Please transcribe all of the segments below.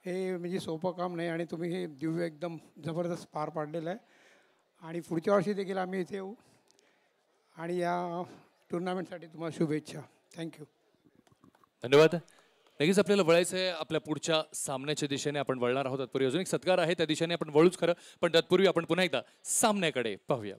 हे म्हणजे सोपं काम नाही आणि तुम्ही हे दिव्य एकदम जबरदस्त पार पाडलेलं आहे आणि पुढच्या वर्षी देखील आम्ही इथे येऊ आणि या टुर्नामेंटसाठी तुम्हाला शुभेच्छा. थँक्यू. धन्यवाद. लगेच आपल्याला वळायचं आहे आपल्या पुढच्या सामन्याच्या दिशेने. आपण वळणार आहोत. तत्पूर्वी अजून एक सत्कार आहे, त्या दिशेने आपण वळूच खरं, पण तत्पूर्वी आपण पुन्हा एकदा सामन्याकडे पाहूया.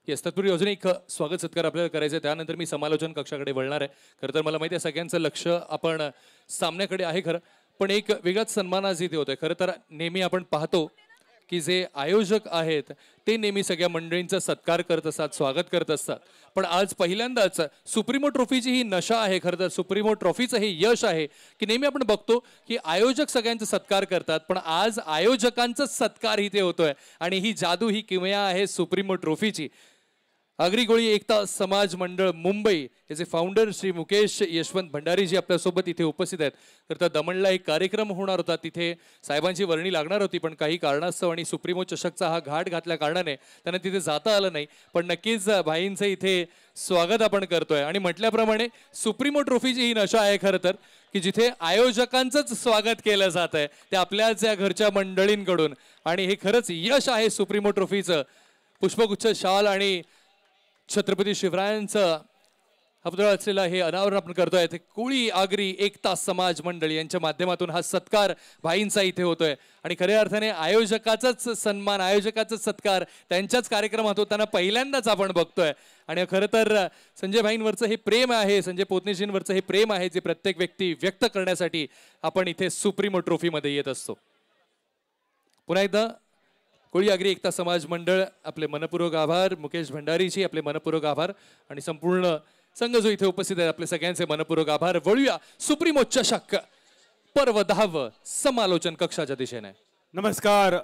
येस, तत्पूर्वी अजून एक स्वागत सत्कार आपल्याला करायचं आहे, त्यानंतर मी समालोचन कक्षाकडे वळणार आहे. खरं तर मला माहिती आहे सगळ्यांचं लक्ष आपण सामन्याकडे आहे खरं, पण एक वेगळाच सन्मान आज इथे होतोय. खरं तर नेहमी आपण पाहतो की जे आयोजक आहेत ते नेहमी सगळ्या मंडळींचा सत्कार करत असतात, स्वागत करत असतात, पण आज पहिल्यांदाच सुप्रीमो ट्रॉफीची ही नशा आहे. खरं तर सुप्रीमो ट्रॉफीचं हे यश आहे की नेहमी आपण बघतो की आयोजक सगळ्यांचा सत्कार करतात, पण आज आयोजकांचा सत्कार इथे होतोय आणि ही जादू, ही किमया आहे सुप्रीमो ट्रॉफीची. आगरी कोळी एकता समाज मंडळ मुंबई याचे फाउंडर श्री मुकेश यशवंत भंडारीजी आपल्यासोबत इथे उपस्थित आहेत. तर दमणला एक कार्यक्रम होणार होता, तिथे साहेबांची वर्णी लागणार होती, पण काही कारणास्तव आणि सुप्रीमो चषकचा हा घाट घातल्या कारणाने त्यांना तिथे जाता आलं नाही. पण नक्कीच भाईंचं इथे स्वागत आपण करतोय आणि म्हटल्याप्रमाणे सुप्रीमो ट्रॉफीची ही नशा आहे खरं तर की जिथे आयोजकांचंच स्वागत केलं जात आहे ते आपल्याच या घरच्या मंडळींकडून, आणि हे खरंच यश आहे सुप्रीमो ट्रॉफीचं. पुष्पगुच्छ, शाल आणि छत्रपती शिवरायांचं हप्ता असलेला हे अनावरण आपण करतोय. ते कोळी आगरी एकता समाज मंडळ यांच्या माध्यमातून हा सत्कार भाईंचा इथे होतोय आणि खऱ्या अर्थाने आयोजकाचाच सन्मान, आयोजकाचाच सत्कार त्यांच्याच कार्यक्रमात होताना पहिल्यांदाच आपण बघतोय. आणि खरं तर संजय भाईंवरचं हे प्रेम आहे, संजय पोतनेजींवरचं हे प्रेम आहे जे प्रत्येक व्यक्ती व्यक्त करण्यासाठी आपण इथे सुप्रीमो ट्रॉफीमध्ये येत असतो. पुन्हा एकदा कोळी आगरी एकता समाज मंडळ आपले मनपूर्वक आभार. मुकेश भंडारीजी आपले मनपूर्वक आभार आणि संपूर्ण संघ जो इथे उपस्थित आहे आपले सगळ्यांचे मनपूर्वक आभार. वळूया सुप्रीमो चषक पर्व 10 समालोचन कक्षाच्या दिशेने. नमस्कार,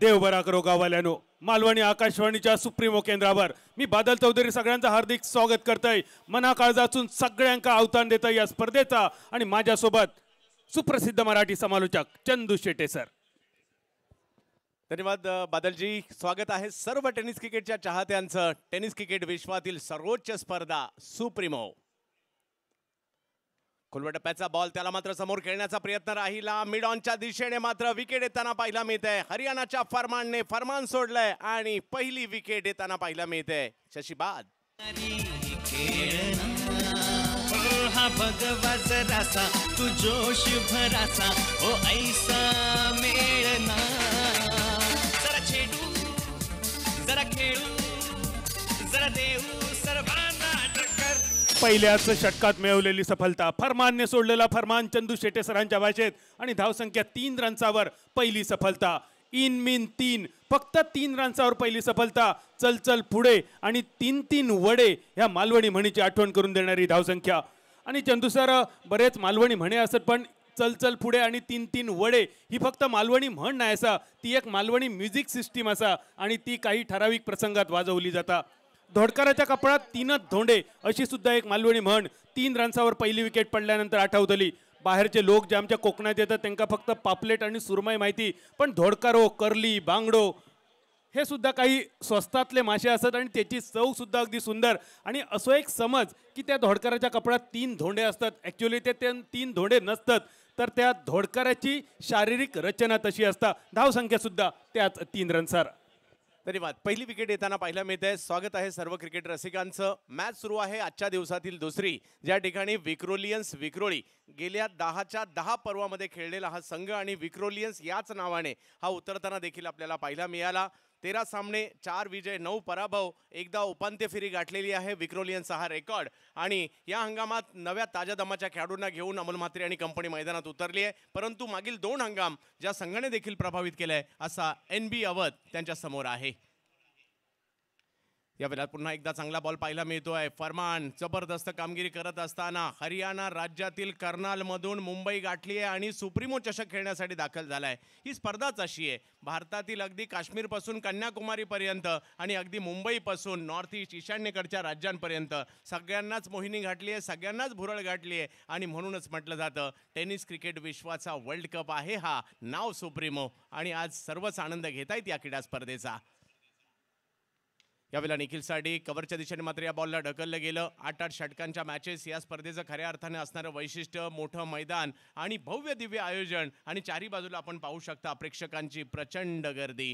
देव बरा करो गावाल्यानो. मालवणी आकाशवाणीच्या सुप्रीमो केंद्रावर मी बादल चौधरी सगळ्यांचं हार्दिक स्वागत करतोय. मना काळजातून सगळ्यांका आव्हान देतोय या स्पर्धेचा. आणि माझ्यासोबत सुप्रसिद्ध मराठी समालोचक चंदू शेटे सर. धन्यवाद बादलजी. स्वागत आहे सर्व टेनिस क्रिकेटच्या चाहत्यांचं. टेनिस क्रिकेट विश्वातील सर्वोच्च स्पर्धा सुप्रीमो. खुलवा टप्प्याचा बॉल त्याला मात्र समोर खेळण्याचा प्रयत्न राहिला. मिड ऑनच्या दिशेने मात्र विकेट येताना पाहायला मिळते. हरियाणाच्या फरमानने फरमान सोडलंय आणि पहिली विकेट येताना पाहायला मिळते. शशीबाद हा भगवा जरासा तू जोश भरासा ओ ऐसा मेळना. जरा छेडू जरा खेळू जरा देऊ सर्वांना टक्कर. पहिल्याच षटकात मिळवलेली सफलता, फरमानने सोडलेला फरमान चंदू शेटे सरांच्या भाषेत. आणि धावसंख्या 3 रन्सावर पहिली सफलता. इन मीन 3, फक्त 3 रन्सावर पहिली सफलता. चल चल पुढे आणि 3-3 वडे ह्या मालवणी म्हणीची आठवण करून देणारी धावसंख्या. आणि चंदू सर, बरेच मालवणी म्हणे असत, पण चल चल पुढे आणि 3-3 वडे ही फक्त मालवणी म्हण नाही असा, ती एक मालवणी म्युझिक सिस्टीम असा आणि ती काही ठराविक प्रसंगात वाजवली जाता. धोडकराच्या कपडात 3 धोंडे अशी सुद्धा एक मालवणी म्हण 3 रन्सावर पहिली विकेट पडल्यानंतर आठवतली. बाहेरचे लोक जे आमच्या कोकणात येतात त्यांना फक्त पापलेट आणि सुरमई माहिती, पण धोडकारो, करली, बांगडो हे सुद्धा काही स्वस्तातले मासे असतात आणि त्याची चव सुद्धा अगदी सुंदर. आणि असो एक समज की त्या धोडकराच्या कपड्यात 3 धोंडे असतात, ॲक्च्युली ते 3 धोंडे नसतात, तर त्या धोडकराची शारीरिक रचना तशी असता. धावसंख्या सुद्धा त्याच 3 रन्सार. धन्यवाद. पहिली विकेट येताना पाहायला मिळते. स्वागत आहे सर्व क्रिकेट रसिकांचं. मॅच सुरू आहे आजच्या दिवसातील दुसरी, ज्या ठिकाणी विक्रोलियन्स विक्रोळी गेल्या 10च्या 10 पर्वामध्ये खेळलेला हा संघ आणि विक्रोलियन्स याच नावाने हा उतरताना देखील आपल्याला पाहायला मिळाला. 13 सामने, 4 विजय, 9 पराभव, एकदा उपांत्य फेरी गाठलेली आहे विक्रोलियन्सचा हा रेकॉर्ड. आणि या हंगामात नव्या ताज्या दमाच्या खेळाडूंना घेऊन अमोल म्हात्रे आणि कंपनी मैदानात उतरली आहे. परंतु मागील 2 हंगाम ज्या संघाने देखील प्रभावित केलाय असा NB अवध त्यांच्या समोर आहे. या वेळेला पुन्हा एकदा चांगला बॉल पाहायला मिळतोय. फरमान जबरदस्त कामगिरी करत असताना हरियाणा राज्यातील कर्नालमधून मुंबई गाठली आहे आणि सुप्रीमो चषक खेळण्यासाठी दाखल झालाय. ही स्पर्धाच अशी आहे, भारतातील अगदी काश्मीरपासून कन्याकुमारीपर्यंत आणि अगदी मुंबईपासून नॉर्थ ईस्ट ईशान्येकडच्या राज्यांपर्यंत सगळ्यांनाच मोहिनी घातली आहे, सगळ्यांनाच भुरळ गाठली आहे. आणि म्हणूनच म्हटलं जातं टेनिस क्रिकेट विश्वाचा वर्ल्ड कप आहे हा, नाव सुप्रीमो. आणि आज सर्वच आनंद घेत आहेत या क्रीडा स्पर्धेचा. यावेळेला निखिलसाठी कव्हरच्या दिशेने मात्र या बॉलला ढकललं गेलं. 8-8 षटकांच्या मॅचेस या स्पर्धेचं खऱ्या अर्थाने असणारं वैशिष्ट्य, मोठं मैदान आणि भव्य दिव्य आयोजन आणि चारी बाजूला आपण पाहू शकता प्रेक्षकांची प्रचंड गर्दी.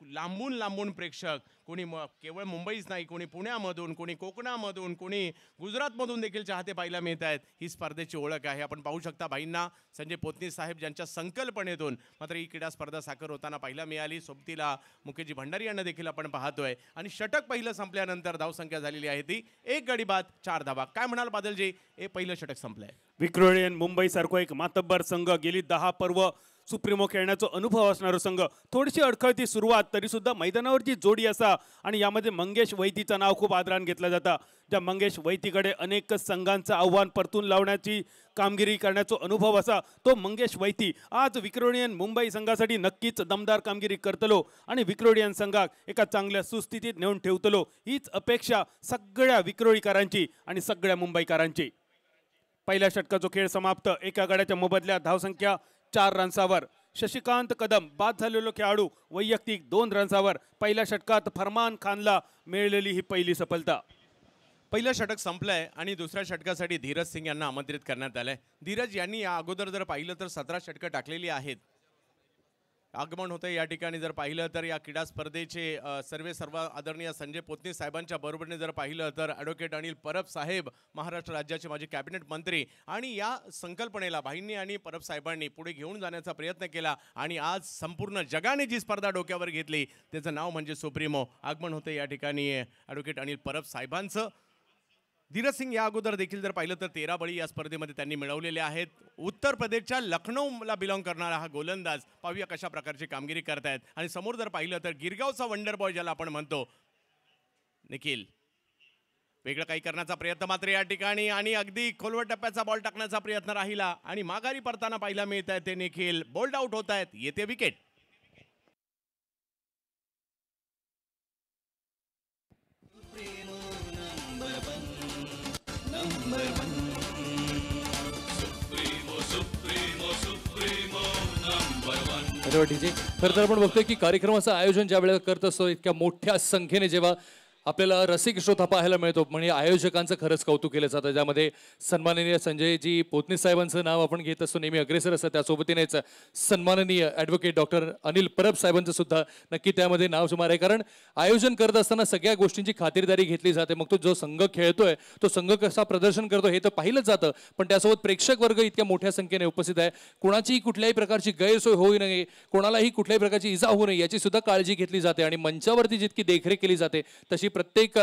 लांबून लांबून प्रेक्षक, कोणी केवळ मुंबईच नाही, कोणी पुण्यामधून, कोणी कोकणामधून, कोणी गुजरातमधून देखील चाहते पाहायला मिळत आहेत. ही स्पर्धेची ओळख आहे. आपण पाहू शकता भाईंना संजय पोतनी साहेब ज्यांच्या संकल्पनेतून मात्र ही क्रीडा स्पर्धा साकार होताना पाहायला मिळाली. सोबतीला मुकेशजी भंडारी यांना देखील आपण पाहतोय. आणि षटक पहिलं संपल्यानंतर धावसंख्या झालेली आहे ती 1 गडी बाद 4 धावा. काय म्हणाल बादलजी, हे पहिलं षटक संपलंय. विक्रोळियन मुंबई सारखा एक मातब्बर संघ, गेली 10 पर्व सुप्रीमो खेळण्याचा अनुभव असणारा संघ. थोडीशी अडखळती सुरुवात तरी सुद्धा मैदानावरची जोडी असा आणि यामध्ये मंगेश वैतीचं नाव खूप आदरान घेतलं जातं. ज्या मंगेश वैतीकडे अनेक संघांचं आव्हान परतून लावण्याची कामगिरी करण्याचा अनुभव असा तो मंगेश वैती आज विक्रोळियन मुंबई संघासाठी नक्कीच दमदार कामगिरी करतलो आणि विक्रोळियन संघाक एका चांगल्या सुस्थितीत नेऊन ठेवतलो. हीच अपेक्षा सगळ्या विक्रोळीकरांची आणि सगळ्या मुंबईकरांची. पहिल्या षटकाचा खेळ समाप्त. एका गड्याच्या मोबदल्यात धावसंख्या 4 रन्सावर. शशिकांत कदम बाद झालेलो खेळाडू वैयक्तिक 2 रन्सावर. पहिल्या षटकात फरमान खानला मिळालेली ही पहिली सफलता. पहिलं षटक संपलंय आणि दुसऱ्या षटकासाठी धीरज सिंग यांना आमंत्रित करण्यात आलंय. धीरज यांनी या अगोदर जर पाहिलं तर 17 षटकं टाकलेली आहेत. आगमन होतं या ठिकाणी जर पाहिलं तर या क्रीडा स्पर्धेचे सर्व आदरणीय संजय पोतनी साहेबांच्या बरोबरीने जर पाहिलं तर ॲडव्होकेट अनिल परब साहेब, महाराष्ट्र राज्याचे माजी कॅबिनेट मंत्री, आणि या संकल्पनेला भाईंनी आणि परब साहेबांनी पुढे घेऊन जाण्याचा प्रयत्न केला आणि आज संपूर्ण जगाने जी स्पर्धा डोक्यावर घेतली त्याचं नाव म्हणजे सुप्रीमो. आगमन होतं या ठिकाणी ॲडव्होकेट अनिल परब साहेबांचं. धीरज सिंग या अगोदर देखील जर पाहिलं तर 13 बळी या स्पर्धेमध्ये त्यांनी मिळवलेले आहेत. उत्तर प्रदेशच्या लखनौला बिलॉंग करणारा हा गोलंदाज पाहूया कशा प्रकारची कामगिरी करतायत. आणि समोर जर पाहिलं तर गिरगावचा वंडर बॉय ज्याला आपण म्हणतो निखिल, वेगळं काही करण्याचा प्रयत्न मात्र या ठिकाणी आणि अगदी खोलवर टप्प्याचा बॉल टाकण्याचा प्रयत्न राहिला आणि माघारी परताना पाहायला मिळत आहे ते निखिल बोल्ड आउट होत आहेत. येते विकेट. डीजे खरं तर आपण बघतोय की कार्यक्रमाचं आयोजन ज्या वेळेला करत असतो इतक्या मोठ्या संख्येने जेव्हा आपल्याला रसिक श्रोता पाहायला मिळतो म्हणजे आयोजकांचं खरंच कौतुक केलं जातं. ज्यामध्ये सन्माननीय संजयजी पोतनी साहेबांचं नाव आपण घेत असतो, नेहमी अग्रेसर असतं. त्यासोबतीनेच सन्माननीय ॲडव्होकेट डॉक्टर अनिल परब साहेबांचं सुद्धा नक्की त्यामध्ये नाव सुमार आहे. कारण आयोजन करत असताना सगळ्या गोष्टींची खातिरदारी घेतली जाते. मग तो जो संघ खेळतोय तो संघ कसा प्रदर्शन करतो हे तर पाहिलंच जातं, पण त्यासोबत प्रेक्षक वर्ग इतक्या मोठ्या संख्येने उपस्थित आहे. कोणाची कुठल्याही प्रकारची गैरसोय होऊ नये, कोणालाही कुठल्याही प्रकारची इजा होऊ नये याची सुद्धा काळजी घेतली जाते. आणि मंचावरती जितकी देखरेख केली जाते तशी प्रत्येक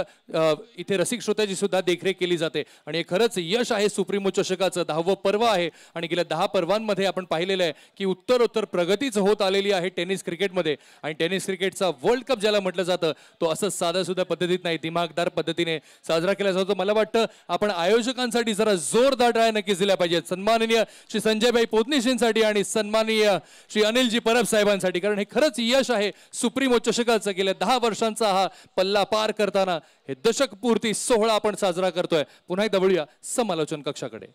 इथे रसिक श्रोत्याची सुद्धा देखरेख केली जाते. आणि हे खरंच यश आहे सुप्रीमो चषकाचं. 10वं पर्व आहे आणि गेल्या 10 पर्वांमध्ये आपण पाहिलेलं आहे की उत्तरोत्तर प्रगतीच होत आलेली आहे टेनिस क्रिकेटमध्ये. आणि टेनिस क्रिकेटचा वर्ल्ड कप ज्याला म्हटलं जातं तो असं साध्या सुद्धा पद्धतीत नाही, दिमागदार पद्धतीने साजरा केला जातो. मला वाटतं आपण आयोजकांसाठी जरा जोरदार टाळ्या नक्कीच दिल्या पाहिजेत. सन्माननीय श्री संजयभाई पोतनीजींसाठी आणि सन्माननीय श्री अनिलजी परब साहेबांसाठी, कारण हे खरंच यश आहे सुप्रीमो चषकाचं. गेल्या 10 वर्षांचा हा पल्ला पार करताना हे दशकपूर्ती सोहळा आपण साजरा करतोय. पुन्हा एकदा वळूया समालोचन कक्षाकडे.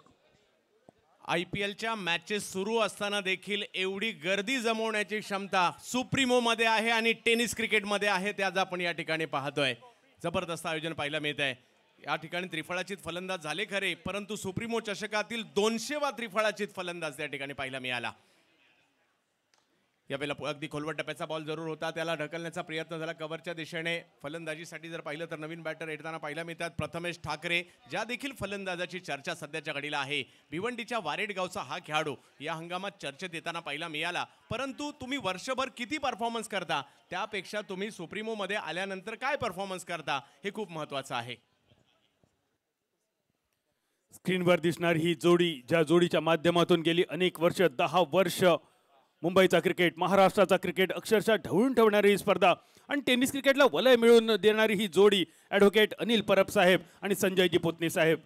IPLच्या मॅचेस सुरू असताना देखील एवढी गर्दी जमवण्याची क्षमता सुप्रीमो मध्ये आहे आणि टेनिस क्रिकेटमध्ये आहे ते आज आपण या ठिकाणी पाहतोय. जबरदस्त आयोजन पाहायला मिळत आहे. या ठिकाणी त्रिफळाचीत फलंदाज झाले खरे, परंतु सुप्रीमो चषकातील 200वा त्रिफळाचीत फलंदाज त्या ठिकाणी पाहायला मिळाला. यावेळेला अगदी खोलवर टप्प्याचा बॉल जरूर होता, त्याला ढकलण्याचा प्रयत्न झाला कव्हरच्या दिशेने. फलंदाजीसाठी जर पाहिलं तर नवीन बॅटर येताना पाहायला मिळतात प्रथमेश ठाकरे, ज्या देखील फलंदाजाची चर्चा सध्याच्या घडीला आहे. भिवंडीच्या वारेडगावचा हा खेळाडू या हंगामात चर्चेत येताना पाहायला मिळाला. परंतु तुम्ही वर्षभर किती परफॉर्मन्स करता त्यापेक्षा तुम्ही सुप्रीमोमध्ये आल्यानंतर काय परफॉर्मन्स करता हे खूप महत्त्वाचं आहे. स्क्रीनवर दिसणारी ही जोडी, ज्या जोडीच्या माध्यमातून गेली अनेक वर्ष 10 वर्ष मुंबईचा क्रिकेट, महाराष्ट्राचा क्रिकेट अक्षरशः ढवळून ठेवणारी ही स्पर्धा आणि टेनिस क्रिकेटला वलय मिळवून देणारी ही जोडी ॲडव्होकेट अनिल परब साहेब आणि संजयजी पोतनी साहेब.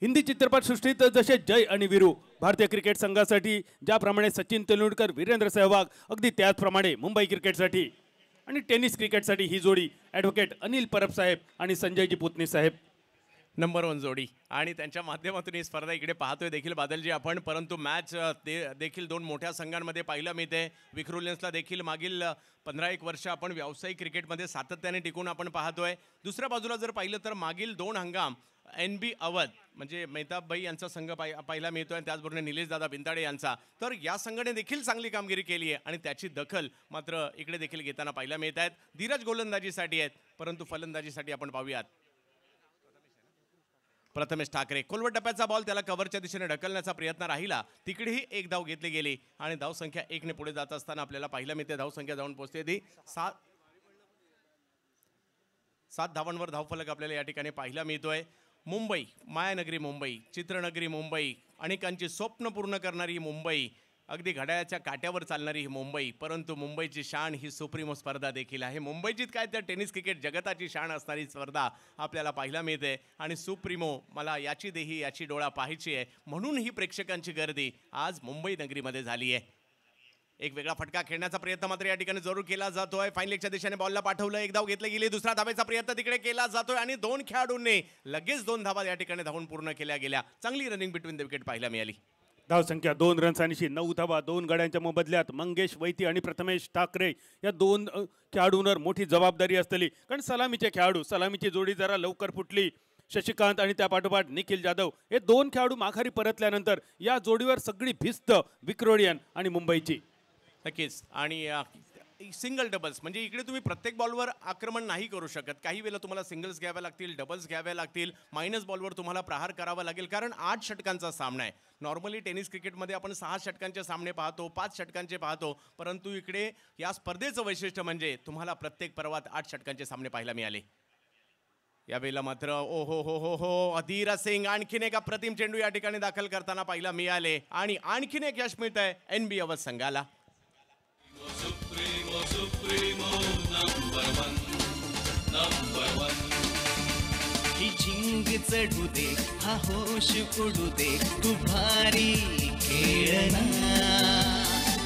हिंदी चित्रपटसृष्टीत जसे जय आणि वीरू भारतीय क्रिकेट संघासाठी ज्याप्रमाणे सचिन तेंडुलकर, वीरेंद्र सहवाग, अगदी त्याचप्रमाणे मुंबई क्रिकेटसाठी आणि टेनिस क्रिकेटसाठी ही जोडी ॲडव्होकेट अनिल परब साहेब आणि संजयजी पोतनी साहेब. नंबर 1 जोडी आणि त्यांच्या माध्यमातून ही स्पर्धा इकडे पाहतोय देखील बादलजी आपण. परंतु मॅच देखील दोन मोठ्या संघांमध्ये पाहायला मिळते. विक्रोलियन्सला देखील मागील 15-1 वर्ष आपण व्यावसायिक क्रिकेटमध्ये सातत्याने टिकून आपण पाहतोय. दुसऱ्या बाजूला जर पाहिलं तर मागील 2 हंगाम NB अवध म्हणजे मेहताब भाई यांचा संघ पाहायला मिळतोय, त्याचबरोबर निलेश दादा बिंदाडे यांचा. तर या संघाने देखील चांगली कामगिरी केली आहे आणि त्याची दखल मात्र इकडे देखील घेताना पाहायला मिळत आहेत. धीरज गोलंदाजीसाठी आहेत, परंतु फलंदाजीसाठी आपण पाहूयात. प्रथमेश ठाकरे कोलवट टप्प्याचा बॉल त्याला कव्हरच्या दिशेने ढकलण्याचा प्रयत्न राहिला, तिकडेही एक धाव घेतली गेली आणि धावसंख्या 1 ने पुढे जात असताना आपल्याला पाहायला मिळते धावसंख्या जाऊन पोहोचते ती 7 धावांवर धावफलक आपल्याला या ठिकाणी पाहायला मिळतोय. मुंबई मायानगरी मुंबई, चित्रनगरी मुंबई, अनेकांची स्वप्न पूर्ण करणारी मुंबई, अगदी घड्याळाच्या काट्यावर चालणारी ही मुंबई. परंतु मुंबईची शान ही सुप्रीमो स्पर्धा देखील आहे. मुंबईचीच काय तर टेनिस क्रिकेट जगताची शान असणारी स्पर्धा आपल्याला पाहायला मिळते आणि सुप्रीमो मला याची देही याची डोळा पाहायची आहे म्हणून ही प्रेक्षकांची गर्दी आज मुंबई नगरीमध्ये झाली आहे. एक वेगळा फटका खेळण्याचा प्रयत्न मात्र या ठिकाणी जरूर केला जातोय. फाईन लेगच्या दिशेने बॉलला पाठवलं, एक धाव घेतली गेली, दुसरा धावेचा प्रयत्न तिकडे केला जातोय आणि 2 खेळाडूंनी लगेच 2 धावा या ठिकाणी धावून पूर्ण केल्या गेल्या. चांगली रनिंग बिटवीन द विकेट पाहायला मिळाली. धावसंख्या 2 रन्स आणि 9 धावा 2 गड्यांच्या मोबदल्यात. मंगेश वैती आणि प्रथमेश ठाकरे या 2 खेळाडूंवर मोठी जबाबदारी असलेली, कारण सलामीचे खेळाडू, सलामीची जोडी जरा लवकर फुटली. शशिकांत आणि त्या पाठोपाठ निखिल जाधव हे 2 खेळाडू माघारी परतल्यानंतर या जोडीवर सगळी भिस्त विक्रोलियन आणि मुंबईची. नक्कीच. आणि सिंगल डबल्स म्हणजे इकडे तुम्ही प्रत्येक बॉलवर आक्रमण नाही करू शकत. काही वेळेला तुम्हाला सिंगल्स घ्याव्या लागतील, डबल्स घ्याव्या लागतील, मायनस बॉलवर तुम्हाला प्रहार करावा लागेल, कारण 8 षटकांचा सामना आहे. नॉर्मली टेनिस क्रिकेटमध्ये आपण 6 षटकांचे सामने पाहतो, 5 षटकांचे पाहतो, परंतु इकडे या स्पर्धेचं वैशिष्ट्य म्हणजे तुम्हाला प्रत्येक पर्वात 8 षटकांचे सामने पाहायला मिळाले. यावेळेला मात्र ओ हो हो हो हो अधीरा सिंग आणखीन एका प्रतिम चेंडू या ठिकाणी दाखल करताना पाहायला मिळाले आणि आणखीन एक यश मिळत आहे NB अवध संघाला. ही झिंग चढू दे, हा होश उडू दे, तू भारी खेळना.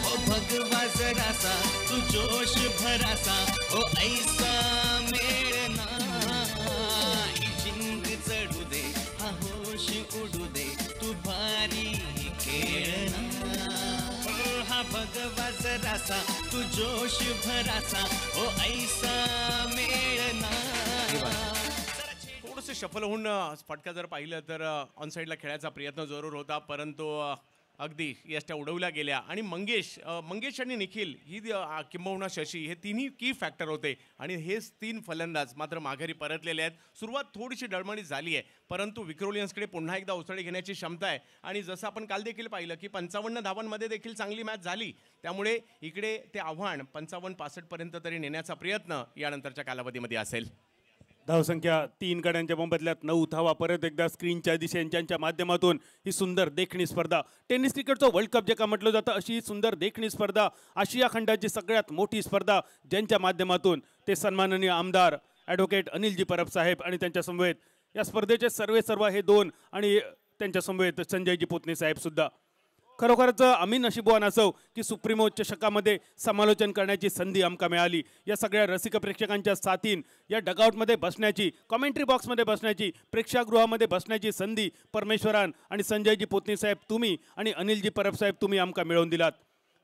ओ भगवा जरासा, तू जोश भरासा, ओ ऐसा मेळना. ही झिंग चढू दे, हा होश उडू दे, तू भारी खेळना. हा भगवा जरासा, तू जोश भरासा, ओ ऐसा मेळना. थोडंसं शफल होऊन फटका जर पाहिलं तर ऑन साईडला खेळायचा प्रयत्न जरूर होता, परंतु अगदी यष्ट्या उडवल्या गेल्या. आणि मंगेश आणि निखिल ही किंबहुना शशी हे तिन्ही की फॅक्टर होते आणि हेच 3 फलंदाज मात्र माघारी परतलेले आहेत. सुरुवात थोडीशी डळमळीत झाली आहे, परंतु विक्रोलियन्सकडे पुन्हा एकदा उसळी घेण्याची क्षमता आहे. आणि जसं आपण काल देखील पाहिलं की 55 धावांमध्ये देखील चांगली मॅच झाली, त्यामुळे इकडे ते आव्हान 55-65 पर्यंत तरी नेण्याचा प्रयत्न यानंतरच्या कालावधीमध्ये असेल. धावसंख्या 3 गड्यांच्या मोबदल्यात 9 धावा. परत एकदा स्क्रीनच्या दिशेच्या माध्यमातून ही सुंदर देखणी स्पर्धा, टेनिस क्रिकेटचं वर्ल्ड कप जे का म्हटलं जातं, अशी ही सुंदर देखणी स्पर्धा, आशिया खंडाची सगळ्यात मोठी स्पर्धा, ज्यांच्या माध्यमातून ते सन्माननीय आमदार ॲडव्होकेट अनिलजी परब साहेब आणि त्यांच्या समवेत या स्पर्धेचे सर्व हे 2 आणि त्यांच्या समवेत संजयजी पोतने साहेब सुद्धा. खरोखरच आम्ही नशीबवान असो की सुप्रीमो चषकामध्ये समालोचन करण्याची संधी आमका मिळाली. या सगळ्या रसिक प्रेक्षकांच्या साथीन या डगआउटमध्ये बसण्याची, कॉमेंट्री बॉक्समध्ये बसण्याची, प्रेक्षागृहामध्ये बसण्याची संधी परमेश्वरान आणि संजयजी पोतने साहेब तुम्ही आणि अनिलजी परब साहेब तुम्ही आमका मिळवून दिलात.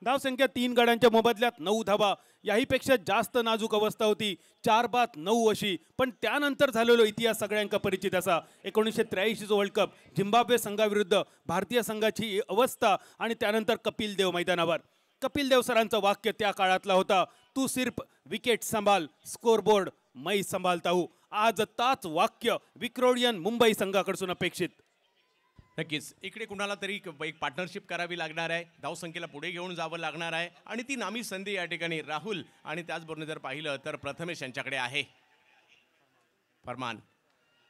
धावसंख्या 3 गड्यांच्या मोबदल्यात 9 धावा. याहीपेक्षा जास्त नाजूक अवस्था होती, 4-9 अशी. पण त्यानंतर झालेलो इतिहास सगळ्यांका परिचित असा. 1983 वर्ल्ड कप, झिम्बाब्वे संघाविरुद्ध भारतीय संघाची अवस्था आणि त्यानंतर कपिल देव मैदानावर. कपिल देव सरांचं वाक्य त्या काळातला होता, तू सिर्फ विकेट संभाल, स्कोरबोर्ड मै संभालता हूँ. आज ताच वाक्य विक्रोलियन मुंबई संघाकडून अपेक्षित. नक्कीच इकडे कुणाला तरी एक पार्टनरशिप करावी लागणार आहे, धावसंख्येला पुढे घेऊन जावं लागणार आहे आणि ती नामी संधी या ठिकाणी राहुल आणि त्याचबरोबर जर पाहिलं तर प्रथमेश यांच्याकडे आहे. फरमान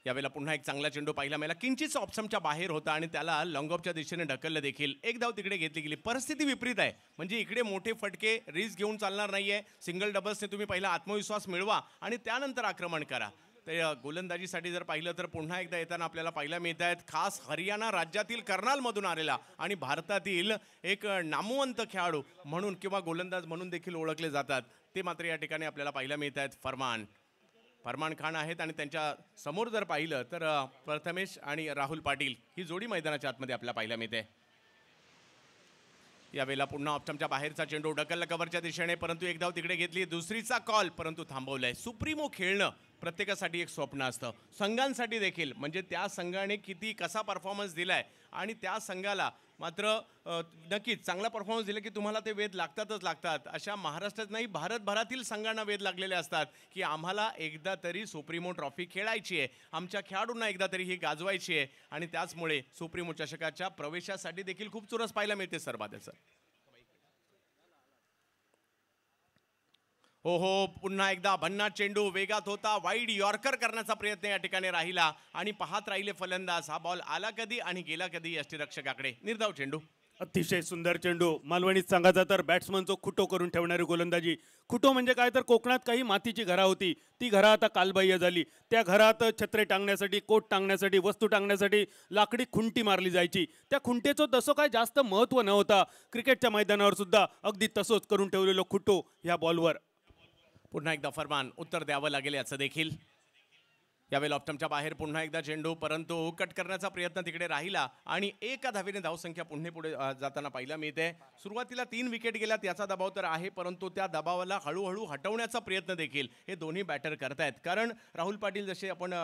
यावेळेला पुन्हा एक चांगला चेंडू पाहिला मिळाला, किंचित ऑप्शनच्या बाहेर होता आणि त्याला लॉंग ऑफच्या दिशेने ढकललं देखील. एक धाव तिकडे घेतली गेली. परिस्थिती विपरीत आहे, म्हणजे इकडे मोठे फटके रिस्क घेऊन चालणार नाहीये. सिंगल डबल्सने तुम्ही पहिला आत्मविश्वास मिळवा आणि त्यानंतर आक्रमण करा. तर गोलंदाजीसाठी जर पाहिलं तर पुन्हा एकदा येताना आपल्याला पाहायला मिळत आहेत खास हरियाणा राज्यातील कर्नालमधून आलेला आणि भारतातील एक नामवंत खेळाडू म्हणून किंवा गोलंदाज म्हणून देखील ओळखले जातात, ते मात्र या ठिकाणी आपल्याला पाहायला मिळत आहेत फरमान. फरमान खान आहेत आणि त्यांच्या समोर जर पाहिलं तर प्रथमेश आणि राहुल पाटील ही जोडी मैदानाच्या आतमध्ये आपल्याला पाहायला मिळते. यावेळेला पुन्हा ऑप्टमच्या बाहेरचा चेंडू ढकलला कव्हरच्या दिशेने, परंतु एक धाव तिकडे घेतली. दुसरीचा कॉल परंतु थांबवलाय. सुप्रीमो खेळणं प्रत्येकासाठी एक स्वप्न असतं, संघांसाठी देखील. म्हणजे त्या संघाने कसा परफॉर्मन्स दिलाय आणि त्या संघाला मात्र नक्कीच चांगला परफॉर्मन्स दिला की तुम्हाला ते वेध लागतात. अशा महाराष्ट्रात नाही भारतभरातील संघांना वेध लागलेले असतात की आम्हाला एकदा तरी सुप्रीमो ट्रॉफी खेळायची आहे, आमच्या खेळाडूंना एकदा तरी ही गाजवायची आहे. आणि त्याचमुळे सुप्रीमो चषकाच्या प्रवेशासाठी देखील खूप चुरस पाहायला मिळते. सर बादल सर, हो पुन्हा एकदा भन्नाट चेंडू वेगात होता, वाईड यॉर्कर करण्याचा प्रयत्न या ठिकाणी राहिला आणि पाहत राहिले फलंदाज हा बॉल आला कधी आणि गेला कधी यष्टीरक्षकाकडे. निर्धाव चेंडू, अतिशय सुंदर चेंडू. मालवणीत सांगायचा तर बॅट्समनचं खुटो करून ठेवणारी गोलंदाजी. खुटो म्हणजे काय तर कोकणात काही मातीची घरा होती, ती घरा आता कालबाह्य झाली. त्या घरात छत्रे टांगण्यासाठी, कोट टांगण्यासाठी, वस्तू टांगण्यासाठी लाकडी खुंटी मारली जायची. त्या खुंटेचं तसं काय जास्त महत्त्व नव्हता. क्रिकेटच्या मैदानावर सुद्धा अगदी तसंच करून ठेवलेलं खुटो ह्या बॉलवर. पुन्हा एकदा फरमान, उत्तर द्यावं लागेल याचं देखील. यावेळेला ऑप्टमच्या बाहेर पुन्हा एकदा चेंडू, परंतु कट करण्याचा प्रयत्न तिकडे राहिला आणि एका धावेने धावसंख्या पुढे जाताना पाहायला मिळते. सुरुवातीला 3 विकेट गेल्यात याचा दबाव तर आहे, परंतु त्या दबावाला हळूहळू हटवण्याचा प्रयत्न देखील हे दोन्ही बॅटर करतायत. कारण राहुल पाटील जसे आपण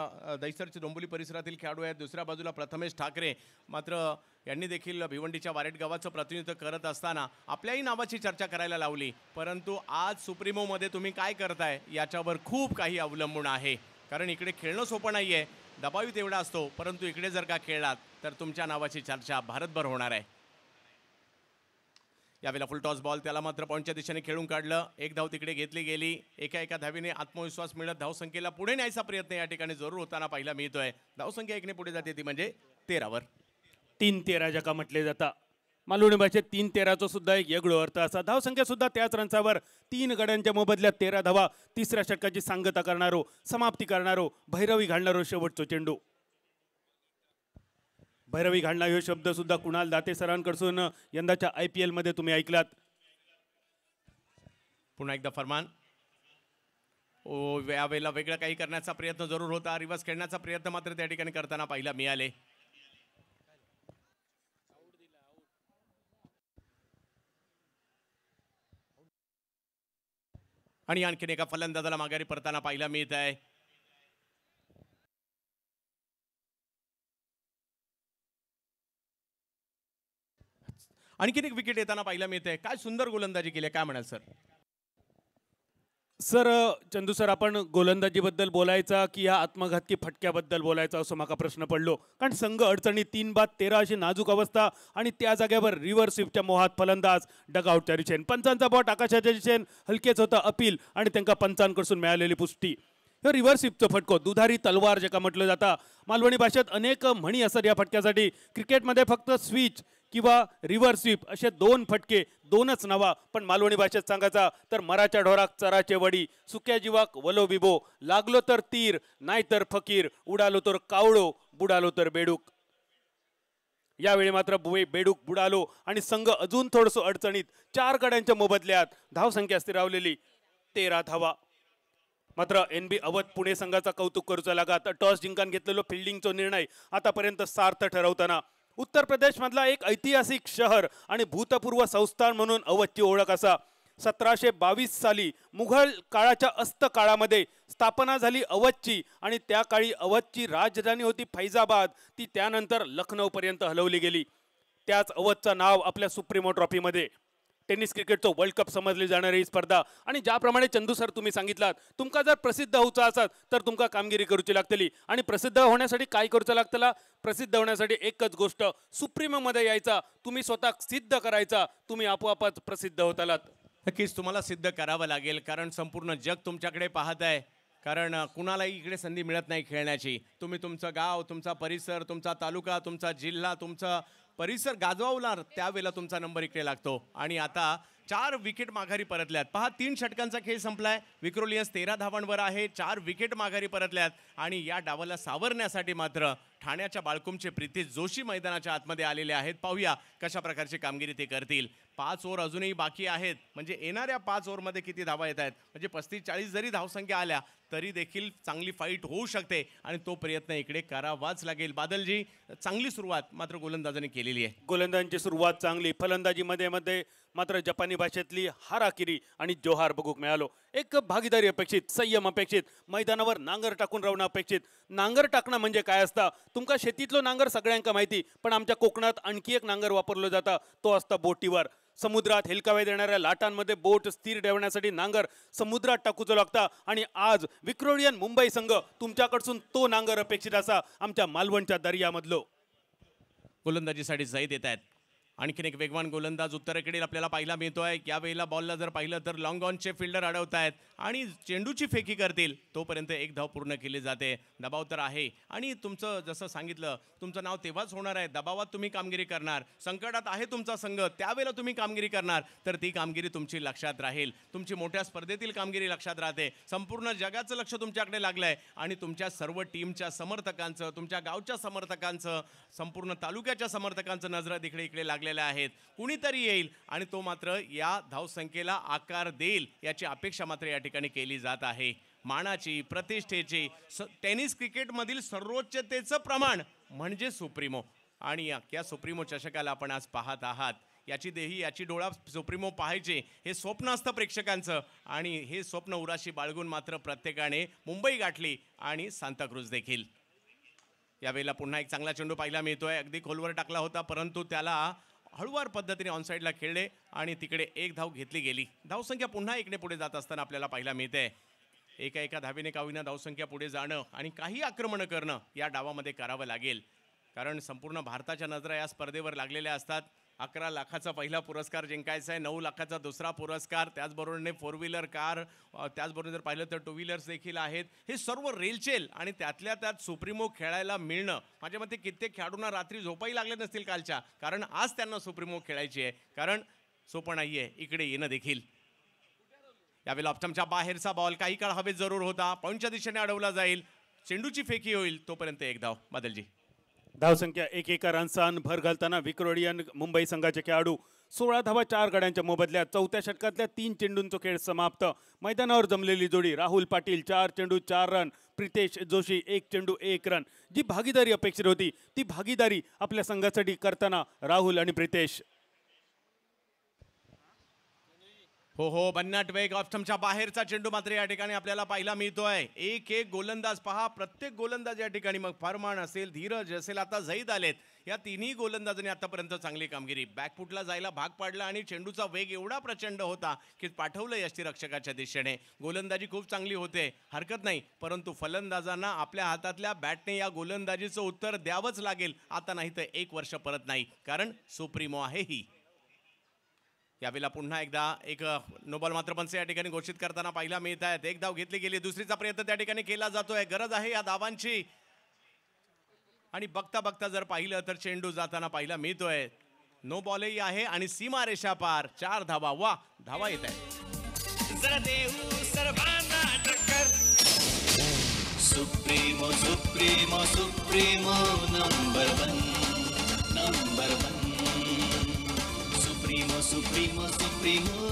दहिसरचे डोंबिवली परिसरातील खेळाडू आहेत, दुसऱ्या बाजूला प्रथमेश ठाकरे मात्र यांनी देखील भिवंडीच्या वारेट गावाचं प्रतिनिधित्व करत असताना आपल्याही नावाची चर्चा करायला लावली. परंतु आज सुप्रीमोमध्ये तुम्ही काय करताय याच्यावर खूप काही अवलंबून आहे. कारण इकडे खेळणं सोपं नाही आहे, दबावी तेवढा असतो, परंतु इकडे जर का खेळलात तर तुमच्या नावाची चर्चा भारतभर होणार आहे. यावेळेला फुल टॉस बॉल, त्याला मात्र पॉईंटच्या दिशेने खेळून काढलं. एक धाव तिकडे घेतली गेली. एका धावीने आत्मविश्वास मिळत धावसंख्येला पुढे न्यायचा प्रयत्न या ठिकाणी जरूर होताना पाहायला मिळतोय. धावसंख्या 1ने पुढे जाते ती म्हणजे 13वर. 3-13 जका म्हटले जाता. मालवणी भाषेत 3-13चा सुद्धा एक वेगळो अर्थ असा. धावसंख्या सुद्धा त्याच रनसावर 3 गड्यांच्या मोबदल्यात 13 धावा. तिसऱ्या षटकाची सांगता करणारो, समाप्ती करणारो, भैरवी घालणारो शेवटचो चेंडू. भैरवी घालणा हा शब्द सुद्धा कुणाल दाते सरांकडून यंदाच्या IPL मध्ये तुम्ही ऐकलात. पुन्हा एकदा फरमान. यावेळेला वेगळं काही करण्याचा प्रयत्न जरूर होता. रिव्हर्स खेळण्याचा प्रयत्न मात्र त्या ठिकाणी करताना पाहायला मिळाले. आणि आणखीन एका फलंदाजाला माघारी परताना पाहायला मिळत आहे. आणखीन एक विकेट येताना पाहायला मिळते. काय सुंदर गोलंदाजी केली, काय म्हणाल सर? सर चंदू सर, आपण गोलंदाजीबद्दल बोलायचा की या आत्मघातकी फटक्याबद्दल बोलायचा असं मला प्रश्न पडलो. कारण संघ अडचणी 3-13 अशी नाजूक अवस्था आणि त्या जागेवर रिव्हर्स स्वीपच्या मोहात फलंदाज डगआउटच्या दिशेन. पंचांचा बॉट आकाशाच्या दिशेन हलकेच होता अपील आणि त्यांना पंचांकडून मिळालेली पुष्टी. हे रिव्हर्स स्वीपचं फटको, दुधारी तलवार जे का म्हटलं जातं. मालवणी भाषेत अनेक म्हणी असतात या फटक्यासाठी. क्रिकेटमध्ये फक्त स्विच किंवा रिव्हर्स स्वीप असे 2 फटके, 2च नावा. पण मालवणी भाषेत सांगायचा तर मराच्या ढोराक चराचे वडी, सुक्या जीवाक वलो बिबो, लागलो तर तीर नाहीतर फकीर, उडालो तर कावळो, बुडालो तर बेडूक. यावेळी मात्र बेडूक बुडालो आणि संघ अजून थोडंसं अडचणीत. 4 गड्यांच्या मोबदल्यात धावसंख्या स्थिरावलेली 13 धावा. मात्र NB अवध पुणे संघाचा कौतुक करूचा लागत. टॉस जिंकून घेतलेलो फिल्डिंगचा निर्णय आतापर्यंत सार्थ ठरवताना. उत्तर प्रदेश मधला एक ऐतिहासिक शहर आणि भूतपूर्व संस्थान म्हणून अवधची ओळख असा. 1722 साली मुघल काळाच्या अस्त काळामध्ये स्थापना झाली अवधची आणि त्या काळी अवधची राजधानी होती फैजाबाद. ती त्यानंतर लखनौ पर्यंत हलवली गेली. त्याच अवधचं नाव आपल्या सुप्रीमो ट्रॉफीमध्ये. टेनिस क्रिकेटचं वर्ल्ड कप समजली जाणारी ही स्पर्धा. आणि ज्याप्रमाणे चंदू सर तुम्ही सांगितलात, तुमका जर प्रसिद्ध होऊचा असत तर तुमका कामगिरी करूची लागतली. आणि प्रसिद्ध होण्यासाठी काय करूचं लागतला? प्रसिद्ध होण्यासाठी एकच गोष्ट, सुप्रीमोमध्ये यायचा, तुम्ही स्वतः सिद्ध करायचा, तुम्ही आपोआपच प्रसिद्ध होतालात. नक्कीच तुम्हाला सिद्ध करावं लागेल, कारण संपूर्ण जग तुमच्याकडे पाहत आहे. कारण कुणालाही इकडे संधी मिळत नाही खेळण्याची. तुम्ही तुमचं गाव, तुमचा परिसर, तुमचा तालुका, तुमचा जिल्हा, तुमचा परिसर गाजवणार त्यावेळेला तुमचा नंबर इकडे लागतो. आणि आता 4 विकेट माघारी परतल्यात. पहा 3 षटकांचा खेळ संपलाय. विक्रोलियन्स 13 धावांवर आहे, 4 विकेट माघारी परतल्यात आणि या डावाला सावरण्यासाठी मात्र ठाण्याच्या बाळकुमचे प्रितेश जोशी मैदानाच्या आतमध्ये आलेले आहेत. पाहूया कशा प्रकारची कामगिरी ते करतील. 5 ओव्हर अजूनही बाकी आहेत, म्हणजे येणाऱ्या 5 ओव्हरमध्ये किती धावा येत आहेत, म्हणजे 35-40 जरी धावसंख्या आल्या तरी देखील चांगली फाईट होऊ शकते आणि तो प्रयत्न इकडे करावाच लागेल. बादलजी, चांगली सुरुवात मात्र गोलंदाजाने केलेली आहे. गोलंदाजांची सुरुवात चांगली, फलंदाजी मध्ये मध्ये मात्र जपानी भाषेतली हाराकिरी आणि जोहार बघूक मिळालो. एक भागीदारी अपेक्षित, संयम अपेक्षित, मैदानावर नांगर टाकून राहणं अपेक्षित. नांगर टाकणं म्हणजे काय असतं, तुमका शेतीतलो नांगर सगळ्यांका माहिती, पण आमच्या कोकणात आणखी एक नांगर वापरलो जाता, तो असता बोटीवर. समुद्रात हेलकावे देणाऱ्या लाटांमध्ये बोट स्थिर ठेवण्यासाठी नांगर समुद्रात टाकूचो लागता आणि आज विक्रोलियन मुंबई संघ तुमच्याकडसून तो नांगर अपेक्षित असा आमच्या मालवणच्या दर्यामधलो. गोलंदाजीसाठी जाहीर येत आहेत. आणखीन एक वेगवान गोलंदाज उत्तरेकडील आपल्याला पाहायला मिळतोय. यावेळेला बॉलला जर पाहिलं तर लॉंग ऑनचे फिल्डर अडवत आहेत आणि चेंडूची फेकी करतील तोपर्यंत एक धाव पूर्ण केली जाते. दबाव तर आहे आणि तुमचं जसं सांगितलं तुमचं नाव तेव्हाच होणार आहे, दबावात तुम्ही कामगिरी करणार, संकटात आहे तुमचा संघ त्यावेळेला तुम्ही कामगिरी करणार तर ती कामगिरी तुमची लक्षात राहील. तुमची मोठ्या स्पर्धेतील कामगिरी लक्षात राहते. संपूर्ण जगाचं लक्ष तुमच्याकडे लागलं आहे आणि तुमच्या सर्व टीमच्या समर्थकांचं, तुमच्या गावच्या समर्थकांचं, संपूर्ण तालुक्याच्या समर्थकांचं नजर इकडे लागले आहेत. कुणीतरी येईल आणि तो मात्र या धावसंख्येला आकार देईल याची अपेक्षा मात्र या ठिकाणी केली जात आहे. मानाची, प्रतिष्ठेची, टेनिस क्रिकेटमधील सर्वोच्चतेचं प्रमाण म्हणजे सुप्रीमो आणि या सुप्रीमो चषकाला आपण आज पाहत आहात. याची डोळा सुप्रीमो पाहायचे हे स्वप्न असतं प्रेक्षकांचं आणि हे स्वप्न उराशी बाळगून मात्र प्रत्येकाने मुंबई गाठली आणि सांताक्रूज देखील. यावेळेला पुन्हा एक चांगला चेंडू पाहायला मिळतोय. अगदी खोलवर टाकला होता परंतु त्याला हळूवार पद्धतीने ऑनसाईडला खेळले आणि तिकडे एक धाव घेतली गेली. धावसंख्या पुन्हा इकडे पुढे जात असताना आपल्याला पाहायला मिळते. एका धावेने का होईना धावसंख्या पुढे जाणं आणि काही आक्रमण करणं या डावामध्ये करावं लागेल, कारण संपूर्ण भारताच्या नजरा या स्पर्धेवर लागलेल्या असतात. 11 लाखाचा पहिला पुरस्कार जिंकायचा आहे, 9 लाखाचा दुसरा पुरस्कार, त्याचबरोबरने 4 व्हीलर कार, त्याचबरोबर जर पाहिलं तर 2 व्हीलर्स देखील आहेत. हे सर्व रेलचेल आणि त्यातल्या त्यात सुप्रीमो खेळायला मिळणं, माझ्या मते कित्येक खेळाडूंना रात्री झोपाही लागले नसतील कालच्या, कारण आज त्यांना सुप्रीमो खेळायची आहे. कारण सोपं नाही आहे इकडे येणं देखील. यावेळेला ऑप्शनच्या बाहेरचा बॉल काही काळ हवेत जरूर होता, पॉईंटच्या दिशेने अडवला जाईल, चेंडूची फेकी होईल तोपर्यंत एक धाव. बादलजी, धावसंख्या 1 रनसान भर घालताना विक्रोलियन मुंबई संघाचे खेळाडू 16 धावा 4 गड्यांच्या मोबदल्यात. चौथ्या षटकातल्या 3 चेंडूंचा खेळ समाप्त. मैदानावर जमलेली जोडी राहुल पाटील 4 चेंडू 4 रन, प्रितेश जोशी 1 चेंडू 1 रन. जी भागीदारी अपेक्षित होती ती भागीदारी आपल्या संघासाठी करताना राहुल आणि प्रितेश. हो भन्नाट वेग. ऑप्शनच्या बाहेरचा चेंडू मात्र या ठिकाणी आपल्याला पाहायला मिळतोय. एक गोलंदाज पहा, प्रत्येक गोलंदाज या ठिकाणी, मग फरमान असेल, धीरज असेल, आता झैद आलेत, या तिन्ही गोलंदाजांनी आतापर्यंत चांगली कामगिरी. बॅकफुटला जायला भाग पाडला आणि चेंडूचा वेग एवढा प्रचंड होता की पाठवलं यष्टीरक्षकाच्या दिशेने. गोलंदाजी खूप चांगली होते, हरकत नाही, परंतु फलंदाजांना आपल्या हातातल्या बॅटने या गोलंदाजीचं उत्तर द्यावंच लागेल. आता नाही तर 1 वर्ष परत नाही, कारण सुप्रीमो आहे ही. यावेळेला पुन्हा एकदा एक नो बॉल मात्र पंच या ठिकाणी घोषित करताना पाहायला मिळत आहेत. एक धाव घेतली गेली, दुसरीचा प्रयत्न त्या ठिकाणी केला जातोय. गरज आहे या धावांची आणि बघता बघता जर पाहिलं तर चेंडू जाताना पाहायला मिळतोय. नो बॉलही आहे आणि सीमा रेषा पार 4 धावा. वा, धावा येत आहे. जरा देऊ सर्वांना टक्कर. Supremo supremo supremo number 1 number 1 supremo supremo supremo.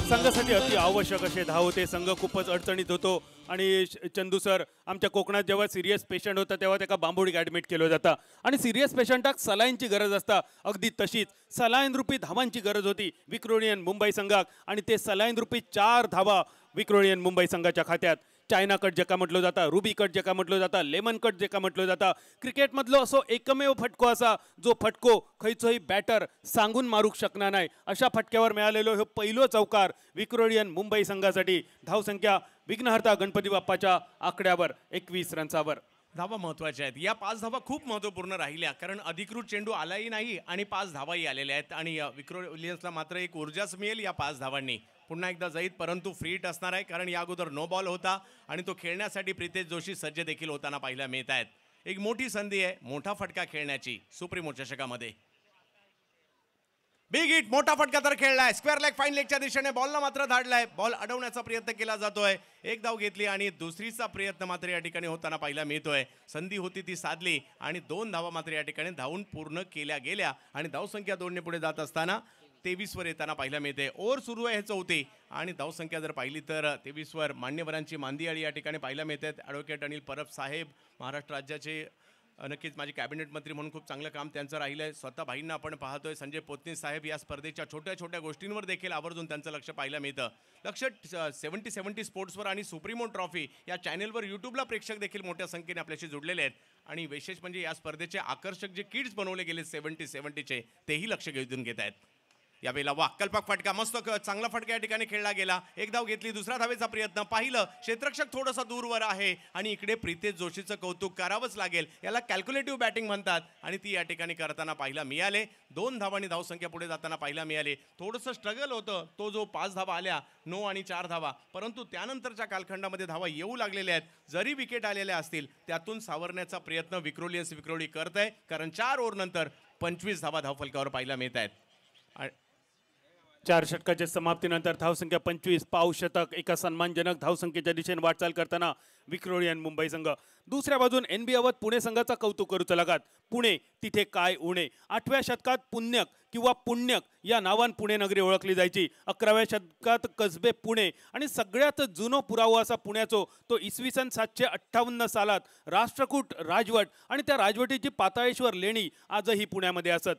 संघासाठी अति आवश्यक असे धाव होते. संघ खूपच अडचणीत होतो आणि चंदू सर, आमच्या कोकणात जेव्हा सिरियस पेशंट होता तेव्हा त्याला बांबोडीक ॲडमिट केलं जातं आणि सिरियस पेशंटाक सलाईनची गरज असता. अगदी तशीच सलाईन रूपी धावांची गरज होती विक्रोलियन मुंबई संघाक आणि ते सलाईन रूपी 4 धावा विक्रोलियन मुंबई संघाच्या खात्यात. चायना कट जेका म्हटलं जाता, रुबी कट जेका म्हटलं जाता, लेमन कट जेका म्हटलं जाता. क्रिकेटमधलो असो एकमेव फटको असा जो फटको खंयचोही बॅटर सांगून मारूक शकणार नाही. अशा फटक्यावर मिळालेलो हे पहिलो चौकार विक्रोलियन मुंबई संघासाठी. धावसंख्या विघ्नहर्ता गणपती बाप्पाच्या आकड्यावर 21 रन्सावर. धावा महत्त्वाच्या आहेत. या 5 धावा खूप महत्त्वपूर्ण राहिल्या, कारण अधिकृत चेंडू आलाही नाही आणि 5 धावाही आलेल्या आहेत आणि विक्रोलियन्सला मात्र एक ऊर्जाच मिळेल या 5 धावांनी. पुन्हा एकदा जाईत, परंतु फ्रीट असणार आहे, कारण या अगोदर नो बॉल होता आणि तो खेळण्यासाठी प्रितेश जोशी सज्ज देखील होताना पाहायला मिळत आहेत. एक मोठी संधी आहे मोठा फटका खेळण्याची सुप्रीमो चषकामध्ये. बिग हिट, मोठा फटका तर खेळलाय स्क्वेअर लेग फाईन लेगच्या दिशेने. बॉलला मात्र धाडलाय, बॉल अडवण्याचा प्रयत्न केला जातोय. एक धाव घेतली आणि दुसरीचा प्रयत्न मात्र या ठिकाणी होताना पाहायला मिळतोय. संधी होती ती साधली आणि 2 धावा मात्र या ठिकाणी धावून पूर्ण केल्या गेल्या आणि धावसंख्या 2 ने पुढे जात असताना 23 वर येताना पाहायला मिळते. ओव्हर सुरू आहे 4थी आणि धावसंख्या जर पाहिली तर 23 वर मान्यवरांची मांदियाळी या ठिकाणी पाहायला मिळते. ॲडव्होकेट अनिल परब साहेब, महाराष्ट्र राज्याचे नक्कीच माझे कॅबिनेट मंत्री म्हणून खूप चांगलं काम त्यांचं राहिलं आहे. स्वतः भाईंना आपण पाहतोय. संजय पोतनी साहेब या स्पर्धेच्या छोट्या छोट्या गोष्टींवर देखील आवर्जून त्यांचं लक्ष पाहायला मिळतं. लक्ष 70 स्पोर्ट्सवर आणि सुप्रीमो ट्रॉफी या चॅनेलवर यूट्यूबला प्रेक्षक देखील मोठ्या संख्येने आपल्याशी जुडलेले आहेत. आणि विशेष म्हणजे या स्पर्धेचे आकर्षक जे किड्स बनवले गेले 70 तेही लक्ष घेऊन घेत आहेत. यावेळेला वा कल्पक फटका, मस्त चांगला फटका या ठिकाणी खेळला गेला. एक धाव घेतली, दुसरा धावेचा प्रयत्न पाहिलं. क्षेत्ररक्षक थोडंसं दूरवर आहे आणि इकडे प्रितेश जोशीचं कौतुक करावंच लागेल. याला कॅल्क्युलेटिव्ह बॅटिंग म्हणतात आणि ती या ठिकाणी करताना पाहायला मिळाले. 2 धावांनी धावसंख्या पुढे जाताना पाहायला मिळाले. थोडंसं स्ट्रगल होतं, तो जो 5 धावा आल्या 9 आणि 4 धावा, परंतु त्यानंतरच्या कालखंडामध्ये धावा येऊ लागलेल्या आहेत. जरी विकेट आलेल्या असतील त्यातून सावरण्याचा प्रयत्न विक्रोळी करत आहे, कारण 4 ओव्हर नंतर 25 धावा धावफलकावर पाहायला मिळत आहेत. 4 षटकाच्या समाप्तीनंतर धावसंख्या 25, पाव शतक, एका सन्मानजनक धावसंख्येच्या दिशेने वाटचाल करताना विक्रोळी आणि मुंबई संघ. दुसऱ्या बाजून NB अवध पुणे संघाचा कौतुक करूच लागत. पुणे तिथे काय उणे. 8व्या शतकात पुण्यक किंवा पुण्यक या नावान पुणे नगरी ओळखली जायची. 11व्या शतकात कसबे पुणे आणि सगळ्यात जुनो पुरावा असा पुण्याचो तो इसवी सन 758 सालात राष्ट्रकूट राजवट आणि त्या राजवटीची पाताळेश्वर लेणी आजही पुण्यामध्ये असत.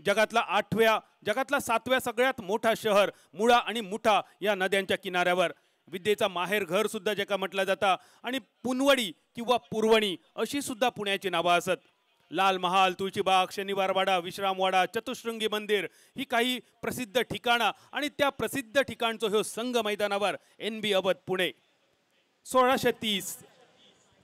जगातला 7व्या सगळ्यात मोठा शहर मुळा आणि मुठा या नद्यांच्या किनाऱ्यावर. विद्येचा माहेर घर सुद्धा ज्याका म्हटलं जातं आणि पुनवडी किंवा पुरवणी अशी सुद्धा पुण्याची नावं असत. लाल महाल, तुळशीबाग, शनिवारवाडा, विश्रामवाडा, चतुशृंगी मंदिर ही काही प्रसिद्ध ठिकाणं आणि त्या प्रसिद्ध ठिकाणचं हे संघ मैदानावर NB अवध पुणे. 1630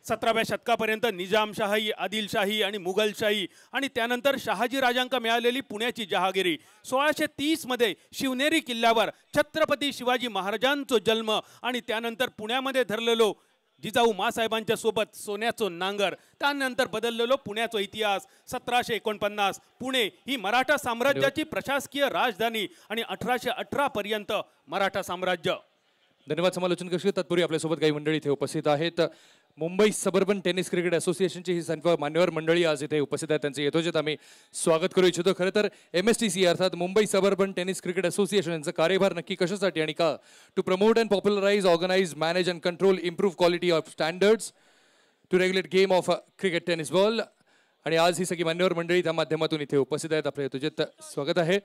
17व्या शतकापर्यंत निजामशाही, आदिलशाही आणि मुघलशाही आणि त्यानंतर शहाजी राजांका मिळालेली पुण्याची जहागिरी. 1630 मध्ये शिवनेरी किल्ल्यावर छत्रपती शिवाजी महाराजांचा जन्म आणि त्यानंतर पुण्यामध्ये धरलेलो जिजाऊ मासाहेबांच्या सोबत सोन्याचो नांगर. त्यानंतर बदललेलो पुण्याचा इतिहास. 1749 पुणे ही मराठा साम्राज्याची प्रशासकीय राजधानी आणि 1818 पर्यंत मराठा साम्राज्य. धन्यवाद समालोचन कक्षी. तत्पूर्वी आपल्यासोबत काही मंडळी इथे उपस्थित आहेत. मुंबई सबर्बन टेनिस क्रिकेट असोसिएशनची ही सर्व मान्यवर मंडळी आज इथे उपस्थित आहेत. त्यांचे यथोचित आम्ही स्वागत करू इच्छितो. खरं तर MSTC अर्थात Mumbai suburban tennis cricket association यांचा कार्यभार नक्की कशासाठी आणि का? To promote and popularise, organise, manage and control, improve quality of standards, to regulate game of cricket tennis ball. आणि आज ही सगळी मान्यवर मंडळी त्या माध्यमातून इथे उपस्थित आहेत. आपल्या यथोचित स्वागत आहे.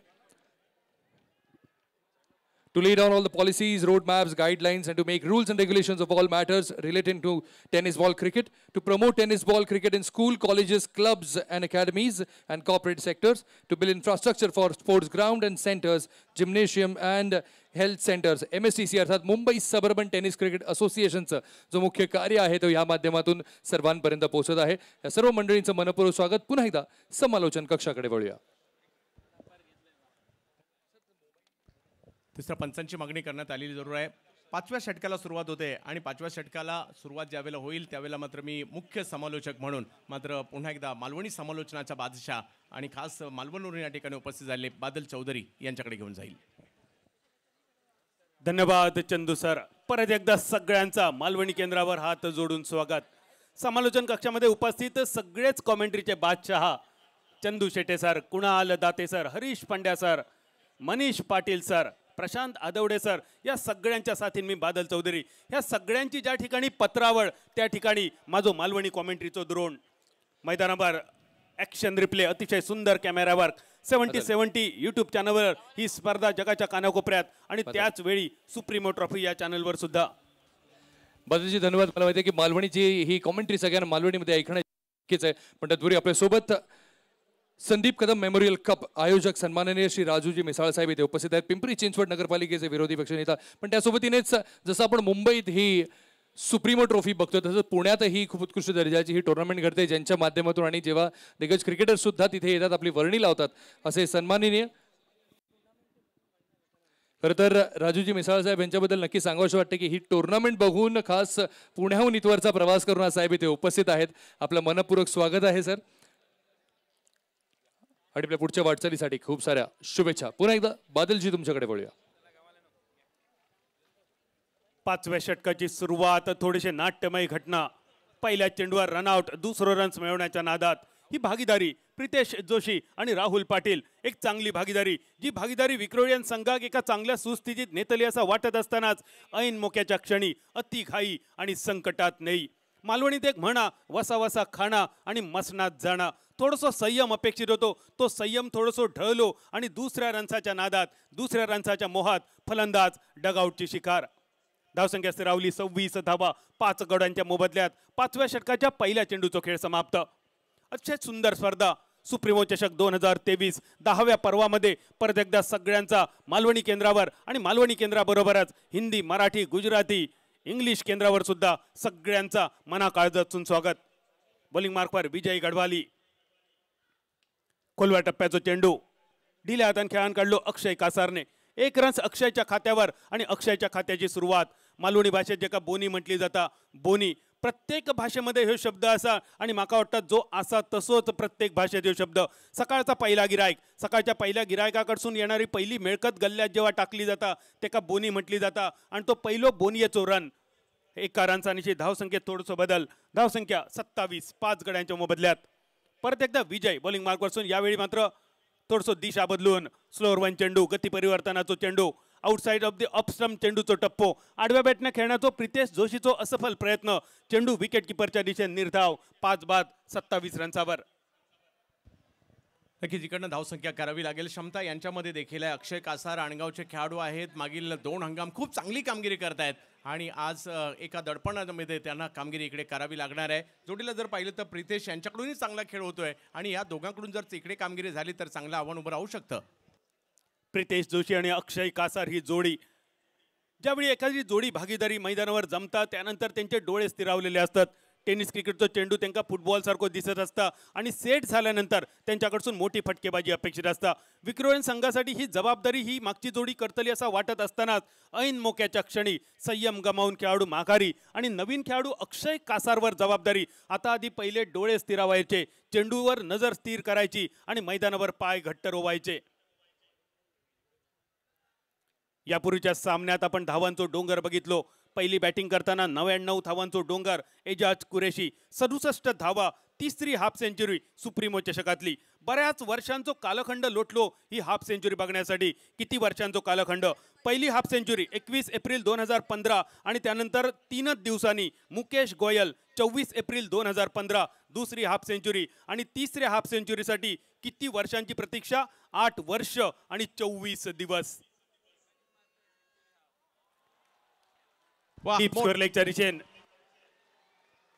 To lay down all the policies, roadmaps, guidelines, and to make rules and regulations of all matters relating to tennis ball cricket, to promote tennis ball cricket in school, colleges, clubs, and academies, and corporate sectors, to build infrastructure for sports ground and centers, gymnasium, and health centres. MSTC अर्थात Mumbai suburban tennis cricket असोसिएशनचं जो मुख्य कार्य आहे तो या माध्यमातून सर्वांपर्यंत पोहोचत आहे. या सर्व मंडळींचं मनपूर्वक स्वागत. पुन्हा एकदा समालोचन कक्षाकडे वळूया. तिसऱ्या पंचांची मागणी करण्यात आलेली जरूर आहे. 5व्या षटकाला सुरुवात होते आणि 5व्या षटकाला सुरुवात ज्यावेळेला होईल त्यावेळेला मात्र मी मुख्य समालोचक म्हणून मात्र पुन्हा एकदा मालवणी समालोचनाचा बादशाह आणि खास मालवणवरून या ठिकाणी उपस्थित झालेले बादल चौधरी यांच्याकडे घेऊन जाईल. धन्यवाद चंदू सर. परत एकदा सगळ्यांचा मालवणी केंद्रावर हात जोडून स्वागत. समालोचन कक्षामध्ये उपस्थित सगळेच कॉमेंट्रीचे बादशाह Chandu Shete sir, Kunal Date sir, Harish Pandya sir, Manish Patil sir, Prashant Adavade sir, या सगळ्यांच्या साथीन मी बादल चौधरी. ह्या सगळ्यांची ज्या ठिकाणी पत्रावळ त्या ठिकाणी माझो मालवणी कॉमेंट्रीचो द्रोण. मैदानावर ॲक्शन रिप्ले अतिशय सुंदर कॅमेरावर 70 यूट्यूब चॅनलवर ही स्पर्धा जगाच्या कानाकोपऱ्यात आणि त्याच वेळी सुप्रीमो ट्रॉफी या चॅनलवर सुद्धा. बादलजी धन्यवाद. मला माहिती आहे की मालवणीची ही कॉमेंट्री सगळ्यांना मालवणीमध्ये ऐकणं नक्कीच आहे. पण त्याचवेळी आपल्यासोबत संदीप कदम मेमोरियल कप आयोजक सन्माननीय श्री राजूजी मिसाळ साहेब इथे उपस्थित आहेत. पिंपरी चिंचवड नगरपालिकेचे विरोधी पक्षनेता. पण त्यासोबतीनेच जसं आपण मुंबईत ही सुप्रीमो ट्रॉफी बघतो तसंच पुण्यातही खूप उत्कृष्ट दर्जाची ही टुर्नामेंट घडते ज्यांच्या माध्यमातून आणि जेव्हा दिग्गज क्रिकेटर सुद्धा तिथे येतात आपली वर्णी लावतात असे सन्माननीय. खरं तर राजूजी मिसाळ साहेब यांच्याबद्दल नक्की सांगावंसं वाटतं की ही टुर्नामेंट बघून खास पुण्याहून इथवरचा प्रवास करून आज साहेब इथे उपस्थित आहेत. आपलं मनपूर्वक स्वागत आहे सर. आणि आपल्या पुढच्या वाटचालीसाठी खूप साऱ्या शुभेच्छा. पुन्हा एकदा बादलजी तुमच्याकडे वळूया. 5व्या षटकाची सुरुवात थोडेसे नाट्यमय घटना. पहिल्या चेंडूवर रनआउट, दुसरं रन्स मिळवण्याच्या नादात ही भागीदारी प्रितेश जोशी आणि राहुल पाटील एक चांगली भागीदारी, जी भागीदारी विक्रोळियन संघाक एका चांगल्या सुस्थितीत नेतली असं वाटत असतानाच ऐन मोक्याच्या क्षणी अति घाई आणि संकटात नाही. मालवणीत एक म्हणा, वसा वसा खाणा आणि मसनात जाणा. थोडंसं संयम अपेक्षित होतो, तो संयम थोडंसं ढळलो आणि दुसऱ्या रन्साच्या नादात, दुसऱ्या रन्साच्या मोहात फलंदाज डगआउटची शिकार. धावसंख्या स्थिरावली 26 धावा 5 गड्यांच्या मोबदल्यात. 5व्या षटकाच्या पहिल्या चेंडूचा खेळ समाप्त. अतिशय सुंदर स्पर्धा. सुप्रीमो चषक 2023 10व्या पर्वामध्ये परत एकदा सगळ्यांचा मालवणी केंद्रावर आणि मालवणी केंद्राबरोबरच हिंदी, मराठी, गुजराती, इंग्लिश केंद्रावर सुद्धा सगळ्यांचा मनाकाळजातून स्वागत. बॉलिंग मार्कवर विजय गढवाली. खोलव्या टप्प्याचा चेंडू ढिल्या हातान खेळान काढलो अक्षय कासारने. 1 रन्स अक्षयच्या खात्यावर आणि अक्षयच्या खात्याची सुरुवात. मालवणी भाषेत जेका बोनी म्हटली जाता, बोनी प्रत्येक भाषेमध्ये हे शब्द असा आणि माका वाटतं जो असा तसोच प्रत्येक भाषेत हे शब्द. सकाळचा पहिला गिरायक, सकाळच्या पहिल्या गिरायकाकडसून येणारी पहिली मिळकत गल्ल्यात जेव्हा टाकली जाता तेका बोनी म्हटली जाता आणि तो पहिलो बोनीयेचो रन. 1 रन्सांची धावसंख्येत थोडंसं बदल. धावसंख्या 27 5 गड्यांच्या मोबदल्यात. परत एकदा विजय बॉलिंग मार्कवरसून. यावेळी मात्र थोडंसं दिशा बदलून स्लोअर वन चेंडू, गती परिवर्तनाचो चेंडू, आउटसाइड ऑफ द अपस्टम्प चेंडूचो टप्पो, आडव्या बॅटने खेळण्याचो प्रितेश जोशीचो असफल प्रयत्न. चेंडू विकेट किपरच्या दिशेने निर्धाव. 5 बाद 27 रन्सावर. नक्कीच इकडनं धावसंख्या करावी लागेल. क्षमता यांच्यामध्ये देखील आहे. अक्षय कासार आणगावचे खेळाडू आहेत. मागील 2 हंगाम खूप चांगली कामगिरी करतायत आणि आज एका दडपणामध्ये त्यांना कामगिरी इकडे करावी लागणार आहे. जोडीला जर पाहिलं तर प्रितेश यांच्याकडूनही चांगला खेळ होतोय आणि या दोघांकडून जर इकडे कामगिरी झाली तर चांगलं आव्हान उभं राहू शकतं. प्रितेश जोशी आणि अक्षय कासार ही जोडी, ज्यावेळी एखादी जोडी भागीदारी मैदानावर जमतात त्यानंतर त्यांचे डोळे स्थिरावलेले असतात. टेनिस क्रिकेटचा चेंडू त्यांना फुटबॉल सारखं दिसत असता आणि सेट झाल्यानंतर त्यांच्याकडून मोठी फटकेबाजी अपेक्षित असता. विक्रोळियन संघासाठी ही जबाबदारी ही मागची जोडी करतली असं वाटत असतानाच ऐन मोक्याच्या क्षणी संयम गमावून खेळाडू माघारी आणि नवीन खेळाडू अक्षय कासारवर जबाबदारी. आता आधी पहिले डोळे स्थिरावायचे, चेंडूवर नजर स्थिर करायची आणि मैदानावर पाय घट्ट रोवायचे. यापूर्वीच्या सामन्यात आपण धावांचो डोंगर बघितलो. पहिली बॅटिंग करताना 99 धावांचो डोंगर एजाज कुरेशी, 67 धावा, तिसरी हाफ सेंचुरी सुप्रीमो चषकातली. बऱ्याच वर्षांचो कालखंड लोटलो ही हाफ सेंचुरी बघण्यासाठी. किती वर्षांचो कालखंड. पहिली हाफ सेंचुरी 21 एप्रिल 2015 आणि त्यानंतर 3च दिवसांनी मुकेश गोयल 24 एप्रिल 2015 दुसरी हाफ सेंचुरी आणि तिसऱ्या हाफ सेंचुरीसाठी किती वर्षांची प्रतीक्षा. 8 वर्ष आणि 24 दिवस. लेगच्या दिशेन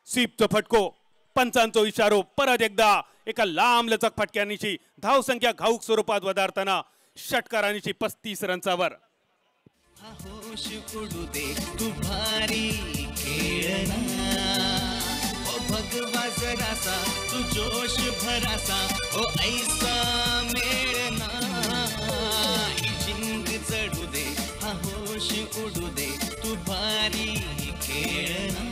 स्वीपचा फटको, पंचांचो इशारो. परत एकदा एका लांब लचक फटक्यानिशी धावसंख्या घाऊक स्वरूपात वधारताना षटकारानिशी 35 रन्सावर. होश उडू दे तू भारी खेळना, ओ भगवा जरासा तू जोश भरासा, ओ ऐसा मेळना. ही जिंग चढू दे, हा होश उडू दे तू भारी खेळना,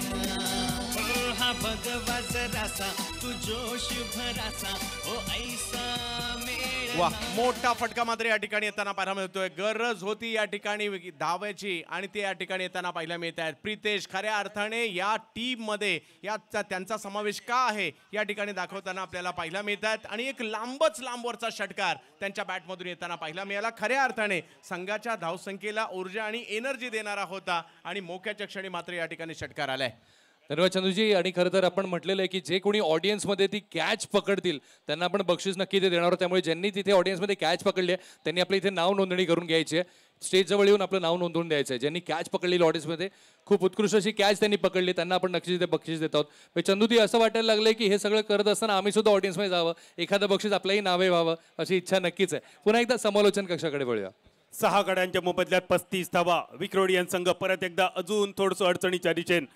ओ हा भगवा जरासा तू जोश भरासा, ओ ऐसा मेळना. वा, मोठा फटका मात्र या ठिकाणी येताना पाहायला मिळतोय. गरज होती या ठिकाणी धावायची आणि ते या ठिकाणी येताना पाहायला मिळत आहेत. प्रितेश खऱ्या अर्थाने या टीम मध्ये त्यांचा समावेश का आहे या ठिकाणी दाखवताना आपल्याला पाहायला मिळत आहेत आणि एक लांबवरचा षटकार त्यांच्या बॅटमधून येताना पाहायला मिळाला. खऱ्या अर्थाने संघाच्या धावसंख्येला ऊर्जा आणि एनर्जी देणारा होता आणि मोक्याच्या क्षणी मात्र या ठिकाणी षटकार आलाय. धन्यवाद चंदूजी. आणि खरं तर आपण म्हटलेलं आहे की जे कोणी ऑडियन्समध्ये ती कॅच पकडतील त्यांना आपण बक्षीस नक्की ते देणार आहोत. त्यामुळे ज्यांनी तिथे ऑडियन्समध्ये कॅच पकडली आहे त्यांनी आपल्या इथे नाव नोंदणी करून घ्यायची आहे. स्टेजजवळ येऊन आपलं नाव नोंदवून द्यायचं आहे. ज्यांनी कॅच पकडलेली ऑडियन्समध्ये खूप उत्कृष्ट अशी कॅच त्यांनी पकडली त्यांना आपण नक्कीच ते बक्षीस देत आहोत. चंदूजी असं वाटायला लागलंय की हे सगळं करत असताना आम्ही सुद्धा ऑडियन्समध्ये जावं, एखादं बक्षीस आपल्याही नावे व्हावं अशी इच्छा नक्कीच आहे. पुन्हा एकदा समालोचन कक्षाकडे वळूया. 6 गड्यांच्या मोबदल्यात 35 धावा. विक्रोळियन संघ परत एकदा अजून थोडंसं अडचणीच्या दिशेन.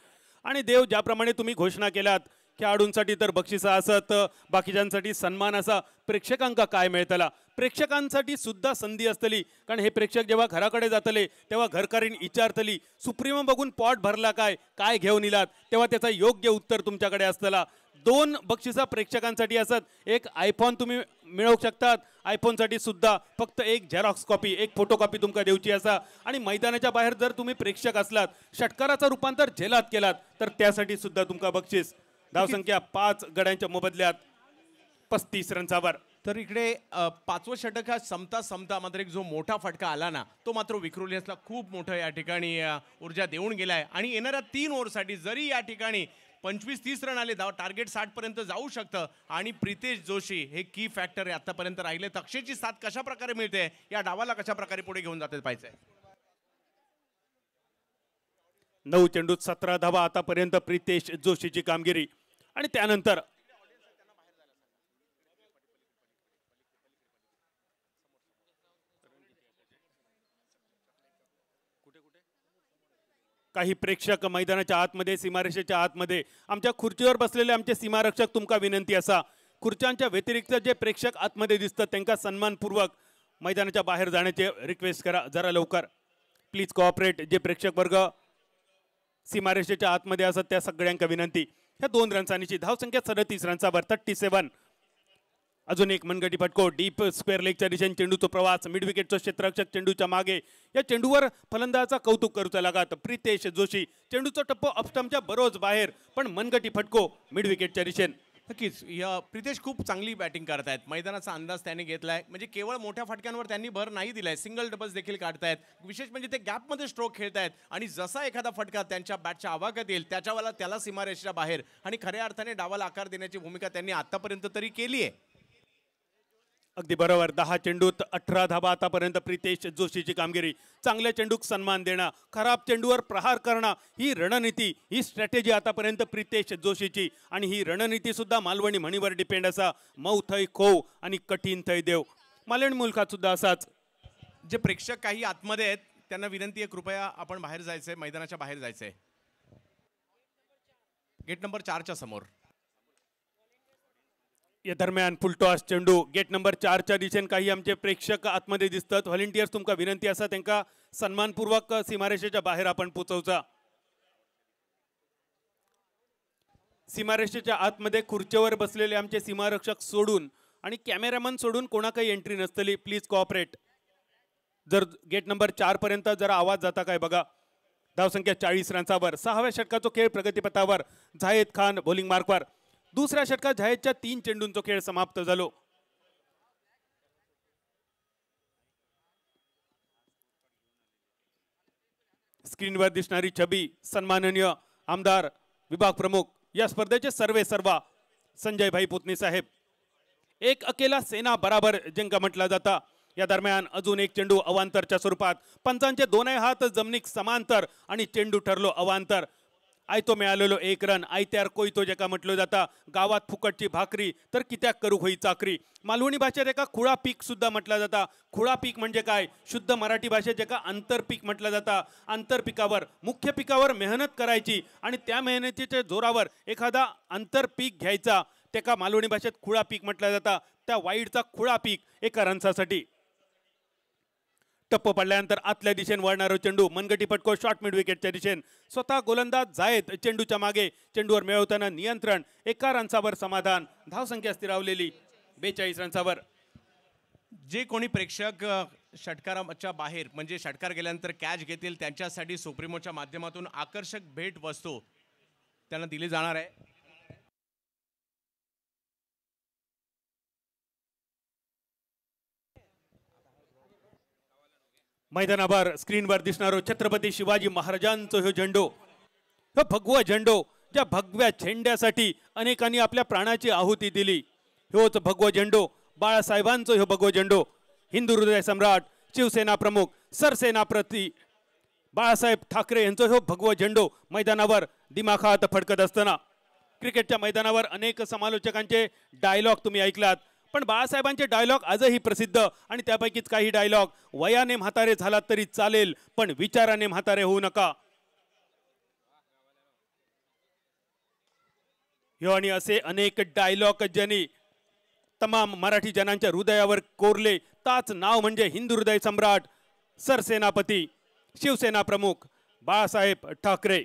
आणि देव ज्याप्रमाणे तुम्ही घोषणा केलात खेळाडूंसाठी तर बक्षिसा असत, बाकीच्यांसाठी सन्मान असा, प्रेक्षकांका काय मिळतला. प्रेक्षकांसाठी सुद्धा संधी असतली, कारण हे प्रेक्षक जेव्हा घराकडे जातले तेव्हा घरकारीण विचारतली सुप्रीमो बघून पॉट भरला काय घेऊन इलात, तेव्हा त्याचा योग्य उत्तर तुमच्याकडे असतला. 2 बक्षिसा प्रेक्षकांसाठी असत. एक आयफोन तुम्ही मिळवू शकतात. आयफोनसाठी सुद्धा फक्त एक झेरॉक्स कॉपी, एक फोटो कॉपी तुमका देऊची असा. आणि मैदानाच्या बाहेर जर तुम्ही प्रेक्षक असलात, षटकाराचं रूपांतर झेलात केलात तर त्यासाठी सुद्धा तुमका बक्षीस. धावसंख्या 5 गड्यांच्या मोबदल्यात 35 रन्सावर. तर इकडे पाचवं षटक हा समता मात्र एक जो मोठा फटका आला ना, तो मात्र विक्रोलियन्सला खूप मोठं या ठिकाणी ऊर्जा देऊन गेलाय. आणि येणाऱ्या 3 ओव्हरसाठी जरी या ठिकाणी 25-30 रन आले, टार्गेट 60 पर्यंत जाऊ शकतं. आणि प्रितेश जोशी हे की फॅक्टर आहे आतापर्यंत राहिले. अक्षयची साथ कशा प्रकारे मिळते, या डावाला कशा प्रकारे पुढे घेऊन जाते पाहिजे. 9 चेंडूत 17 धावा आतापर्यंत प्रितेश जोशीची कामगिरी. आणि त्यानंतर काही प्रेक्षक मैदानाच्या आतमध्ये, सीमारेषेच्या आतमध्ये, आमच्या खुर्चीवर बसलेले आमचे सीमारक्षक, तुमका विनंती असा, खुर्च्यांच्या व्यतिरिक्त जे प्रेक्षक आतमध्ये दिसतात त्यांना सन्मानपूर्वक मैदानाच्या बाहेर जाण्याचे रिक्वेस्ट करा जरा लवकर. Please cooperate. जे प्रेक्षक वर्ग सीमारेषेच्या आतमध्ये असतात त्या सगळ्यांना विनंती. ह्या 2 रन्सांची धावसंख्या 37 रन्सावर 37. अजून एक मनगटी फटको डीप स्क्वेअर लेगच्या दिशेने चेंडूचा प्रवास. मिड विकेटचा क्षेत्ररक्षक चेंडूच्या मागे. या चेंडूवर फलंदाजाचा कौतुक करूचा लागत प्रितेश जोशी. चेंडूचा टप्पो अपस्टंपच्या बरोच बाहेर, पण मनगटी फटको मिड विकेटच्या दिशेने. नक्कीच या प्रितेश खूप चांगली बॅटिंग करतायत. मैदानाचा अंदाज त्यांनी घेतलाय. म्हणजे केवळ मोठ्या फटक्यांवर त्यांनी भर नाही दिलाय, सिंगल डबल्स देखील काढतायत. विशेष म्हणजे ते गॅपमध्ये स्ट्रोक खेळतायत. आणि जसा एखादा फटका त्यांच्या बॅटच्या आवाक्यात येईल त्याच्यावाला त्याला सीमारेषेच्या बाहेर आणि खऱ्या अर्थाने डावाला आकार देण्याची भूमिका त्यांनी आतापर्यंत तरी केली आहे. अगदी बरोबर. 10 चेंडूत 18 धावा आतापर्यंत प्रितेश जोशीची कामगिरी. चांगल्या चेंडूक सन्मान देणं, खराब चेंडूवर प्रहार करणं, ही रणनीती, ही स्ट्रॅटेजी आतापर्यंत प्रितेश जोशीची. आणि ही रणनीती सुद्धा मालवणी म्हणीवर डिपेंड असा. मऊ थै खो आणि कठीण थै देव. मालवणी मुलखात सुद्धा असाच. जे प्रेक्षक काही आतमध्ये आहेत त्यांना विनंती आहे, कृपया आपण बाहेर जायचंय, मैदानाच्या बाहेर जायचंय. गेट नंबर 4च्या समोर. या दरम्यान फुलटॉस चेंडू गेट नंबर 4च्या दिशेने काही आमचे प्रेक्षक आतमध्ये दिसतात. व्हॉलंटियर्स तुमका विनंती असा त्यांना सन्मानपूर्वक सीमारेषेच्या बाहेर आपण पोचवचा. सीमारेषेच्या आतमध्ये खुर्चीवर बसलेले आमचे सीमारक्षक सोडून आणि कॅमेरामन सोडून कोणा काही एंट्री नसतली. Please cooperate. जर गेट नंबर 4 पर्यंत जरा आवाज जाता काय बघा. धावसंख्या 40 रन्सावर. 6व्या षटकाचा खेळ प्रगतीपथावर. झायेद खान बॉलिंग मार्कवर. दुसऱ्या षटकात झायेदच्या 3 चेंडूंचा खेळ समाप्त झालो. स्क्रीनवर दिसणारी छबी सन्माननीय आमदार विभाग प्रमुख या स्पर्धेचे सर्वेसर्वा संजय भाई पुतनी साहेब. एक अकेला सेना बराबर जिंका म्हटला जाता. या दरम्यान अजून एक चेंडू अवांतरच्या स्वरूपात. पंचांचे दोनही हात जमिनीक समांतर आणि चेंडू ठरलो अवांतर. आयतो मिळालेलो 1 रन. आयत्यार कोयतो जेका म्हटलं जाता. गावात फुकटची भाकरी तर कित्याक करू होई चाकरी. मालवणी भाषेत एका खुळा पीक सुद्धा म्हटलं जाता. खुळा पीक म्हणजे काय? शुद्ध मराठी भाषेत जेका आंतरपीक म्हटलं जाता. आंतरपिकावर, मुख्य पिकावर मेहनत करायची आणि त्या मेहनतीच्या जोरावर एखादा आंतरपीक घ्यायचा, त्याका मालवणी भाषेत खुळा पीक म्हटलं जाता. त्या वाईडचा खुळा पीक एका रन्सासाठी. टप्प पडल्यानंतर आतल्या दिशेने वळणारा चेंडू मनगटी फटको शॉर्ट मिड विकेटच्या दिशेने. स्वतः गोलंदाज जायेद चेंडूच्या मागे. चेंडूवर मिळवताना नियंत्रण. 1 रनसावर समाधान. धावसंख्या स्थिरावलेली 42 रनसावर. जे कोणी प्रेक्षक षटकाराच्या बाहेर म्हणजे षटकार गेल्यानंतर कॅच घेतील त्यांच्यासाठी सुप्रीमोच्या माध्यमातून आकर्षक भेट वस्तू त्यांना दिली जाणार आहे. मैदानावर स्क्रीनवर दिसणारो छत्रपती शिवाजी महाराजांचा ह्यो झेंडो, ह्यो भगवा झेंडो, ज्या भगव्या झेंड्यासाठी अनेकांनी आपल्या प्राणाची आहुती दिली. ह्योच भगवा झेंडो बाळासाहेबांचो. ह्यो भगवा झेंडो हिंदू हृदय सम्राट शिवसेना प्रमुख सरसेनापती बाळासाहेब ठाकरे यांचो ह्यो भगवा झेंडो मैदानावर दिमाखात फडकत असताना. क्रिकेटच्या मैदानावर अनेक समालोचकांचे डायलॉग तुम्ही ऐकलात, पण बाळासाहेबांचे डायलॉग आजही प्रसिद्ध. आणि त्यापैकीच काही डायलॉग. वयाने म्हातारे झालात तरी चालेल, पण विचाराने म्हातारे होऊ नका. ह्यो आणि असे अनेक डायलॉग ज्यांनी तमाम मराठी जनांच्या हृदयावर कोरले. ताच नाव म्हणजे हिंदू हृदय सम्राट सरसेनापती शिवसेना प्रमुख बाळासाहेब ठाकरे.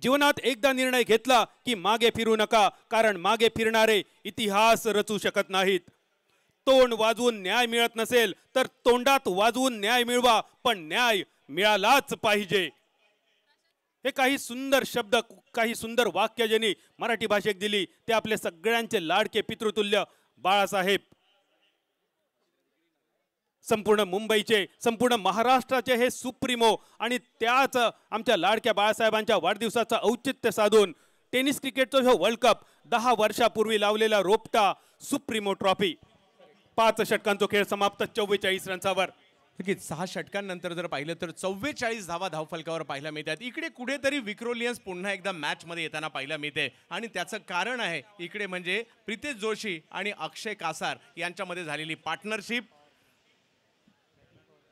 जीवनात एकदा निर्णय घेतला की मागे फिरू नका, कारण मागे फिरणारे इतिहास रचू शकत नाहीत. तोंड वाजवून न्याय मिळत नसेल तर तोंडात वाजवून न्याय मिळवा, पण न्याय मिळालाच पाहिजे. हे काही सुंदर शब्द, काही सुंदर वाक्य ज्यांनी मराठी भाषेत दिली ते आपले सगळ्यांचे लाडके पितृतुल्य बाळासाहेब. संपूर्ण मुंबईचे, संपूर्ण महाराष्ट्राचे हे सुप्रीमो आणि त्याच आमच्या लाडक्या बाळासाहेबांच्या वाढदिवसाचं औचित्य साधून टेनिस क्रिकेटचा जो वर्ल्ड कप 10 वर्षापूर्वी लावलेला रोपटा सुप्रीमो ट्रॉफी 5 षटकांचा खेळ समाप्त 44 रन्सावर. 6 षटकांनंतर जर पाहिलं तर 44 धावा धावफलकावर पाहायला मिळतात. इकडे कुठेतरी विक्रोलियन्स पुन्हा एकदा मॅच मध्ये येताना पाहायला मिळते आणि त्याचं कारण आहे इकडे म्हणजे प्रितेश जोशी आणि अक्षय कासार यांच्यामध्ये झालेली पार्टनरशिप.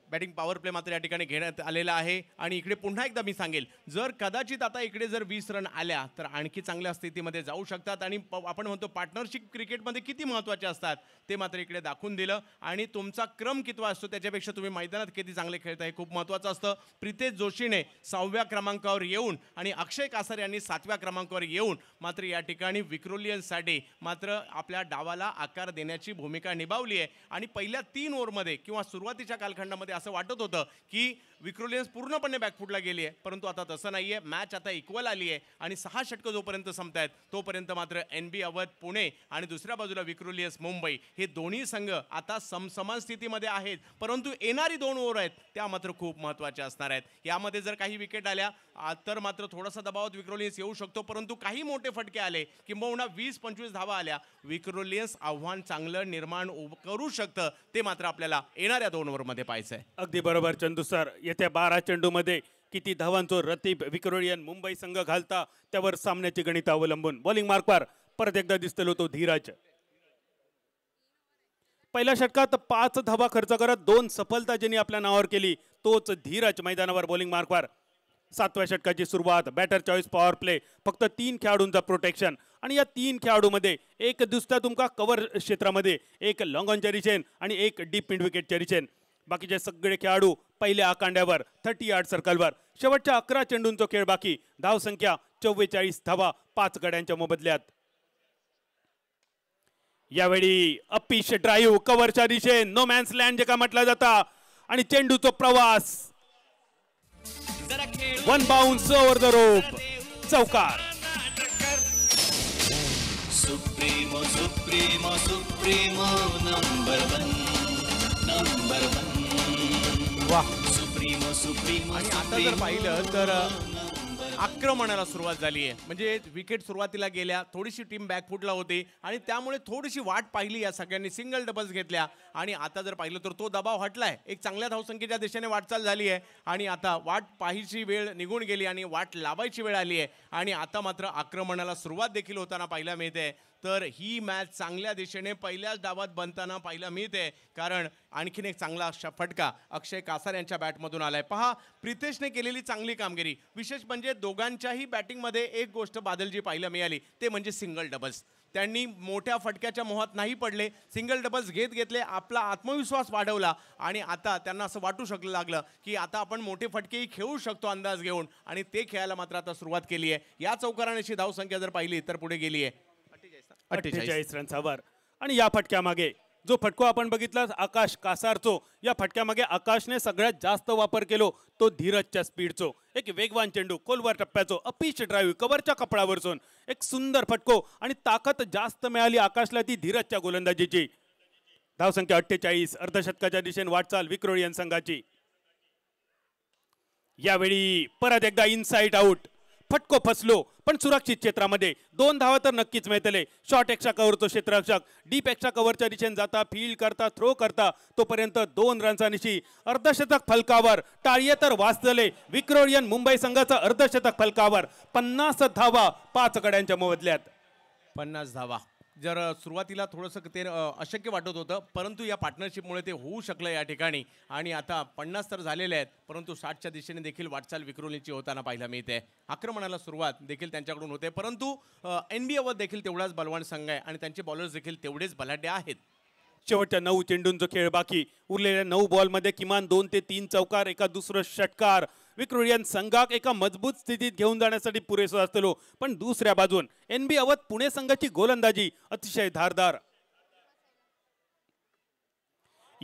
बॅटिंग पॉवर प्ले मात्र या ठिकाणी घेण्यात आलेला आहे आणि इकडे पुन्हा एकदा मी सांगेल, जर कदाचित आता इकडे जर 20 रन आल्या तर आणखी चांगल्या स्थितीमध्ये जाऊ शकतात. आणि आपण म्हणतो पार्टनरशिप क्रिकेटमध्ये किती महत्त्वाचे असतात ते मात्र इकडे दाखवून दिलं. आणि तुमचा क्रम कितवा असतो त्याच्यापेक्षा तुम्ही मैदानात किती चांगले खेळताय खूप महत्त्वाचं असतं. प्रितेश जोशीने 6व्या क्रमांकावर येऊन आणि अक्षय कासार यांनी 7व्या क्रमांकावर येऊन मात्र या ठिकाणी विक्रोलियन्ससाठी मात्र आपल्या डावाला आकार देण्याची भूमिका निभावली आहे. आणि पहिल्या 3 ओव्हरमध्ये किंवा सुरुवातीच्या कालखंडामध्ये असं वाटत होतं की विक्रोलियन्स पूर्णपणे बॅकफुटला गेली आहे, परंतु आता तसं नाहीये. मॅच आता इक्वल आली आहे आणि 6 षटकं जोपर्यंत संपतायत तोपर्यंत मात्र NB अवध पुणे आणि दुसऱ्या बाजूला विक्रोलियन्स मुंबई हे दोन्ही संघ आता समसमान स्थितीमध्ये आहेत. परंतु येणारी 2 ओव्हर आहेत त्या मात्र खूप महत्त्वाच्या असणार आहेत. यामध्ये जर काही विकेट आल्या तर मात्र थोडासा दबावात विक्रोलियन्स येऊ शकतो, परंतु काही मोठे फटके आले किंबहुना 20-25 धावा आल्या विक्रोलियन्स आव्हान चांगलं निर्माण करू शकतं. ते मात्र आपल्याला येणाऱ्या 2 ओव्हरमध्ये पाहायचं आहे. अगदी बरोबर चंदू सर. येत्या 12 चेंडूमध्ये किती धावांचो रतीब विक्रोलियन मुंबई संघ घालता त्यावर सामन्याची गणित अवलंबून. बॉलिंग मार्कवर परत एकदा दिसतलो तो धीरज. पहिल्या षटकात 5 धावा खर्च करत 2 सफलता ज्यांनी आपल्या नावावर केली तोच धीरज मैदानावर बॉलिंग मार्कवर. 7व्या षटकाची सुरुवात. Batter choice power play. फक्त 3 खेळाडूंचा प्रोटेक्शन आणि या 3 खेळाडूमध्ये एक दुसऱ्या तुमका कव्हर क्षेत्रामध्ये, एक लॉंग ऑन चेन आणि एक डीप मिड विकेट चेन. बाकीचे सगळे खेळाडू पहिल्या आकांड्यावर 30 यार्ड सर्कलवर. शेवटच्या 11 चेंडूंचा खेळ बाकी. धाव संख्या 44 धावा 5 गड्यांच्या मोबदल्यात. यावेळी अपिश ड्राईव्ह कव्हरच्या दिशेने नो मॅन्स लँड जे का म्हटलं जातं आणि चेंडूचा प्रवास 1 बाउन्स ओव्हर द रोप. चौकार. Supremo supremo supremo number 1 number 1. वाह. Supremo supremo. आणि आता जर पाहिलं तर आक्रमणाला सुरुवात झाली आहे. म्हणजे विकेट सुरुवातीला गेल्या, थोडीशी टीम बॅकफुटला होती आणि त्यामुळे थोडीशी वाट पाहिली या सगळ्यांनी. सिंगल डबल्स घेतल्या आणि आता जर पाहिलं तर तो दबाव हटलाय. एक चांगल्या धावसंख्येच्या दिशेने वाटचाल झाली आहे आणि आता वाट पाहायची वेळ निघून गेली आणि वाट लावायची वेळ आली आहे. आणि आता मात्र आक्रमणाला सुरुवात देखील होताना पाहायला मिळते. तर ही मॅच चांगल्या दिशेने पहिल्याच डावात बनताना पाहायला मिळते, कारण आणखीन एक चांगला फटका अक्षय कासार यांच्या बॅटमधून आलाय. पहा, प्रितेशने केलेली चांगली कामगिरी. विशेष म्हणजे दोघांच्याही बॅटिंगमध्ये एक गोष्ट बादलजी पाहायला मिळाली ते म्हणजे सिंगल डबल्स. त्यांनी मोठ्या फटक्याच्या मोहात नाही पडले, सिंगल डबल्स घेतले, आपला आत्मविश्वास वाढवला आणि आता त्यांना असं वाटू लागलं की आता आपण मोठे फटकेही खेळू शकतो अंदाज घेऊन आणि ते खेळायला मात्र आता सुरुवात केली आहे. या चौकाराची धावसंख्या जर पाहिली तर पुढे गेली आहे 48 रन्सावर. आणि या फटक्यामागे जो फटको आपण बघितला आकाश कासारचो, या फटक्यामागे आकाशने सगळ्यात जास्त वापर केलो तो धीरजच्या स्पीडचो. एक वेगवान चेंडू खोलवर टप्प्याचो अपिश ड्राईव्ह कव्हरच्या कपडावरचून एक सुंदर फटको आणि ताकद जास्त मिळाली आकाशला ती धीरजच्या गोलंदाजीची. धावसंख्या 48. अर्धशतकाच्या दिशेने वाटचाल विक्रोलियन संघाची. यावेळी परत एकदा इनसाइड आउट. फटको फसलो पण सुरक्षित क्षेत्रामध्ये 2 धावा तर नक्कीच मिळतले. शॉर्ट एक्स्ट्रा कव्हरचो क्षेत्ररक्षक डीप एक्स्ट्रा कव्हरच्या दिशेने जाता, फील्ड करता, थ्रो करता तोपर्यंत 2 रन्सांची अर्धशतक फलकावर. टाळये तर वाजले विक्रोलियन मुंबई संघाचा अर्धशतक फलकावर. 50 धावा 5 गड्यांच्या मोबदल्यात. 50 धावा. जर सुरुवातीला थोडंसं ते अशक्य वाटत होतं, परंतु या पार्टनरशिपमुळे ते होऊ शकलं या ठिकाणी. आणि आता 50 तर झालेले आहेत, परंतु 60च्या दिशेने देखील वाटचाल विक्रोलीची होताना पाहायला मिळते. आक्रमणाला सुरुवात देखील त्यांच्याकडून होते, परंतु NB अवध देखील तेवढाच बलवान संघ आहे आणि त्यांचे बॉलर्स देखील तेवढेच बलाढ्य आहेत. शेवटच्या 9 चेंडूंचा खेळ बाकी. उरलेल्या 9 बॉलमध्ये किमान 2 ते 3 चौकार, एका दुसरं षटकार विक्रोलियन संघाक एका मजबूत स्थितीत घेऊन जाण्यासाठी पुरेसं असतो. पण दुसऱ्या बाजून NB अवध पुणे संघाची गोलंदाजी अतिशय धारदार.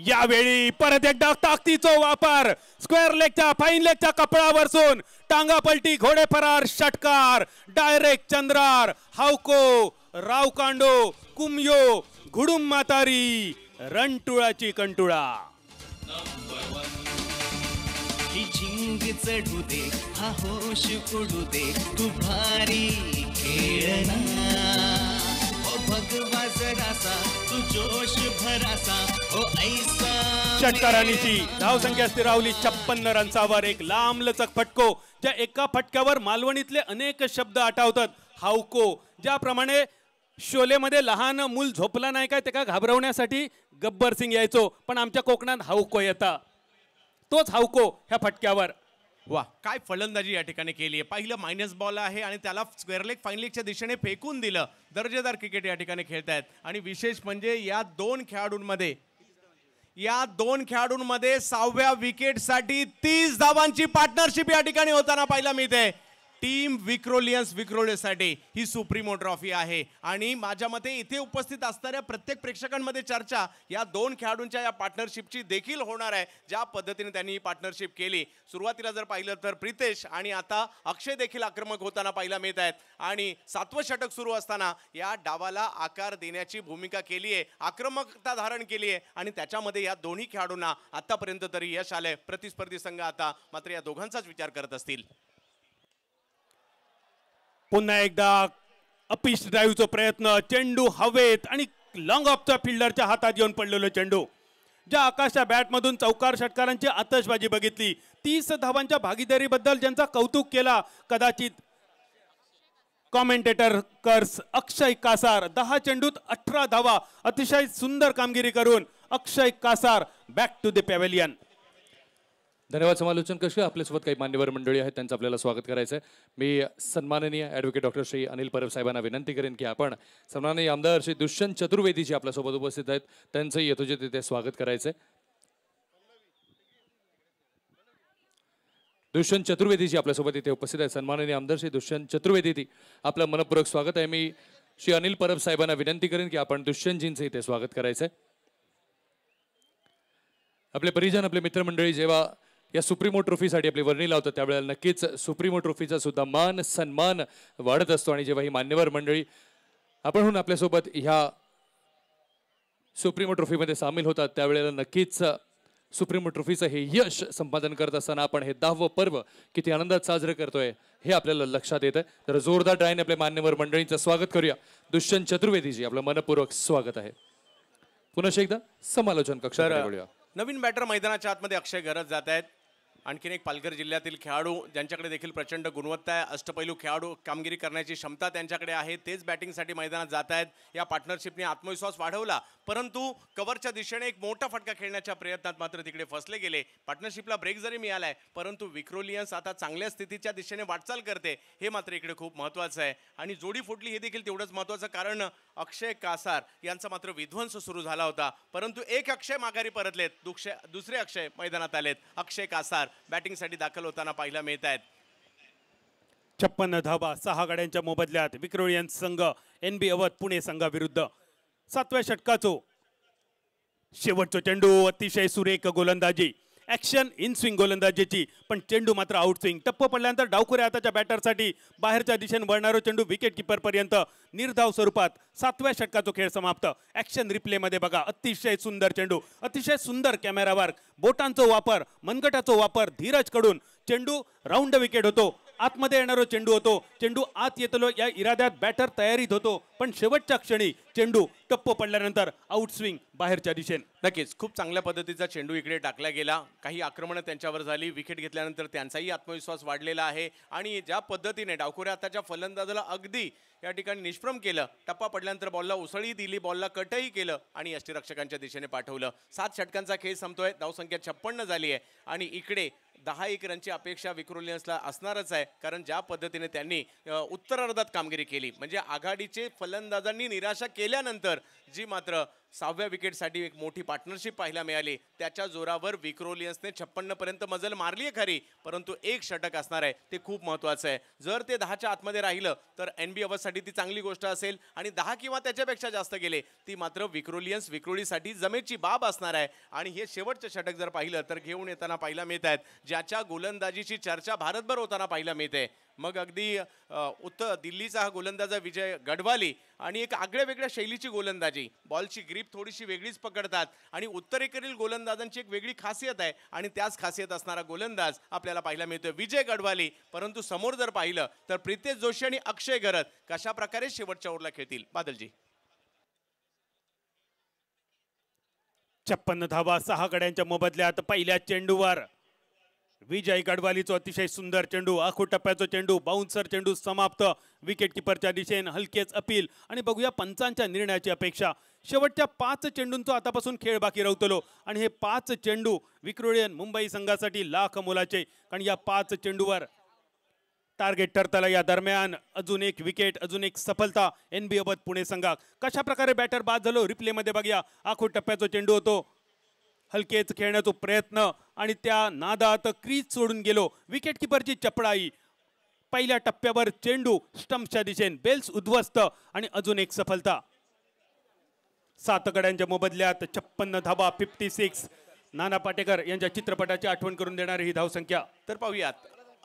यावेळी परत एकदा ताकदीचा वापर, स्क्वेअर लेगच्या फाईन लेगच्या कपडावरसून टांगा पलटी, घोडे फरार, षटकार डायरेक्ट चंद्रार, हावको रावकांडो कुमयो घुडुम मातारी रणटुळाची कंटुळा. ही झिंग चढू दे, हा होश उडू दे, तू भारी खेळना. ओ भगवा जरासा, तू जोश भरासा, ओ ऐसा. षटकारांची धावसंख्या स्थिरावली 56 रन्सावर. एक लांबलचक फटको, ज्या एका फटक्यावर मालवणीतले अनेक शब्द आठवतात. हावको, ज्याप्रमाणे शोलेमध्ये लहान मूल झोपला नाही काय त्याला घाबरवण्यासाठी गब्बर सिंग यायचो, पण आमच्या कोकणात हावको येता. तोच हावको ह्या फटक्यावर. वा, काय फलंदाजी या ठिकाणी केली आहे. पहिलं मायनस बॉल आहे आणि त्याला स्क्वेअर लेग फाईन लेगच्या दिशेने फेकून दिलं. दर्जेदार क्रिकेट या ठिकाणी खेळतायत. आणि विशेष म्हणजे या दोन खेळाडूंमध्ये 6व्या विकेटसाठी 30 धावांची पार्टनरशिप या ठिकाणी होताना पाहायला मिळते. टीम विक्रोलीसाठी ही सुप्रीमो ट्रॉफी आहे. आणि माझ्या मते इथे उपस्थित असणाऱ्या प्रत्येक प्रेक्षकांमध्ये चर्चा या दोन खेळाडूंच्या या पार्टनरशिपची देखील होणार आहे. ज्या पद्धतीने त्यांनी ही पार्टनरशिप केली, सुरुवातीला जर पाहिलं तर प्रितेश आणि आता अक्षय देखील आक्रमक होताना पाहायला मिळत आहेत. आणि 7वं षटक सुरू असताना या डावाला आकार देण्याची भूमिका केली आहे, आक्रमकता धारण केली आहे. आणि त्याच्यामध्ये या दोन्ही खेळाडूंना आतापर्यंत तरी यश आलंय. प्रतिस्पर्धी संघ आता मात्र या दोघांचाच विचार करत असतील. पुन्हा एकदा अपिश ड्राईव्हचा प्रयत्न, चेंडू हवेत आणि लॉंग ऑफच्या फिल्डरच्या हातात येऊन पडलेलो चेंडू. ज्या आकाशच्या बॅटमधून चौकार षटकारांची आतषबाजी बघितली, 30 धावांच्या भागीदारीबद्दल ज्यांचा कौतुक केला कदाचित कॉमेंटेटर कर्स, अक्षय कासार 10 चेंडूत 18 धावा, अतिशय सुंदर कामगिरी करून Akshay Kasar back to the pavilion. धन्यवाद समालोचन कक्ष. आपल्यासोबत काही मान्यवर मंडळी आहेत, त्यांचं आपल्याला स्वागत करायचं आहे. मी सन्माननीय ॲडव्होकेट डॉक्टर श्री अनिल परब साहेबांना विनंती करेन की आपण सन्माननीय आमदार श्री दुष्यंत चतुर्वेदी जी आपल्यासोबत उपस्थित आहेत त्यांचंही यथोचित तिथे स्वागत करायचं आहे. दुष्यंत चतुर्वेदीजी आपल्यासोबत इथे उपस्थित आहेत. सन्माननीय आमदार श्री दुष्यंत चतुर्वेदी, आपलं मनपूर्वक स्वागत आहे. मी श्री अनिल परब साहेबांना विनंती करेन की आपण दुष्यंतजींचं इथे स्वागत करायचं आहे. आपले परिजन, आपले मित्रमंडळी जेव्हा या सुप्रीमो ट्रॉफीसाठी आपली वर्णी लावतात त्यावेळेला नक्कीच सुप्रीमो ट्रॉफीचा सुद्धा मान सन्मान वाढत असतो. आणि जेव्हा ही मान्यवर मंडळी आपणहून आपल्यासोबत ह्या सुप्रीमो ट्रॉफीमध्ये सामील होतात त्यावेळेला नक्कीच सुप्रीमो ट्रॉफीचं हे यश संपादन करत असताना आपण हे 10वं पर्व किती आनंदात साजरं करतोय हे आपल्याला लक्षात येतं. तर जोरदार टाळ्याने आपल्या मान्यवर मंडळींचं स्वागत करूया. दुष्यंत चतुर्वेदीजी, आपलं मनपूर्वक स्वागत आहे. पुन्हा एकदा समालोचन कक्षाकडे वळूया. नवीन बॅटर मैदानाच्या आतमध्ये अक्षय गरज जात आहेत. आणखीन एक पालघर जिल्ह्यातील खेळाडू ज्यांच्याकडे देखील प्रचंड गुणवत्ता आहे, अष्टपैलू खेळाडू कामगिरी करण्याची क्षमता त्यांच्याकडे आहे, तेच बॅटिंगसाठी मैदानात जात आहेत. या पार्टनरशिपने आत्मविश्वास वाढवला, परंतु कव्हरच्या दिशेने एक मोठा फटका खेळण्याच्या प्रयत्नात मात्र तिकडे फसले गेले. पार्टनरशिपला ब्रेक जरी मिळालाय, परंतु विक्रोलियन्स आता चांगल्या स्थितीच्या दिशेने वाटचाल करते, हे मात्र इकडे खूप महत्त्वाचं आहे. आणि जोडी फुटली हे देखील तेवढंच महत्त्वाचं, कारण अक्षय कासार यांचा मात्र विध्वंस सुरू झाला होता, परंतु एक अक्षय माघारी परतलेत, दुसरे अक्षय मैदानात आलेत. अक्षय कासार बॅटिंगसाठी दाखल होताना पाहायला मिळत आहेत. 56 धावा 6 गाड्यांच्या मोबदल्यात विक्रोलियन्स संघ NB अवध पुणे संघाविरुद्ध. 7व्या षटकाचो शेवटचा चेंडू, अतिशय सुरेख गोलंदाजी, ॲक्शन इन स्विंग गोलंदाजीची, पण चेंडू मात्र आउट स्विंग. टप्प पडल्यानंतर डावखुऱ्या हाताच्या बॅटरसाठी बाहेरच्या दिशेने वळणारा चेंडू विकेट किपर पर्यंत निर्धाव स्वरूपात. 7व्या षटकाचा खेळ समाप्त. ॲक्शन रिप्लेमध्ये बघा, अतिशय सुंदर चेंडू, अतिशय सुंदर कॅमेरा वर्क, बोटांचा वापर, मनगटाचा वापर, धीरज कडून चेंडू राऊंड विकेट होतो. आतमध्ये येणारा चेंडू होतो, चेंडू आत येतलो या इराद्यात बॅटर तयारीत होतो, पण शेवटच्या क्षणी चेंडू टप्प पडल्यानंतर आउट स्विंग बाहेरच्या दिशेने. नक्कीच खूप चांगल्या पद्धतीचा चेंडू इकडे टाकला गेला. काही आक्रमणं त्यांच्यावर झाली, विकेट घेतल्यानंतर त्यांचाही आत्मविश्वास वाढलेला आहे. आणि ज्या पद्धतीने डावखुऱ्या हाताच्या फलंदाजाला अगदी या ठिकाणी निष्प्रम केलं, टप्पा पडल्यानंतर बॉलला उसळी दिली, बॉलला कटही केलं आणि यष्टीरक्षकांच्या दिशेने पाठवलं. 7 षटकांचा खेळ संपतोय, धावसंख्या 56 झाली आहे. आणि इकडे 10-1 रनची अपेक्षा विक्रोलियन्सला असणारच आहे, कारण ज्या पद्धतीने त्यांनी उत्तरार्धात कामगिरी केली, म्हणजे आघाडीचे फलंदाजांनी निराशा केल्यानंतर जी मात्र 6व्या विकेटसाठी एक मोठी पार्टनरशिप पाहायला मिळाली. त्याच्या जोरावर विक्रोलियन्सने 56 पर्यंत मजल मारली आहे खरी, परंतु एक षटक असणार आहे ते खूप महत्त्वाचं आहे. जर ते 10च्या आतमध्ये राहिलं तर NB अवधसाठी ती चांगली गोष्ट असेल आणि 10 किंवा त्याच्यापेक्षा जास्त गेले ती मात्र विक्रोळीसाठी जमेची बाब असणार आहे. आणि हे शेवटचं षटक जर पाहिलं तर घेऊन येताना पाहायला मिळत आहेत ज्याच्या गोलंदाजीची चर्चा भारतभर होताना पाहायला मिळते. मग अगदी उत्तर दिल्लीचा हा गोलंदाज विजय गढवाली आणि एक आगळ्या वेगळ्या शैलीची गोलंदाजी, बॉलची ग्रीप थोडीशी वेगळीच पकडतात आणि उत्तरेकडील गोलंदाजांची एक वेगळी खासियत आहे आणि त्याच खासियत असणारा गोलंदाज आपल्याला पाहायला मिळतोय विजय गढवाली. परंतु समोर जर पाहिलं तर प्रितेश जोशी आणि अक्षय घरत कशा प्रकारे शेवटच्या ओव्हरला खेळतील बादलजी. 56 धावा 6 गड्यांच्या मोबदल्यात. पहिल्या चेंडूवर विजय गढवालीचा अतिशय सुंदर चेंडू, आखू टप्प्याचा चेंडू, बाउन्सर चेंडू समाप्त. विकेट किपरच्या दिशेने हलकेच अपील आणि बघूया पंचांच्या निर्णयाची अपेक्षा. शेवटच्या 5 चेंडूंचा आतापासून खेळ बाकी राहतलो आणि हे 5 चेंडू विक्रोळियन मुंबई संघासाठी लाख मोलाचे, कारण या 5 चेंडूवर टार्गेट ठरताला. या दरम्यान अजून एक विकेट, अजून एक सफलता NB अवध पुणे संघात. कशा प्रकारे बॅटर बाद झालो रिप्ले मध्ये बघूया. आखू टप्प्याचा चेंडू होतो, हलकेच खेळण्याचा प्रयत्न आणि त्या नादात क्रीज सोडून गेलो. विकेट किपरची चपळाई. पहिल्या टप्प्यावर चेंडू स्टंपच्या दिशेने, बेल्स उद्ध्वस्त आणि अजून एक सफलता. 7 गड्यांच्या मोबदल्यात 56 धावा 56. नाना पाटेकर यांच्या चित्रपटाची आठवण करून देणारी ही धावसंख्या. तर पाहूयात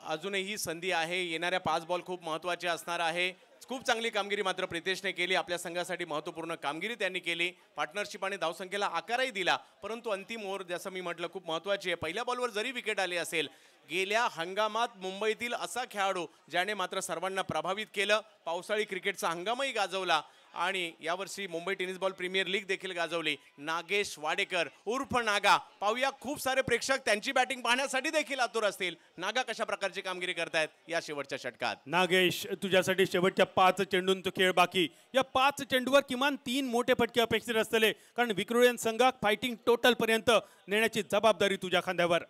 अजूनही संधी आहे. येणाऱ्या 5 बॉल खूप महत्त्वाचे असणार आहे. खूप चांगली कामगिरी मात्र प्रितेशने केली. आपल्या संघासाठी महत्त्वपूर्ण कामगिरी त्यांनी केली. पार्टनरशिप आणि धावसंख्येला आकारही दिला. परंतु अंतिम ओव्हर जसं मी म्हटलं खूप महत्त्वाची आहे. पहिल्या बॉलवर जरी विकेट आली असेल, गेल्या हंगामात मुंबईतील असा खेळाडू ज्याने मात्र सर्वांना प्रभावित केलं, पावसाळी क्रिकेटचा हंगामही गाजवला आणि यावर्षी Mumbai tennis ball premier league देखील गाजवली, नागेश वाडेकर उर्फ नागा. पाहूया खूप सारे प्रेक्षक त्यांची बॅटिंग पाहण्यासाठी देखील आतुर असतील. नागा कशा प्रकारची कामगिरी करतायत या शेवटच्या षटकात. नागेश, तुझ्यासाठी शेवटच्या 5 चेंडूंचा खेळ बाकी. या 5 चेंडूवर किमान 3 मोठे फटके अपेक्षित असतले, कारण विक्रोळियन संघात फायटिंग टोटल पर्यंत नेण्याची जबाबदारी तुझ्या खांद्यावर.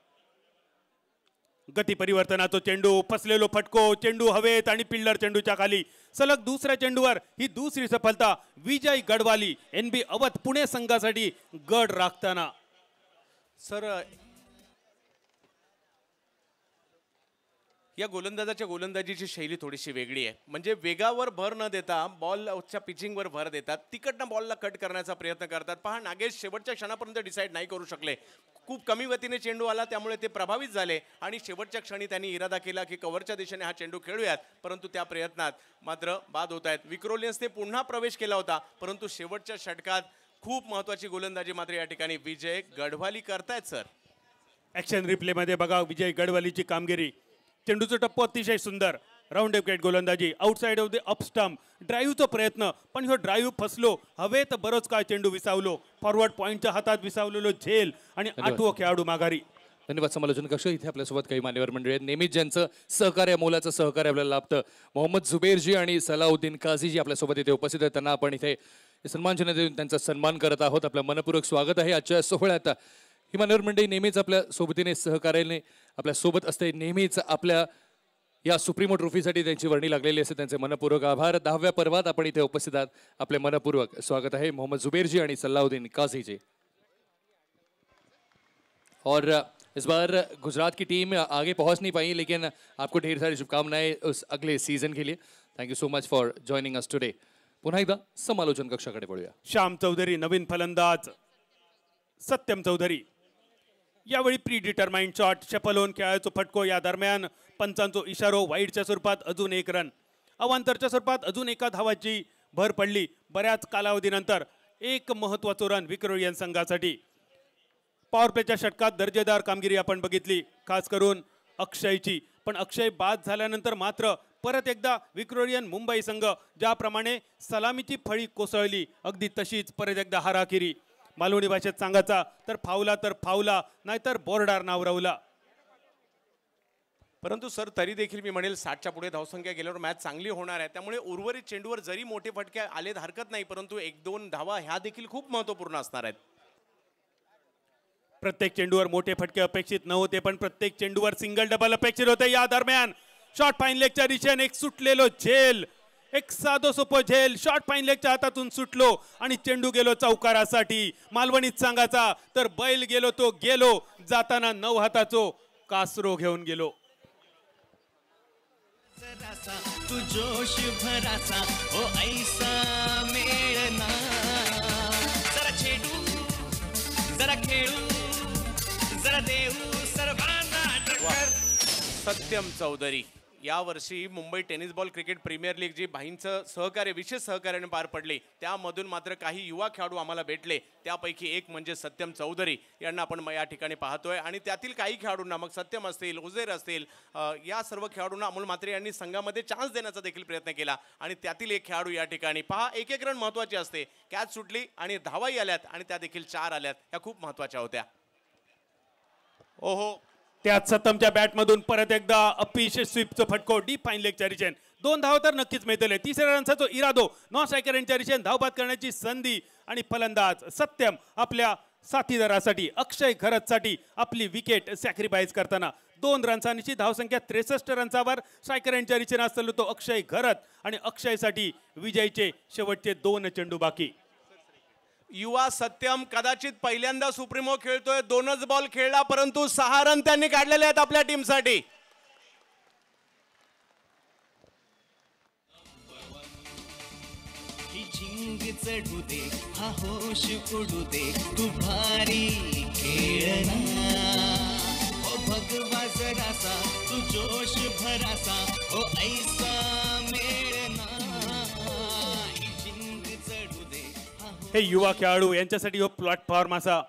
गती परिवर्तनाचा चेंडू, फसलेलो फटको, चेंडू हवेत आणि पिल्लर चेंडूच्या खाली. सलग दुसऱ्या चेंडूवर ही दुसरी सफलता. विजय गढवाली NB अवध पुणे संघासाठी गड राखताना. सर या गोलंदाजाच्या गोलंदाजीची शैली थोडीशी वेगळी आहे. म्हणजे वेगावर भर न देता बॉलच्या पिचिंगवर भर देतात, तिकडनं बॉलला कट करण्याचा प्रयत्न करतात. पहा नागेश शेवटच्या क्षणापर्यंत डिसाईड नाही करू शकले. खूप कमी गतीने चेंडू आला त्यामुळे ते प्रभावित झाले आणि शेवटच्या क्षणी त्यांनी इरादा केला की कव्हरच्या दिशेने हा चेंडू खेळूयात, परंतु त्या प्रयत्नात मात्र बाद होत आहेत. विक्रोलियन्सने पुन्हा प्रवेश केला होता, परंतु शेवटच्या षटकात खूप महत्त्वाची गोलंदाजी मात्र या ठिकाणी विजय गढवाली करतायत. सर ॲक्शन रिप्लेमध्ये बघा विजय गढवालीची कामगिरी. चेंडूचा टप्पो अतिशय सुंदर, राऊंड विकेट गोलंदाजी, outside off the up stump, ड्राईव्हचा प्रयत्न, पण ह्यो ड्राईव्ह फसलो. हवेत बरोच काय चेंडू विसावलो, फॉरवर्ड पॉईंटच्या हातात विसावलेलो झेल आणि 8वं खेळाडू माघारी. धन्यवाद समालोचन कक्ष. इथे आपल्यासोबत काही मान्यवर मंडळी आहेत. नेहमीच ज्यांचं सहकार्य, मोलाचं सहकार्य आपल्याला लाभतं, मोहम्मद जुबेरजी आणि सलाउद्दीन काझीजी आपल्यासोबत इथे उपस्थित आहेत. त्यांना आपण इथे सन्मानचिन्ह देऊन त्यांचा सन्मान करत आहोत. आपलं मनपूर्वक स्वागत आहे आजच्या सोहळ्यात. ही मान्यवर मंडळी नेहमीच आपल्या सोबतीने सहकार्याने आपल्या सोबत असते. नेहमीच आपल्या या सुप्रीमो ट्रॉफीसाठी त्यांची वर्णी लागलेली असते. त्यांचे मनपूर्वक आभार. 10व्या पर्वात आपण इथे उपस्थित आहात. आपले मनपूर्वक स्वागत आहे मोहम्मद जुबेरजी आणि सलाउद्दीन काझीजी. और इस बार गुजरात की टीम आगे पहुंच नहीं पाई, लेकिन आपको ढेर सारी शुभकामनाएं उस अगले सीजन के लिए. Thank you so much for joining us today. पुन्हा एकदा समालोचन कक्षाकडे वळूया. श्याम चौधरी नवीन फलंदाज, सत्यम चौधरी यावेळी प्री डिटरमाइंड शॉट, शपलोन खेळायचो फटको. या दरम्यान पंचांचो इशारो, वाईडच्या स्वरूपात अजून एक रन, अवांतरच्या स्वरूपात अजून एका धावाची भर पडली. बऱ्याच कालावधीनंतर एक महत्त्वाचा रन विक्रोळियन संघासाठी. पॉवर प्लेच्या षटकात दर्जेदार कामगिरी आपण बघितली, खास करून अक्षयची. पण अक्षय बाद झाल्यानंतर मात्र परत एकदा विक्रोळियन मुंबई संघ ज्याप्रमाणे सलामीची फळी कोसळली, अगदी तशीच परत एकदा हाराकिरी. मालवणी भाषेत सांगायचा तर फावला नाहीतर बोर्डार नाव रावला. परंतु सर तरी देखील मी म्हणेल 60च्या पुढे धावसंख्या गेल्यावर मॅच चांगली होणार आहे. त्यामुळे उर्वरित चेंडूवर जरी मोठे फटके आलेत हरकत नाही, परंतु 1-2 धावा ह्या देखील खूप महत्त्वपूर्ण असणार आहेत. प्रत्येक चेंडूवर मोठे फटके अपेक्षित नव्हते, पण प्रत्येक चेंडूवर सिंगल डबल अपेक्षित होते. या दरम्यान शॉट फाईन लेगच्या दिशेने एक सुटलेलो झेल, एक साधो सोपं झेल शॉर्ट फाईन लेगच्या हातातून सुटलो आणि चेंडू गेलो चौकारासाठी. मालवणीत सांगायचा तर बैल गेलो तो गेलो, जाताना 9 हाताचो कासरो घेऊन गेलो. जरासा तू जोश भरासा ओ ऐसा मेळना. जरा छेडू जरा खेळू जरा देऊ सर्वांना टक्कर. सत्यम चौधरी यावर्षी Mumbai tennis ball cricket premier league जी भाईंचं सहकार्य विशेष सहकार्याने पार पडली, त्यामधून मात्र काही युवा खेळाडू आम्हाला भेटले. त्यापैकी एक म्हणजे सत्यम चौधरी यांना आपण या ठिकाणी पाहतोय. आणि त्यातील काही खेळाडूंना, मग सत्यम असतील, उजेर असतील, या सर्व खेळाडूंना अमोल म्हात्रे यांनी संघामध्ये चान्स देण्याचा देखील प्रयत्न केला. आणि त्यातील एक खेळाडू या ठिकाणी पहा, एक एक रन महत्त्वाची असते. कॅच सुटली आणि धावाही आल्यात आणि त्या देखील 4 आल्यात, या खूप महत्त्वाच्या होत्या. ओहो, त्यात सतमच्या बॅटमधून परत एकदा अपिश स्वीपचं फटको डीप फाईन लेगच्या रिचेन. 2 धाव तर नक्कीच मिळतले. 3ऱ्या रनचा जो इरादो नॉन स्ट्रायकर यांच्या रिचेन धावबाद करण्याची संधी. आणि फलंदाज सत्यम आपल्या साथीदारासाठी अक्षय घरतसाठी आपली विकेट सॅक्रिफाईस करताना 2 रन्सांची धावसंख्या 63 रन्सावर स्ट्रायकर यांच्या रिचेन असलेला तो अक्षय घरत. आणि अक्षयसाठी विजयचे शेवटचे 2 चेंडू बाकी. युवा सत्यम कदाचित पहिल्यांदा सुप्रीमो खेळतोय. 2च बॉल खेळला, परंतु 6 रन त्यांनी काढलेले आहेत आपल्या टीमसाठी. ही झिंग चढू दे हा होश उडू दे तू भारी खेळना. ओ भगवा जरासा तू जोश भरासा ओ ऐसा मेळना. ही झिंग चढू दे हा हे युवा खेळाडू यांच्यासाठी हो प्लॅटफॉर्म असा.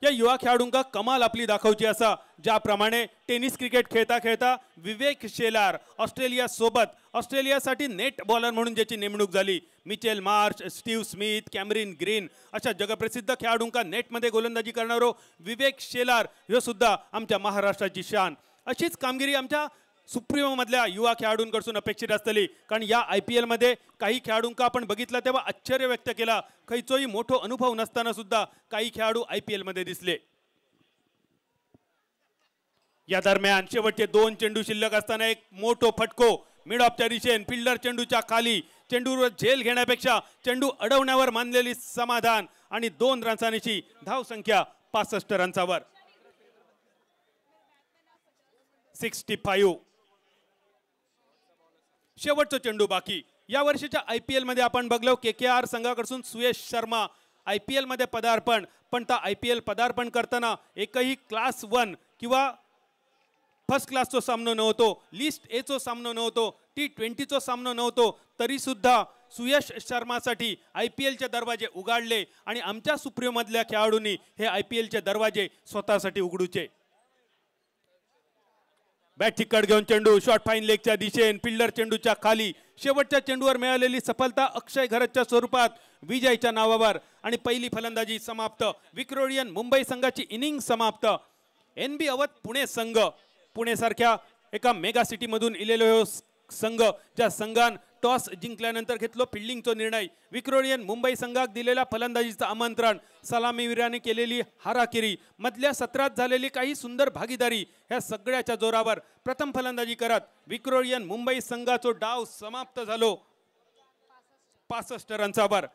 या युवा खेळाडूंका कमाल आपली दाखवची असा. ज्याप्रमाणे टेनिस क्रिकेट खेळता खेळता विवेक शेलार ऑस्ट्रेलिया सोबत ऑस्ट्रेलियासाठी नेट बॉलर म्हणून ज्याची नेमणूक झाली. Mitchell Marsh, Steve Smith, Cameron Green अशा जगप्रसिद्ध खेळाडूंका नेटमध्ये गोलंदाजी करणारो विवेक शेलार ह्यो सुद्धा आमच्या महाराष्ट्राची शान. अशीच कामगिरी आमच्या सुप्रीमो मधल्या युवा खेळाडूंकडून अपेक्षित असतली. कारण या IPL मध्ये काही खेळाडूंका आपण बघितलं तेव्हा आश्चर्य व्यक्त केला. खैचोही मोठो अनुभव नसताना सुद्धा काही खेळाडू IPL मध्ये दिसले. या दरम्यान शेवटचे 2 चेंडू शिल्लक असताना एक मोठो फटको मिड ऑफच्या दिशेन. फिल्डर चेंडूच्या खाली. चेंडूवर झेल घेण्यापेक्षा चेंडू अडवण्यावर मानलेली समाधान. आणि 2 रन्सांची धावसंख्या 65 रन्सावर. 65. शेवटचा चेंडू बाकी. या वर्षीच्या IPL मध्ये आपण बघलो KKR संघाकडून सुयश शर्मा IPL मध्ये पदार्पण. पण त्या IPL पदार्पण करताना एकही क्लास 1 किंवा फर्स्ट क्लासचो सामनो नव्हतो. लिस्ट Aचो सामनो नव्हतो. T20चो सामनो नव्हतो. तरी सुद्धा सुयश शर्मासाठी IPLचे दरवाजे उघडले. आणि आमच्या सुप्रीममधल्या खेळाडूंनी हे IPLचे दरवाजे स्वतःसाठी उघडूचे. बॅट ठिकट घेऊन चेंडू शॉर्ट फाईन लेगच्या दिशेन. फिल्डर चेंडूच्या खाली. शेवटच्या चेंडूवर मिळालेली सफलता अक्षय घरतच्या स्वरूपात विजयच्या नावावर. आणि पहिली फलंदाजी समाप्त. विक्रोलियन मुंबई संघाची इनिंग समाप्त. NB अवध पुणे संघ, पुणे सारख्या एका मेगा सिटी मधून इलेलो संघ, ज्या संघान टॉस जिंकल्यानंतर घेतलो फिल्डिंगचा निर्णय. विक्रोलियन मुंबई संघाक दिलेल्या फलंदाजीचं आमंत्रण. सलामीवीराने केलेली हाराकिरी, मधल्या सत्रात झालेली काही सुंदर भागीदारी, ह्या सगळ्याच्या जोरावर प्रथम फलंदाजी करत विक्रोलियन मुंबई संघाचो डाव समाप्त झालो 65 रन्सावर.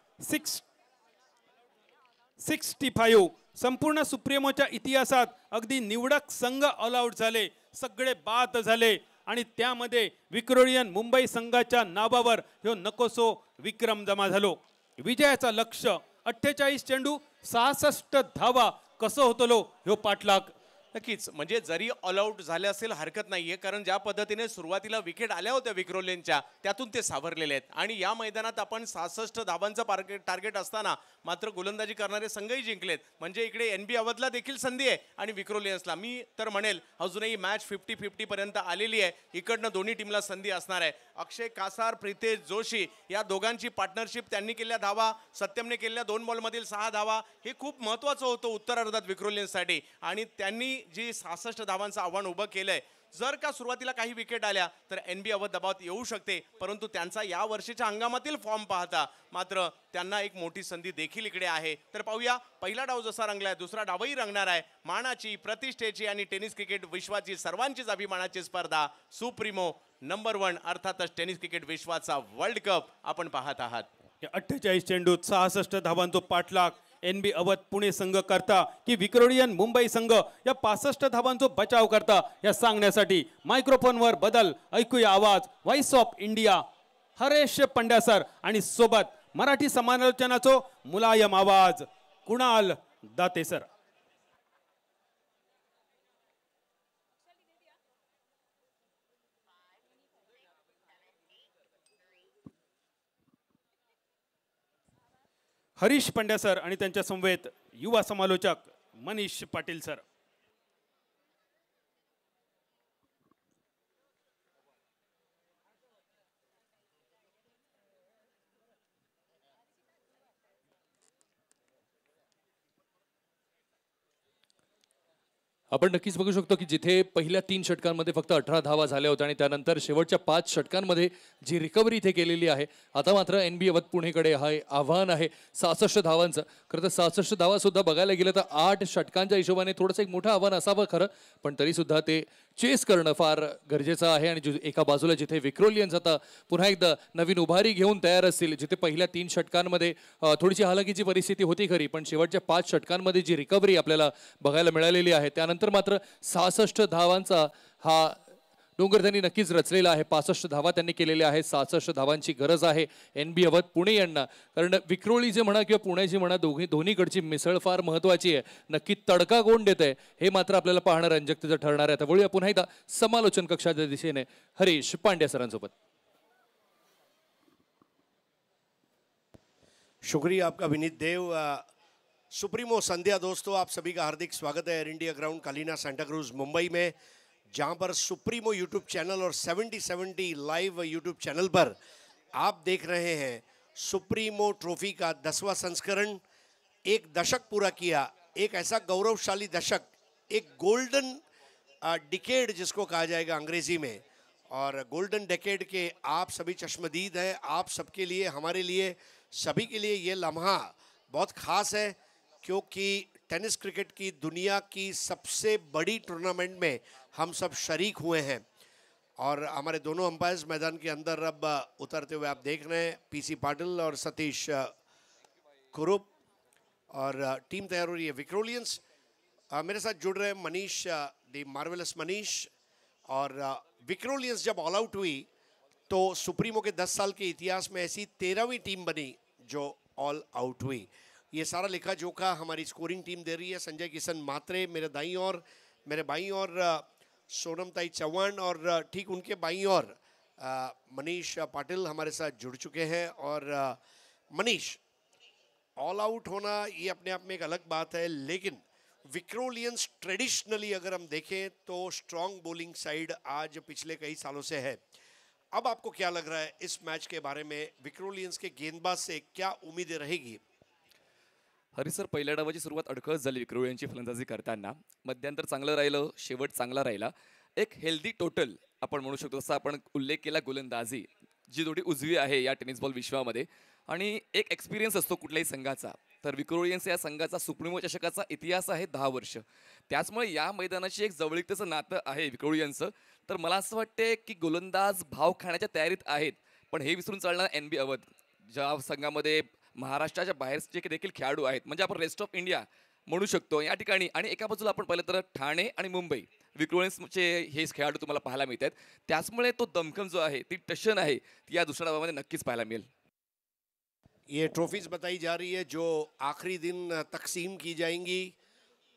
65. संपूर्ण सुप्रीमोच्या इतिहासात अगदी निवडक संघ ऑल आउट झाले. सगळे बाद झाले. आणि त्यामध्ये विक्रोलियन मुंबई संघाच्या नावावर ह्यो नकोसो विक्रम जमा झालो. विजयाचा लक्ष्य 48 चेंडू 66 धावा. कसं होतलो ह्यो पाठलाग. नक्कीच, म्हणजे जरी ऑल आउट झाले असेल हरकत नाहीये, कारण ज्या पद्धतीने सुरुवातीला विकेट आल्या होत्या विक्रोलियनच्या त्यातून ते सावरलेले आहेत. आणि या मैदानात आपण 66 धावांचं टार्गेट असताना मात्र गोलंदाजी करणारे संघही जिंकलेत. म्हणजे इकडे NB अवधला देखील संधी आहे आणि विक्रोलियन्सला. मी तर म्हणेल अजूनही मॅच 50-50 पर्यंत आलेली आहे. इकडनं दोन्ही टीमला संधी असणार आहे. अक्षय कासार, प्रितेश जोशी या दोघांची पार्टनरशिप, त्यांनी केलेल्या धावा, सत्यमने केलेल्या 2 बॉलमधील 6 धावा, हे खूप महत्त्वाचं होतं उत्तरार्धात विक्रोलियन्ससाठी. आणि त्यांनी जी 66 धावांचं आव्हान उभं केलंय, जर का सुरुवातीला काही विकेट आल्या तर NB अवध दबावात येऊ शकते, परंतु त्यांचा या वर्षीच्या हंगामातील फॉर्म पाहता मात्र त्यांना एक मोठी संधी देखील इकडे आहे. तर पाहूया पहिला डाव जसा रंगलाय दुसरा डावही रंगणार आहे. मानाची, प्रतिष्ठेची आणि टेनिस क्रिकेट विश्वाची सर्वांचीच अभिमानाची स्पर्धा सुप्रीमो नंबर 1 अर्थातच टेनिस क्रिकेट विश्वाचा वर्ल्ड कप आपण पाहत आहात. 48 चेंडूत 66 धावांचा पाठलाग NB अवध पुणे संघ करता की विक्रोलियन मुंबई संघ या 65 धावांचा बचाव करता या सांगण्यासाठी मायक्रोफोनवर बदल ऐकूया आवाज voice of India Haresh Pandya sir आणि सोबत मराठी समालोचनाचो मुलायम आवाज कुणाल दाते सर. हरीश पंड्या सर आणि त्यांच्या समवेत युवा समालोचक मनीष पाटील सर. आपण नक्कीच बघू शकतो की जिथे पहिल्या 3 षटकांमध्ये फक्त 18 धावा झाल्या होत्या आणि त्यानंतर शेवटच्या 5 षटकांमध्ये जी रिकव्हरी इथे केलेली आहे, आता मात्र NB अवध पुणेकडे हा आव्हान आहे 66 धावांचं. खरं तर 66 धावा सुद्धा बघायला गेलं तर 8 षटकांच्या हिशोबाने थोडंसं एक मोठं आव्हान असावं खरं, पण तरी सुद्धा ते चेस करणं फार गरजेचं आहे. आणि एका बाजूला जिथे विक्रोलियन्स आता पुन्हा एकदा नवीन उभारी घेऊन तयार असतील, जिथे पहिल्या 3 षटकांमध्ये थोडीशी हालाकीची परिस्थिती होती खरी, पण शेवटच्या 5 षटकांमध्ये जी रिकव्हरी आपल्याला बघायला मिळालेली आहे त्यानंतर मात्र 66 धावांचा हा डोंगर त्यांनी नक्कीच रचलेला आहे. 65 धावा त्यांनी केलेल्या आहेत. 66 धावांची गरज आहे NB अवध पुणे यांना, कारण विक्रोळी जे म्हणा किंवा पुण्याची म्हणा दोन्हीकडची मिसळ फार महत्वाची आहे. नक्की तडका कोण देत आहे हे मात्र आपल्याला पाहणं रंजकतेचं ठरणार आहे. आता वळूया पुन्हा एकदा समालोचन कक्षाच्या दिशेने हरीश पांड्या सरांसोबत. शुक्रिया आपका विनीत देव. सुप्रीमो संध्या दोस्तों, आप सभी का हार्दिक स्वागत है air India ground Kalina Santa cruise Mumbai में, जहां पर सुप्रीमो यूट्यूब चैनल और 70-70 लाइव यूट्यूब चैनल पर आप देख रहे हैं सुप्रीमो ट्रॉफी का 10वां संस्करण. एक दशक पूरा किया, एक ऐसा गौरवशाली दशक, एक गोल्डन डिकेड जिसको कहा जाएगा अंग्रेजी में, और गोल्डन डिकेड के आप सभी चश्मदीद हैं. आप सबके लिए, हमारे लिए, सभी के लिए ये लम्हा बहुत ख़ास है, क्योंकि टेनिस क्रिकेट की दुनिया की सबसे बड़ी टूर्नामेंट में हम सब शरीक हुए हैं. और हमारे दोनों अंपायर्स मैदान के अंदर अब उतरते हुए आप देख रहे हैं, PC पाटिल और सतीश कुरुप, और टीम तैयार हो रही है विक्रोलियंस. मेरे साथ जुड़ रहे हैं मनीष, द मार्वेलस मनीष. और विक्रोलियंस जब ऑल आउट हुई तो सुप्रीमो के 10 साल के इतिहास में ऐसी 13वीं टीम बनी जो ऑल आउट हुई. ये सारा लेखा जोखा हमारी स्कोरिंग टीम दे रही है. संजय किशन मात्रे मेरे दाईं ओर, मेरे बाईं ओर सोनमताई चौहान, और ठीक उनके बाईं ओर मनीष पाटिल हमारे साथ जुड़ चुके हैं. और मनीष, ऑल आउट होना ये अपने आप में एक अलग बात है, लेकिन विक्रोलियंस ट्रेडिशनली अगर हम देखें तो स्ट्रॉन्ग बॉलिंग साइड आज पिछले कई सालों से है. अब आपको क्या लग रहा है इस मैच के बारे में? विक्रोलियंस के गेंदबाज से क्या उम्मीदें रहेगी? हरी सर, पहिल्या डावाची सुरुवात अडखळत झाली विक्रोलियन्सची फलंदाजी करताना. मध्यंतर चांगलं राहिलं, शेवट चांगला राहिला. एक हेल्दी टोटल आपण म्हणू शकतो, जसं आपण उल्लेख केला गोलंदाजी जी थोडी उजवी आहे या टेनिस बॉल विश्वामध्ये, आणि एक एक्सपिरियन्स असतो कुठल्याही संघाचा. तर विक्रोलियन्स या संघाचा सुप्रीमो चषकाचा इतिहास आहे 10 वर्ष. त्याचमुळे या मैदानाची एक जवळीकतेचं नातं आहे विक्रोलियन्सचं. तर मला असं वाटते की गोलंदाज भाव खाण्याच्या तयारीत आहेत, पण हे विसरून चालणार NB अवध ज्या संघामध्ये महाराष्ट्राच्या बाहेरचे देखील खेळाडू आहेत, म्हणजे आपण रेस्ट ऑफ इंडिया म्हणू शकतो या ठिकाणी. आणि एका बाजूला आपण पाहिलं तर ठाणे आणि मुंबई विक्रोलियन्सचे हे खेळाडू तुम्हाला पाहायला मिळतात. त्याचमुळे तो दमखम जो आहे, ती टशन आहे, ती या दुसऱ्या डावामध्ये नक्कीच पाहायला मिळेल. ये ट्रॉफीज बताई जा रही है जो आखिरी दिन तकसीम की जाएंगी,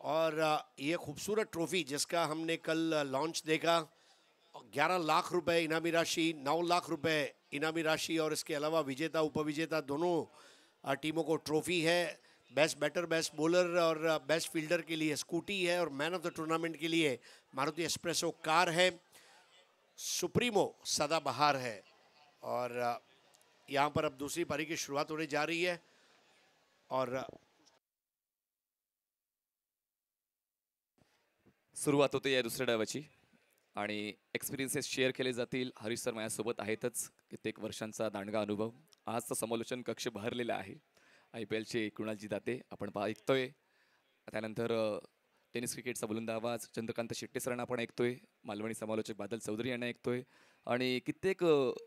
और ये खूबसूरत ट्रॉफी जिसका हमने कल लॉन्च देखा, 11 लाख रुपए इनामी राशि, 9 लाख रुपए इनामी राशि, और इसके अलावा विजेता उपविजेता दोनों टीमों को ट्रॉफी है. बेस्ट बैटर, बेस्ट बॉलर और बेस्ट फील्डर के लिए स्कूटी है, और मैन ऑफ द टूर्नामेंट के लिए मारुति एस्प्रेसो कार है. सुप्रीमो सदाबहार है, और यहाँ पर अब दूसरी पारी की शुरुआत होने जा रही है. और सुरुवात होते या दुसऱ्या डावाची आणि एक्सपिरियन्सेस शेअर केले जातील. हरीश सर माझ्यासोबत आहेतच, कित्येक वर्षांचा दांडगा अनुभव. आजचा समालोचन कक्ष भरलेला आहे. IPLचे कृणालजी दाते आपण ऐकतोय. त्यानंतर टेनिस क्रिकेटचा बुलंद आवाज चंद्रकांत शेट्टे सरांना आपण ऐकतोय. मालवणी समालोचक बादल चौधरी यांना ऐकतोय आणि कित्येक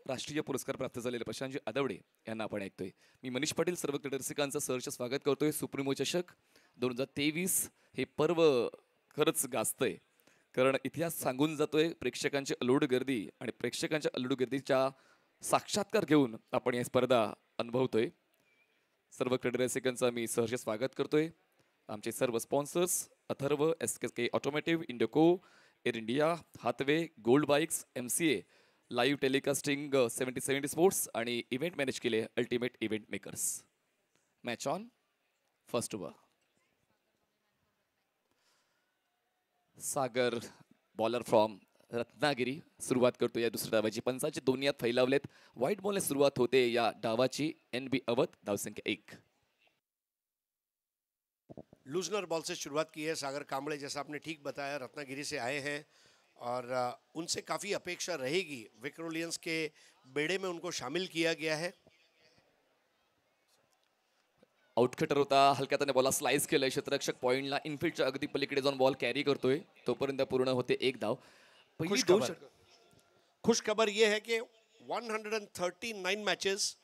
राष्ट्रीय पुरस्कार प्राप्त झालेले प्रशांतजी आदवडे यांना आपण ऐकतोय. मी मनीष पाटील सर्व क्रीडरसिकांचं सहर्ष स्वागत करतोय. सुप्रीमो चषक 2023 हे पर्व खरंच गाजतंय, कारण इतिहास सांगून जातोय. प्रेक्षकांची अलोड गर्दी आणि प्रेक्षकांच्या अलोड गर्दीच्या साक्षात्कार घेऊन आपण ही स्पर्धा अनुभवतोय. सर्व क्रीडरसिकांचं मी सहर्ष स्वागत करतोय. आमचे सर्व स्पॉन्सर्स अथर्व, SKK ऑटोमोटिव्ह, इंडिको, Air India, Hathway, gold bikes, MCA, live telecasting 70 sports आणि इव्हेंट मॅनेज केले ultimate event makers. Match on. First over. Sagar bowler from Ratnagiri सुरुवात करतो या दुसऱ्या डावाची. पंचाचे दोन्ही हात फैलावलेत. व्हाईट बॉलने सुरुवात होते या डावाची. NB अवध, धावसंख्या 1. लूजनर बॉल से शुरुआत की है सागर कांबळे. जैसा आपने ठीक बताया, रत्नागिरी से आए हैं और उनसे काफ़ी अपेक्षा रहेगी. विक्रोलियंस के बेड़े में उनको शामिल किया गया है. आउटकटर होता, हलक्या त्याने बॉलला स्लाइस केलंय. क्षेत्ररक्षक पॉइंटला इनफिल्डच्या अगदी पलीकडे जाऊन बॉल कॅरी करतोय. तोपर्यंत पूर्ण होते 1 धाव. खुश खबर ये है कि 139 मैचेस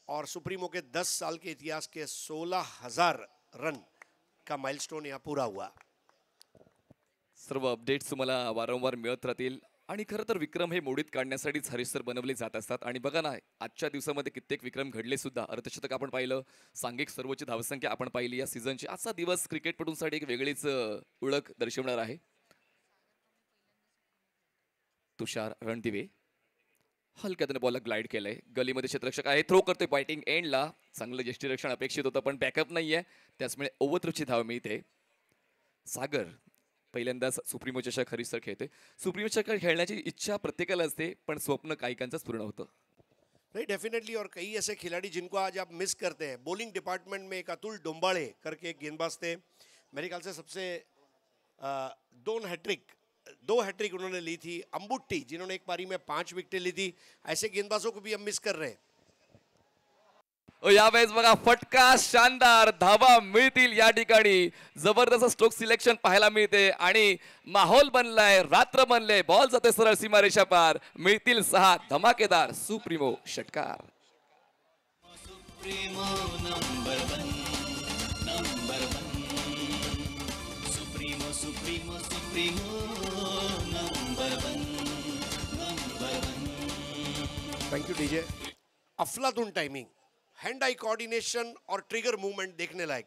और सुप्रीमो के 10 साल के इतिहास के 16,000 रन का माइलस्टोन यहाँ पूरा हुआ. सर्व अपडेट्स तुम्हाला वारंवार मिळत राहतील आणि खरं तर विक्रम हे मोडीत काढण्यासाठीच हरीश सर बनवले जात असतात. आणि बघा ना, आजच्या दिवसामध्ये कित्येक विक्रम घडले सुद्धा. अर्धशतक आपण पाहिलं, सांघिक सर्वोच्च धावसंख्या आपण पाहिली या सीझनची. आजचा दिवस क्रिकेटपटूंसाठी एक वेगळीच ओळख दर्शवणार आहे. तुषार रणदिवे हलक्या त्याने बॉलला ग्लाइड केलंय. गलीमध्ये क्षेत्ररक्षक आहे, थ्रो करतोय बॅटिंग एंडला. चांगलं यष्टीरक्षण अपेक्षित होतं पण बॅकअप नाहीये, त्याचमुळे ओव्हरथ्रोची धाव मिळते. सागर पहिल्यांदाच सुप्रीमो चषक हरीश सर खेळते. सुप्रीमो चषक खेळण्याची इच्छा प्रत्येकाला असते, पण स्वप्न काहीकांचंच पूर्ण होतं. नहीं, डेफिनेटली. और कई ऐसे खिलाड़ी जिनको आज आप मिस करते हैं. बॉलिंग डिपार्टमेंट में एक अतुल डोंबाड़े करके एक गेंदबाज थे. मेरे ख्याल से सबसे 2 हैट्रिक उन्होंने ली थी. अंबुट्टी जिन्होंने एक पारी में 5 विकेटें ली थी. ऐसे गेंदबाजों को भी हम मिस कर रहे हैं. यावेळेस बघा, फटका शानदार धावा मिळतील या ठिकाणी. जबरदस्त स्ट्रोक सिलेक्शन पाहायला मिळते आणि माहोल बनलाय, रात्र बनले. बॉल जाते सरळ सीमारेषा पार. मिळतील 6 धमाकेदार सुप्रीमो षटकार. Supremo number 1, number 1. Supremo supremo supremo number 1, number 1. Thank you DJ. अफलातून टाइमिंग, हैंड आई कोऑर्डिनेशन और ट्रिगर मूवमेंट देखने लायक.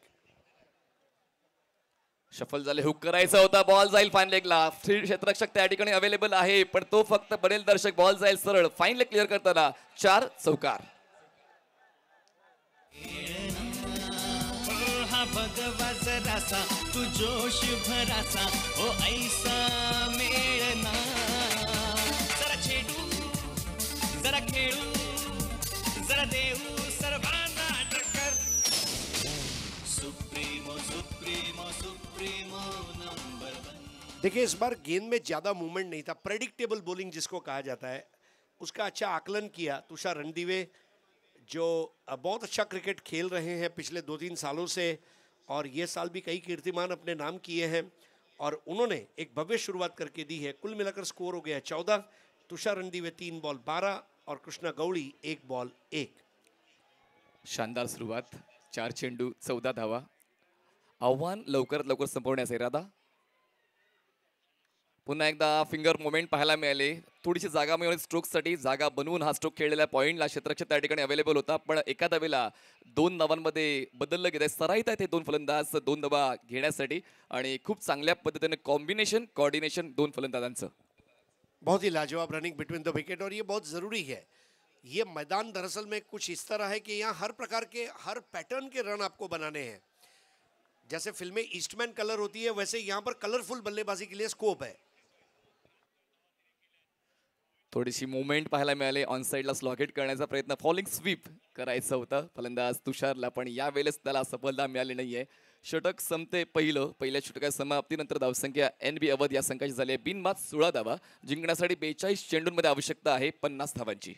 शफल झाले, हुक करायचा होता, बॉल जाईल फाईन लेगला. क्षेत्ररक्षक त्या ठिकाणी अवेलेबल आहे, पण तो फक्त बनेल दर्शक. बॉल जाईल सरळ फाईन लेग क्लिअर करताना 4 चौकार. हा भगवा जरासा तू जोश भरासा ओ ऐसा मेळना. जरा छेडू, जरा खेळू, जरा देऊ सर्वांना टक्कर. Supremo supremo supremo number 1. देखिए, इस बार गेंद में ज़्यादा मूवमेंट नहीं था. प्रेडिक्टेबल बॉलिंग जिसको कहा जाता है, उसका अच्छा आकलन किया तुषार रणदिवे, जो बहुत अच्छा क्रिकेट खेल रहे हैं पिछले 2-3 सालों से और ये साल भी कई कीर्तिमान अपने नाम किए हैं और उन्होंने एक भव्य शुरुआत करके दी है. कुल मिलाकर स्कोर हो गया 14. तुषार रणदिवे 3 बॉल 12 और कृष्णा गवळी 1 बॉल 1. शानदार सुरुवात. 4 चेंडू 14 धावा. आव्हान लवकरात लवकर संपवण्याचा इरादा. पुन्हा एकदा फिंगर मोमेंट पाहायला मिळाले. थोडीशी जागा मिळवली स्ट्रोकसाठी. जागा बनवून हा स्ट्रोक खेळलेल्या पॉईंटला क्षेत्ररक्षक त्या ठिकाणी अवेलेबल होता, पण एका धावेला 2 धावांमध्ये बदललं गेलं. सराईत आहे ते 2 फलंदाज 2 धावा घेण्यासाठी आणि खूप चांगल्या पद्धतीने कॉम्बिनेशन कोऑर्डिनेशन 2 फलंदाजांचं. बहुत ही लाजवाब रनिंग बिटवीन द विकेट और ये बहुत ज़रूरी है. ये मैदान दरअसल में कुछ इस तरह है कि यहाँ हर प्रकार के, हर पैटर्न के रन आपको बनाने हैं. जैसे फिल्में ईस्टमैन कलर होती है, वैसे यहाँ पर कलरफुल बल्लेबाजी के लिए स्कोप है. थोडीशी मुवमेंट पाहायला मिळाली. ऑन साईडला स्लॉकेट करण्याचा प्रयत्न, फॉलिंग स्वीप करायचं होतं फलंदाज तुषारला, पण यावेळेस त्याला सफलता मिळाली नाहीये. षटक संपते पहिल्या षटका समाप्तीनंतर धावसंख्या NB अवध या संघाची झाली आहे बिनबाद 16 धावा. जिंकण्यासाठी 42 चेंडूंमध्ये आवश्यकता आहे 50 धावांची.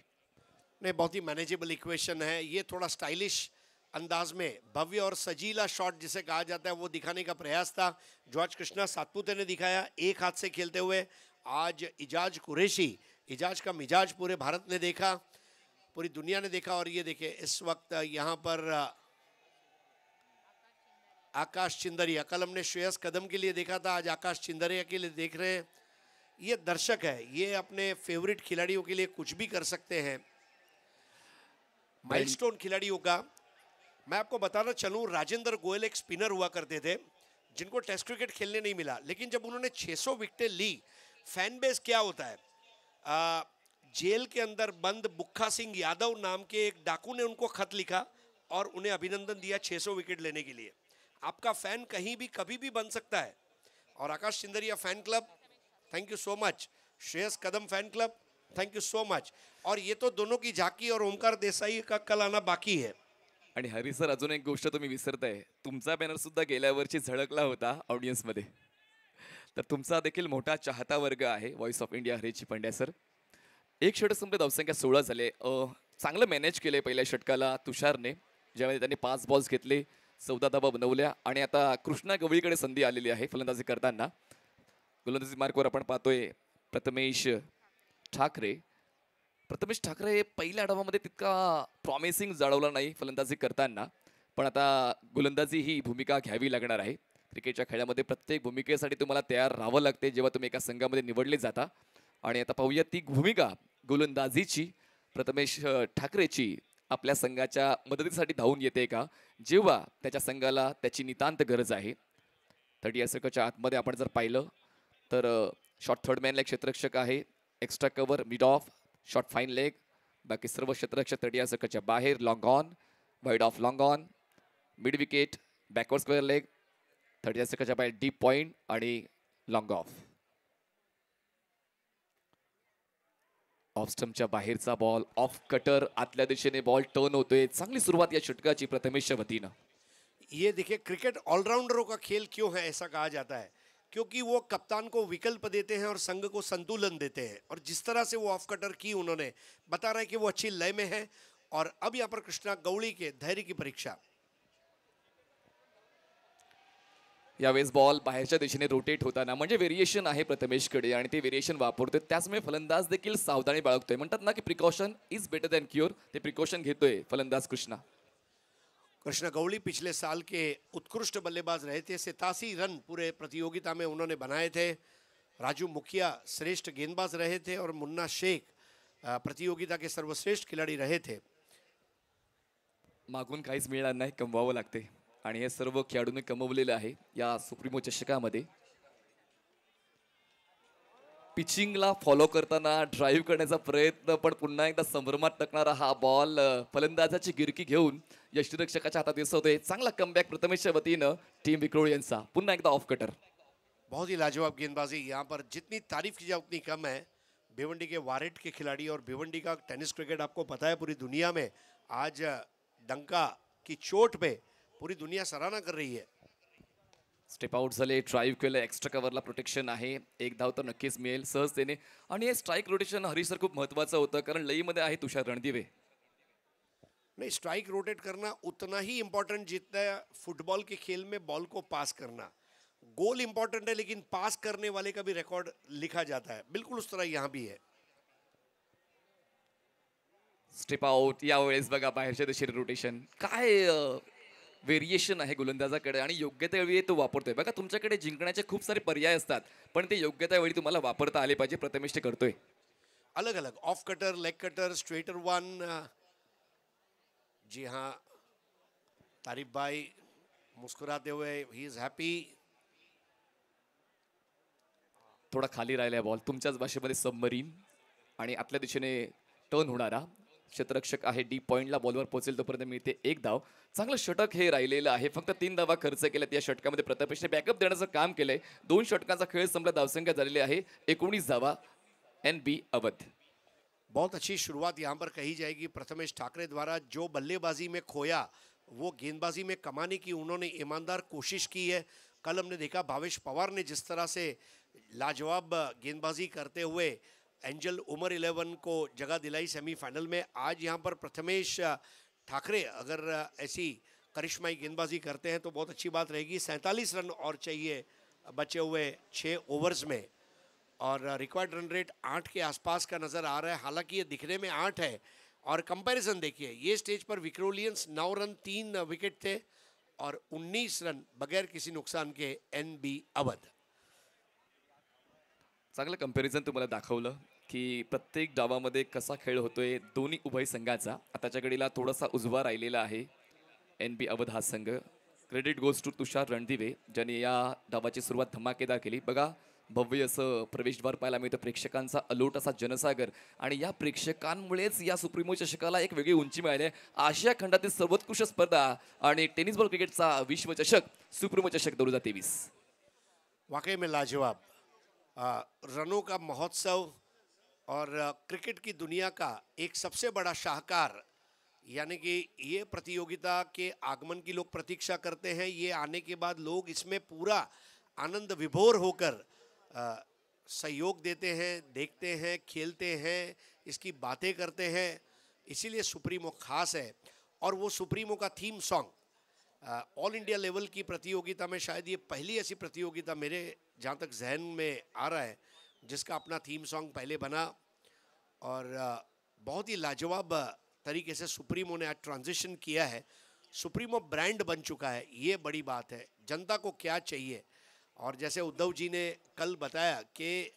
नहीं, बहुत ही मैनेजेबल इक्वेशन है. ये थोड़ा स्टाइलिश अंदाज में भव्य और सजीला शॉट जिसे कहा जाता है वो दिखाने का प्रयास था जो आज कृष्णा सातपुते ने दिखाया एक हाथ से खेलते हुए. आज इजाज कुरैशी, इजाज का मिजाज पूरे भारत ने देखा, पूरी दुनिया ने देखा. और ये देखिए इस वक्त यहाँ पर आकाश चिंदरिया, कल हमने श्रेयस कदम के लिए देखा था, आज आकाश चिंदरिया के लिए देख रहे हैं. ये दर्शक है, ये अपने फेवरेट खिलाड़ियों के लिए कुछ भी कर सकते हैं. माइलस्टोन खिलाड़ियों का मैं आपको बताना चलूं, राजेंद्र गोयल एक स्पिनर हुआ करते थे जिनको टेस्ट क्रिकेट खेलने नहीं मिला, लेकिन जब उन्होंने 600 विकेटें ली, फैन बेस क्या होता है. जेल के अंदर बंद बुक्खा सिंह यादव नाम के एक डाकू ने उनको खत लिखा और उन्हें अभिनंदन दिया 600 विकेट लेने के लिए. आपका फैन कहीं भी कभी भी बन सकता है. और Akash Chindaria fan club, thank you so much. Shreyas Kadam fan club, thank you so much. और ये तो दोनों की झाकी और ओमकार देसाई का कल आना बाकी है. आणि हरी सर, अजून एक गोष्ट तुम्ही विसरताय, तुमचा बॅनर सुद्धा गेल्या वर्षी झळकला होता ऑडियन्स मध्ये. तर तुमचा देखील मोठा चाहता वर्ग आहे व्हॉइस ऑफ इंडिया हरीची पंड्या सर. एक षटक संपले, धावसंख्या 16 झाले. चांगलं मॅनेज केले पहिल्या षटकाला तुषारने, ज्यावेळी त्यांनी 5 बॉल्स घेतले, 14 धावा बनवल्या. आणि आता कृष्णा गवळीकडे संधी आलेली आहे फलंदाजी करताना. गोलंदाजी मार्कवर आपण पाहतोय प्रथमेश ठाकरे. प्रथमेश ठाकरे पहिल्या डावामध्ये तितका प्रॉमिसिंग जाणवला नाही फलंदाजी करताना, पण आता गोलंदाजी ही भूमिका घ्यावी लागणार आहे. क्रिकेटच्या खेळामध्ये प्रत्येक भूमिकेसाठी तुम्हाला तयार राहावं लागते जेव्हा तुम्ही एका संघामध्ये निवडले जाता. आणि आता पाहूया ती भूमिका गोलंदाजीची प्रथमेश ठाकरेची आपल्या संघाच्या मदतीसाठी धावून येते का, जेव्हा त्याच्या संघाला त्याची नितांत गरज आहे. 30 सर्कलच्या आतमध्ये आपण जर पाहिलं तर शॉर्ट थर्ड मॅनला एक क्षेत्ररक्षक आहे, extra cover, mid of, short fine leg, बाकी सर्व क्षेत्ररक्षक 30 सर्कलच्या बाहेर, long on, wide of, long on, mid wicket, backward square leg, 30 सर्कलच्या बाहेर डीप पॉईंट आणि लॉंग ऑफ. ऑफ स्टंपच्या बाहेरचा बॉल, ऑफ कटर, आतल्या दिशेने बॉल टर्न होतोय. चांगली सुरुवात या षटकाची प्रथमेशच्या वतीनं. ये देखिए क्रिकेट ऑलराउंडरों का खेल क्यों है ऐसा कहा जाता है, क्योंकि वो कप्तान को विकल्प देते हैं और संघ को संतुलन देते हैं. और जिस तरह से वो ऑफ कटर की उन्होंने बता रहा है कि वो अच्छी लय में है. और अब यहाँ पर कृष्णा गवळी के धैर्य की परीक्षा. यावेळेस बॉल बाहेरच्या दिशेने रोटेट होताना म्हणजे व्हेरिएशन आहे प्रथमेशकडे आणि ते व्हेरिएशन वापरतोय. त्याचमुळे फलंदाज देखील सावधानी बाळगतोय. म्हणतात ना की precaution is better than cure. ते प्रिकॉशन घेतोय फलंदाज कृष्णा. कृष्णा गवळी पिछले साल के उत्कृष्ट बल्लेबाज रहे थे. 87 रन पूरे प्रतियोगिता में उन्होंने बनाए थे. राजू मुखिया श्रेष्ठ गेंदबाज रहे थे और मुन्ना शेख प्रतियोगिता के सर्वश्रेष्ठ खिलाड़ी रहे थे. मागून काहीच मिळणार नाही, कमवावं लागते आणि हे सर्व खेळाडूंनी कमवलेलं आहे या सुप्रीमो चषकामध्ये. पिचिंगला फॉलो करताना ड्राईव्ह करण्याचा प्रयत्न, पण पुन्हा एकदा संभ्रमात टाकणारा हा बॉल फलंदाजाची गिरकी घेऊन यष्टीरक्षकाच्या हातात दिसतोय. चांगला कमबॅक प्रथमेशच्या वतीनं टीम विक्रोळी यांचा. पुन्हा एकदा ऑफ कटर. बहुत ही लाजवाब गेंदबाजी. यहाँ पर जितनी तारीफ की जाए उतनी कम है. भिवंडी के वारेट के खिलाड़ी और भिवंडी का टेनिस क्रिकेट आपको पता है पूरी दुनिया में आज डंका की चोट पे पूरी दुनिया सराहना कर रही है. स्टेप आउट झाले, ड्राईव्ह केलं, एक्स्ट्रा कव्हरला प्रोटेक्शन आहे. एक धाव तर नक्कीच मिळेल सहजतेने. आणि हे स्ट्राईक रोटेशन हरीश सर खूप महत्त्वाचं होतं, कारण लईमध्ये आहे तुषार रणदिवे. नहीं, स्ट्राइक रोटेट करना उतना ही इंपॉर्टेंट जितना फुटबॉल के खेल में बॉल को पास करना. गोल इंपॉर्टेंट है लेकिन पास करने वाले का भी रिकॉर्ड लिखा जाता है. बिल्कुल उस तरह यहाँ भी है. Step out. यावेळेस बघा बाहेरच्या दिशेने रोटेशन. काय व्हेरिएशन आहे गोलंदाजाकडे आणि योग्य त्या वेळी तो वापरतोय. बघा तुमच्याकडे जिंकण्याचे खूप सारे पर्याय असतात, पण ते योग्य त्या वेळी तुम्हाला वापरता आले पाहिजे. प्रथमेश ते करतोय. अलग अलग off cutter, leg cutter, straighter one. जी हाँ, तारिफ भाई मुस्कुराते हुए, ही इज हैप्पी. थोडा खाली राहिला बॉल, तुमच्याच भाषेमध्ये सबमरीन. आणि आतल्या दिशेने टर्न होणारा क्षेत्ररक्षक आहे. डीप पॉईंटला बॉलवर पोहोचेल तोपर्यंत मिळते एक धाव. चांगलं षटक हे राहिलेलं आहे. फक्त 3 धावा खर्च केल्यात या षटकामध्ये. प्रथमेशने बॅकअप देण्याचं काम केलंय. 2 षटकांचा खेळ संपला, धावसंख्या झालेली आहे 19 धावा. NB अवध. बहुत अच्छी शुरुआत यहाँ पर कही जाएगी प्रथमेश ठाकरे द्वारा. जो बल्लेबाजी में खोया वो गेंदबाजी में कमाने की उन्होंने ईमानदार कोशिश की है। कल हमने देखा भावेश पवार ने जिस तरह से लाजवाब गेंदबाजी करते हुए एंजल उमर 11 को जगह दिलाई सेमीफाइनल में। आज यहाँ पर प्रथमेश ठाकरे अगर ऐसी करिश्माई गेंदबाजी करते हैं तो बहुत अच्छी बात रहेगी। 47 रन और चाहिए बचे हुए 6 ओवर्स में, और रिक्वायर्ड रन रेट 8 के आसपास का नज़र आ रहा है। हालांकि ये दिखने में 8 है, और कंपैरिजन देखिए, ये स्टेज पर विक्रोलियंस 9 रन 3 विकेट थे और 19 रन बगैर किसी नुकसान के NB अवध। चांगलं कंपॅरिझन तुम्हाला दाखवलं की प्रत्येक डावामध्ये कसा खेळ होतोय दोन्ही उभय संघाचा. आताच्या घडीला थोडासा उजवा राहिलेला आहे NB अवध हा संघ. क्रेडिट गोज टू तुषार रणदिवे ज्यांनी या डावाची सुरुवात धमाकेदार केली. बघा भव्य असं प्रवेशद्वार पाहायला मिळतं, प्रेक्षकांचा अलोट असा जनसागर, आणि या प्रेक्षकांमुळेच या सुप्रीमो चषकाला एक वेगळी उंची मिळाली आहे. आशिया खंडातील सर्वोत्कृष्ट स्पर्धा आणि टेनिस बॉल क्रिकेटचा विश्वचषक सुप्रीमो चषक 2023 वाकई में लाजवाब। रनों का महोत्सव और क्रिकेट की दुनिया का एक सबसे बड़ा शाहकार, यानी कि ये प्रतियोगिता के आगमन की लोग प्रतीक्षा करते हैं। ये आने के बाद लोग इसमें पूरा आनंद विभोर होकर सहयोग देते हैं, देखते हैं, खेलते हैं, इसकी बातें करते हैं। इसीलिए सुप्रीमो खास है। और वो सुप्रीमो का theme song all India level की प्रतियोगिता में शायद ये पहली ऐसी प्रतियोगिता मेरे जहाँ तक जहन में आ रहा है जिसका अपना थीम सॉन्ग पहले बना, और बहुत ही लाजवाब तरीके से सुप्रीमो ने आज ट्रांजिशन किया है। सुप्रीमो ब्रांड बन चुका है, ये बड़ी बात है। जनता को क्या चाहिए, और जैसे उद्धव जी ने कल बताया कि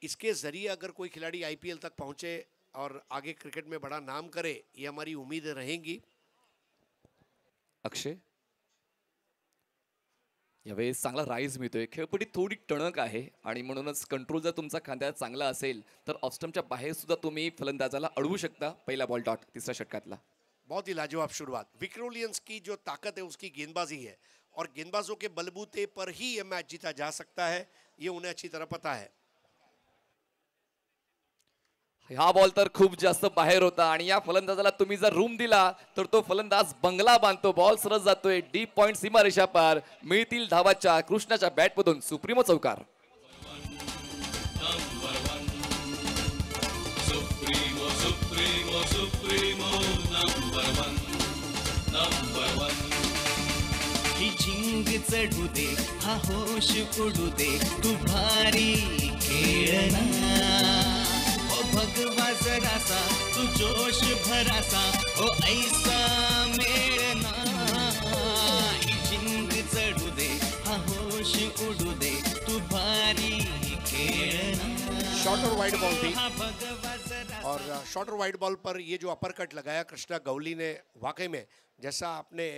इसके ज़रिए अगर कोई खिलाड़ी IPL तक पहुँचे और आगे क्रिकेट में बड़ा नाम करे, ये हमारी उम्मीद रहेंगी। अक्षय, यावेळेस चांगला राईज मिळतोय, खेळपट्टी थोडी टणक आहे आणि म्हणूनच कंट्रोल जर तुमचा खांद्यात चांगला असेल तर ऑफस्टम्पच्या बाहेर सुद्धा तुम्ही फलंदाजाला अडवू शकता. पहिला बॉल डॉट तिसऱ्या षटकातला. बहुत ही लाजवाब शुरुआत। विक्रोलियंस की जो ताकत है उसकी गेंदबाजी है, और गेंदबाजों के बलबूते पर ही ये मैच जीता जा सकता है, ये उन्हें अच्छी तरह पता है। हा बॉल तर खूप जास्त बाहेर होता आणि या फलंदाजाला तुम्ही जर रूम दिला तर तो फलंदाज बंगला बांधतो. बॉल सरस जातोय डीप पॉइंट सीमारेषा पार. मिळतील धावाच्या कृष्णाच्या बॅटमधून सुप्रीमो चौकार. Supremo supremo supremo number one. ही झिंग चढू दे, हा होश उडू दे, तू भारी खेळना. ओ भगवा जरासा, तू जोश भरासा, ओ ऐसा मेळना. ही झिंग चढू दे, हा होश उडू दे, तू भारी खेळना. शॉर्ट और वाइड बॉल थी, और शॉर्ट और वाइड बॉल पर ये जो अपर कट लगाया कृष्णा गौली ने, वाकई में जैसा आपने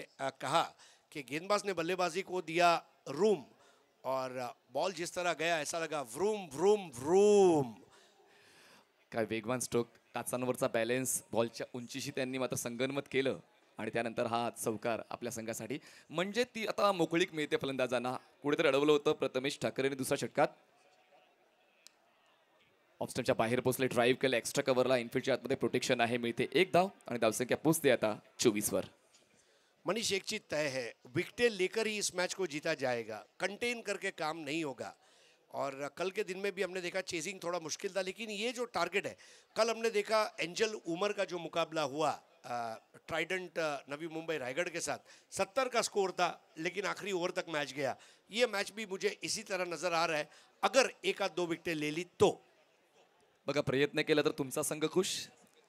कहा कि गेंदबाज ने बल्लेबाजी को दिया रूम, और बॉल जिस तरह गया ऐसा लगा व्रूम व्रूम व्रूम. काय वेगवान स्ट्रोक, टाचांवरचा बॅलेन्स, बॉलच्या उंचीशी त्यांनी मात्र संगनमत केलं आणि त्यानंतर हा चौकार आपल्या संघासाठी. म्हणजे ती आता मोकळीक मिळते फलंदाजांना. कुठेतरी अडवलं होतं प्रथमेश ठाकरेने दुसऱ्या षटकात. ऑफस्टम्पच्या बाहेर पोहोचले, ड्राईव्ह केलं, एक्स्ट्रा कव्हरला, इनफिल्डच्या आतमध्ये प्रोटेक्शन आहे, मिळते 1 धाव आणि धावसंख्या पोहोचते आता 24 वर. मनीष, एक चीज तय है, विकेटें लेकर ही इस मैच को जीता जाएगा, कंटेन करके काम नहीं होगा। और कल के दिन में भी हमने देखा चेजिंग थोड़ा मुश्किल था, लेकिन ये जो टारगेट है, कल हमने देखा एंजल उमर का जो मुकाबला हुआ ट्राइडेंट नवी मुंबई रायगढ़ के साथ, 70 का स्कोर था, लेकिन आखिरी ओवर तक मैच गया। ये मैच भी मुझे इसी तरह नजर आ रहा है, अगर 1-2 विकेटें ले ली तो। बघा, प्रयत्न केला तर तुमचा संघ खुश,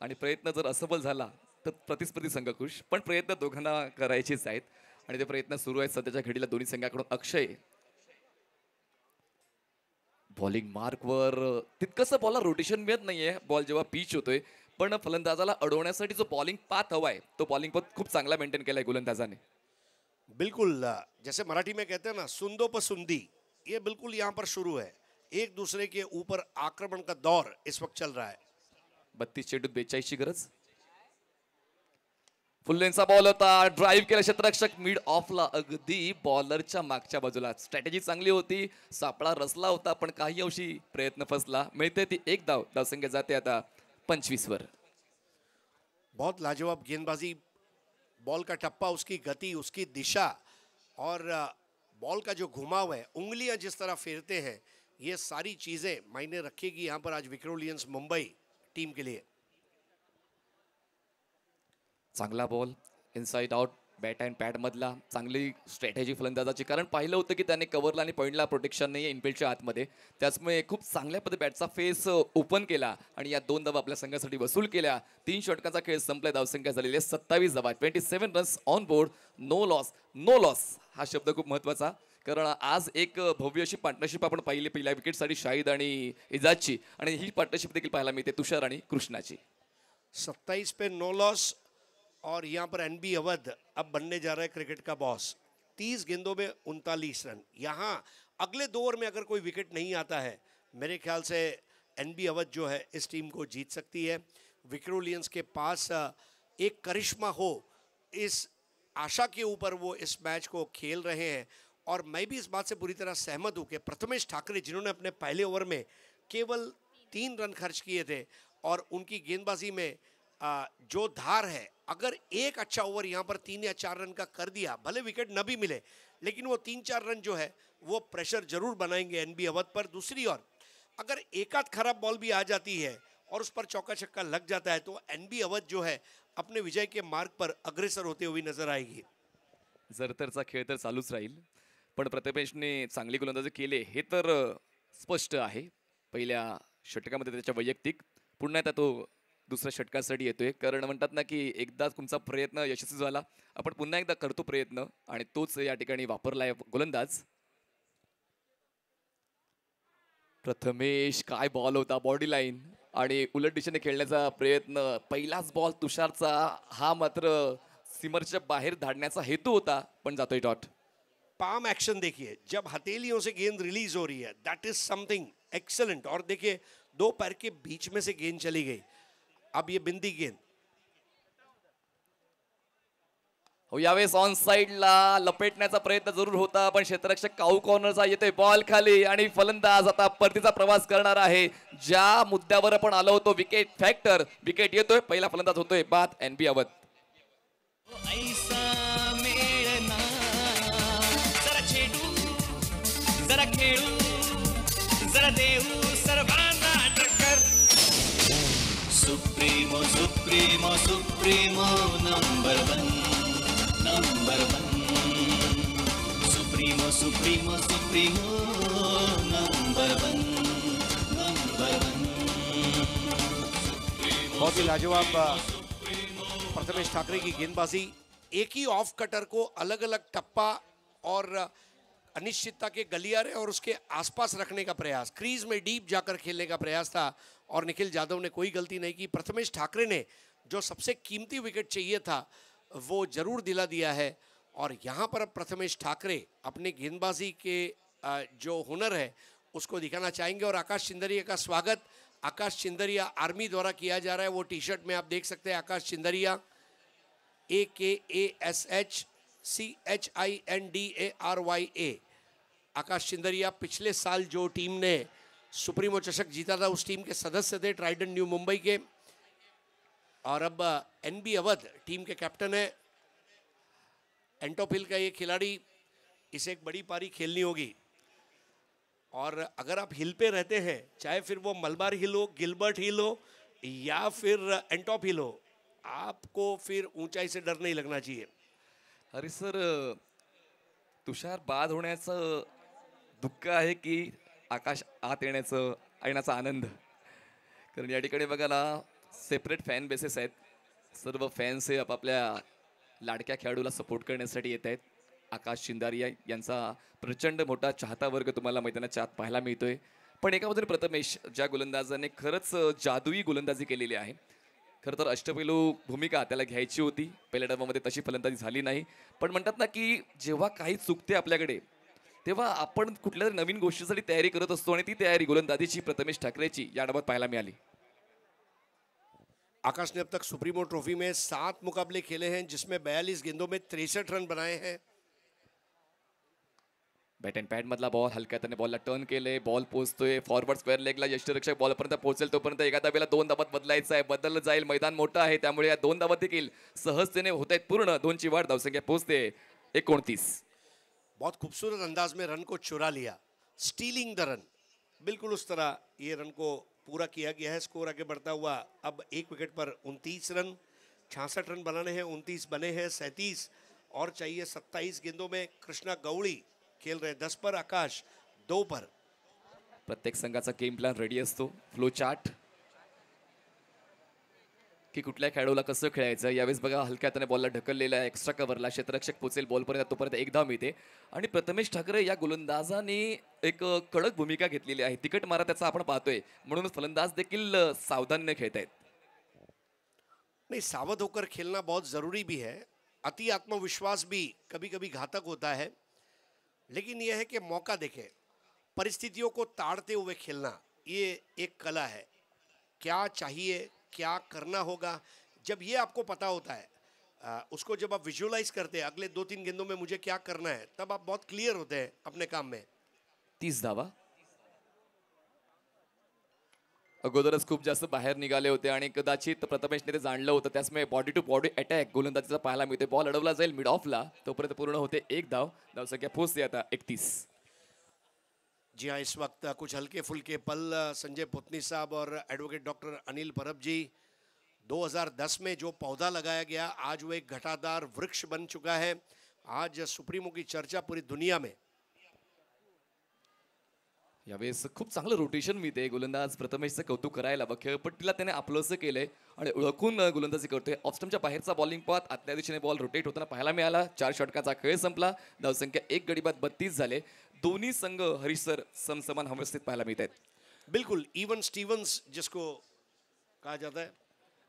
आणि प्रयत्न जर असफल झाला तर प्रतिस्पर्धी संघ खुश, पण प्रयत्न दोघांना करायचेच आहेत आणि ते प्रयत्न सुरू आहेत सध्याच्या घडीला दोन्ही संघाकडून. अक्षय, बॉलिंग मार्कवर तितकंसं बॉलला रोटेशन मिळत नाहीये बॉल जेव्हा पिच होतोय, पण फलंदाजाला अडवण्यासाठी जो बॉलिंग पाथ हवाय तो बॉलिंग पाथ खूप चांगला मेंटेन केलाय गोलंदाजाने. बिल्कुल, जैसे मराठी में कहते हैं ना, सुंदो पर सुंदी, ये बिल्कुल यहाँ पर शुरू है। एक दूसरे के ऊपर आक्रमण का दौर इस वक्त चल रहा है। 32 चेंडूत 42 ची गरज. फुल लेनचा बॉल होता, ड्राईव्ह केला क्षेत्ररक्षक मिड ऑफला, अगदी बॉलरच्या मागच्या बाजूला. स्ट्रॅटेजी चांगली होती, सापळा रचला होता, पण काही अंशी प्रयत्न फसला. मिळते ती 1 धाव. धावसंख्या जाते आता 25 वर. बहुत लाजवाब गेंदबाजी बॉल का टप्पा, उसकी गति, उसकी दिशा और बॉल का जो घुमाव है, उंगलियां जिस तरह फेरते हैं, ये सारी चीजें मायने रखेगी यहाँ पर आज विक्रोलियंस मुंबई टीम के लिए। चांगला ball inside out, bat and pad मधला, चांगली स्ट्रॅटेजी फलंदाजाची. कारण पाहिलं होतं की त्याने कव्हरला आणि पॉईंटला प्रोटेक्शन नाही आहे इनफिल्डच्या आतमध्ये, त्याचमुळे खूप चांगल्या पद्धती बॅटचा फेस ओपन केला आणि या 2 धावा आपल्या संघासाठी वसूल केल्या. 3 षटकांचा खेळ संपलाय, धावसंख्या झालेली आहे 27 धावा, 27 runs on board, no loss. No loss हा शब्द खूप महत्वाचा, कारण आज एक भव्य अशी पार्टनरशिप आपण पाहिली पहिल्या विकेटसाठी शाहिद आणि इजाजची, आणि ही पार्टनरशिप देखील पाहायला मिळते तुषार आणि कृष्णाची. 27 पे नो लॉस और यहाँ पर एनबी अवध अब बनने जा रहा है क्रिकेट का बॉस. 30 गेंदों में 39 रन. यहाँ अगले 2 ओवर में अगर कोई विकेट नहीं आता है, मेरे ख्याल से एनबी अवध जो है इस टीम को जीत सकती है. विक्रोलियंस के पास एक करिश्मा हो, इस आशा के ऊपर वो इस मैच को खेल रहे हैं. और मैं भी इस बात से पूरी तरह सहमत हूँ कि प्रथमेश ठाकरे, जिन्होंने अपने पहले ओवर में केवल 3 रन खर्च किए थे और उनकी गेंदबाजी में जो धार है, अगर एक अच्छा ओवर यहाँ पर 3 या 4 रन का कर दिया, भले विकेट न भी मिले, लेकिन वो 3-4 रन जो है वो प्रेशर जरूर बनाएंगे एनबी अवध पर. दूसरी ओर अगर एक आध खराब बॉल भी आ जाती है और उस पर चौका छक्का लग जाता है, तो एनबी अवध जो है अपने विजय के मार्ग पर अग्रसर होते हुए नजर आएगी. जरतरचा खेळ तर चालूच राहील, पण प्रथमेशने चांगली गोलंदाजी केली हे तर स्पष्ट आहे. पहिल्या षटकामध्ये त्याच्या वैयक्तिक, पुन्हा एकदा तो दुसऱ्या षटकासाठी येतोय, कारण म्हणतात ना की एकदा तुमचा प्रयत्न यशस्वी झाला, आपण पुन्हा एकदा करतो प्रयत्न, आणि तोच या ठिकाणी वापरलाय गोलंदाज. प्रथमेश, काय बॉल होता, बॉडी लाईन आणि उलट दिशेने खेळण्याचा प्रयत्न. पहिलाच बॉल तुषारचा, हा मात्र सीमरच्या बाहेर धाडण्याचा हेतू होता, पण जातोय डॉट. पाम एक्शन देखिए, जब हथेलियों से गेंद रिलीज हो रही है, दैट इज समथिंग एक्सेलेंट. और देखिए 2 पैर के बीच में से गेंद चली गई. अब ये बिंदी गेंद, यावेळेस ऑन साइडला लपेटण्याचा प्रयत्न जरूर होता, पण क्षेत्ररक्षक काऊ कॉर्नरचा येतोय बॉल खाली, आणि फलंदाज आता परतीचा प्रवास करणार आहे. ज्या मुद्द्यावर आपण आलो होतो, विकेट फॅक्टर, विकेट येतोय, पहिला फलंदाज होतोय बाद एनबी अवध. ऐसा मेळना, जरा छेडू, जरा खेळू, जरा देऊ सर्वांना टक्कर. Supremo supremo supremo number 1, number 1. Supremo supremo supremo number 1, number 1. बहुत ही लाजवाब प्रथमेश ठाकरे की गेंदबाजी. एक ही ऑफ कटर को अलग अलग टप्पा और अनिश्चितता के गलियारे और उसके आसपास रखने का प्रयास, क्रीज में डीप जाकर खेलने का प्रयास था, और निखिल जाधव ने कोई गलती नहीं की. प्रथमेश ठाकरे ने जो सबसे कीमती विकेट चाहिए था वो जरूर दिला दिया है. और यहाँ पर अब प्रथमेश ठाकरे अपने गेंदबाजी के जो हुनर है उसको दिखाना चाहेंगे. और आकाश चिंदरिया का स्वागत आकाश चिंदरिया आर्मी द्वारा किया जा रहा है. वो टी शर्ट में आप देख सकते हैं आकाश चिंदरिया, AKASHCHINDARYA. आकाश चिंदरिया पिछले साल जो टीम ने सुप्रीमो चषक जीता था, उस टीम के सदस्य थे, ट्राइडेंट न्यू मुंबई के. और अब एनबी अवध टीम के कैप्टन है. एंटोप हिल का ये खिलाड़ी, इसे एक बड़ी पारी खेलनी होगी. और अगर आप हिल पे रहते हैं, चाहे फिर वो मलबार हिल हो, गिलबर्ट हिल हो या फिर एंटॉप हिल हो, आपको फिर ऊंचाई से डर नहीं लगना चाहिए. अरे सर, तुषार बाद होण्याचं दुःख आहे की आकाश आत येण्याचा आनंद? कारण या ठिकाणी बघा ना, सेपरेट फॅन बेसेस आहेत. सर्व फॅन्स हे आपापल्या लाडक्या खेळाडूला सपोर्ट करण्यासाठी येत आहेत. आकाश चिंदारिया यांचा प्रचंड मोठा चाहता वर्ग तुम्हाला मैदानाच्या आत पाहायला मिळतोय. पण एका बाजूने प्रथमेश, ज्या गोलंदाजाने खरंच जादुई गोलंदाजी केलेली आहे. खरं तर अष्टपैलू भूमिका त्याला घ्यायची होती, पहिल्या डावामध्ये तशी फलंदाजी झाली नाही. पण म्हणतात ना की जेव्हा काही चुकते आपल्याकडे, तेव्हा आपण कुठल्या तरी नवीन गोष्टीसाठी तयारी करत असतो, आणि ती तयारी गोलंदाजीची प्रथमेश ठाकरेची या डावात पाहायला मिळाली. आकाश ने अब तक सुप्रीमो ट्रॉफी में 7 मुकाबले खेले हैं, जिसमें 42 गेंदों में 63 रन बनाए हैं. बॅट अँड पॅड मधला बॉल हलक्या त्याने बॉलला टर्न केले, बॉल पोहोचतोय फॉरवर्ड स्क्वेअर लेगला, यष्टीरक्षक बॉलपर्यंत पोहोचेल तोपर्यंत एका धावेला 2 धावात बदलायचं आहे, बदललं जाईल, मैदान मोठं आहे त्यामुळे या 2 धावा देखील सहजतेने होत आहेत पूर्ण. 2ची वाढ, धावसंख्या पोहोचते 29. बहुत खूबसूरत अंदाज में रन को चुरा लिया, स्टीलिंग द रन, बिल्कुल उस तरह ये रन को पूरा किया गया है. स्कोर आगे बढ़ता हुआ अब 1 विकेट पर 29 रन, 66 रन बनाने हैं, 29 बने हैं, 37 और चाहिए. 27 गेंदों में कृष्णा गवळी खेल रहे हैं, 10 पर आकाश, 2 पर. प्रत्येक संघाचा गेम प्लॅन रेडी असतो, फ्लो चार्ट की कुठल्या खेळाडूला कसं खेळायचं. यावेळेस बघा हलक्या हाताने बॉलला ढकललेला आहे, एक्स्ट्रा कव्हरला क्षेत्ररक्षक पोचेल बॉलपर्यंत, तोपर्यंत 1 धाव मिळते. आणि प्रथमेश ठाकरे या गोलंदाजाने एक कडक भूमिका घेतलेली आहे, तिकट मारा त्याचा आपण पाहतोय, म्हणूनच फलंदाज देखील सावधानीने खेळत आहेत. नहीं, सावध होकर खेलना बहुत ज़रूरी भी है. अति आत्मविश्वास भी कभी कभी घातक होता है, लेकिन यह है कि मौका देखें, परिस्थितियों को ताड़ते हुए खेलना ये एक कला है. क्या चाहिए, क्या करना होगा, जब ये आपको पता होता है, उसको जब आप विजुअलाइज करते हैं अगले 2-3 गेंदों में मुझे क्या करना है, तब आप बहुत क्लियर होते हैं अपने काम में. 30 धावा. अगोदरच खूप जास्त बाहेर निघाले होते आणि कदाचित प्रथमेशने ते जाणलं होतं, त्याचमुळे बॉडी टू बॉडी अटॅक गोलंदाजीचा पाहायला मिळते. बॉल अडवला जाईल मिड ऑफला, तोपर्यंत पूर्ण होते 1 धाव, धावसंख्या पोहोचते आता 31. जी हाँ, इस वक्त कुछ हल्के फुल्के पल संजय पुतनी साहब और एडवोकेट डॉक्टर अनिल परब जी. 2010 में जो पौधा लगाया गया आज वो एक घटादार वृक्ष बन चुका है. आज सुप्रीमो की चर्चा पूरी दुनिया में. यावेळेस खूप चांगलं रोटेशन मिळते, गोलंदाज प्रथमेशचं कौतुक करायला बघ, खेळपट्टीला त्याने आपलंसं केलंय आणि ओळखून गोलंदाजी करतोय. ऑफस्टमच्या बाहेरचा बॉलिंग पाथ आतल्या दिशेने बॉल रोटेट होताना पाहायला मिळाला. 4 षटकाचा खेळ संपला, धावसंख्या 1 गडी बाद 32 झाले. दोन्ही संघ हरीश सर समसमान अवस्थेत पाहायला मिळत आहेत. बिल्कुल इवन स्टीव्हन्स जिसको कहा जाता है.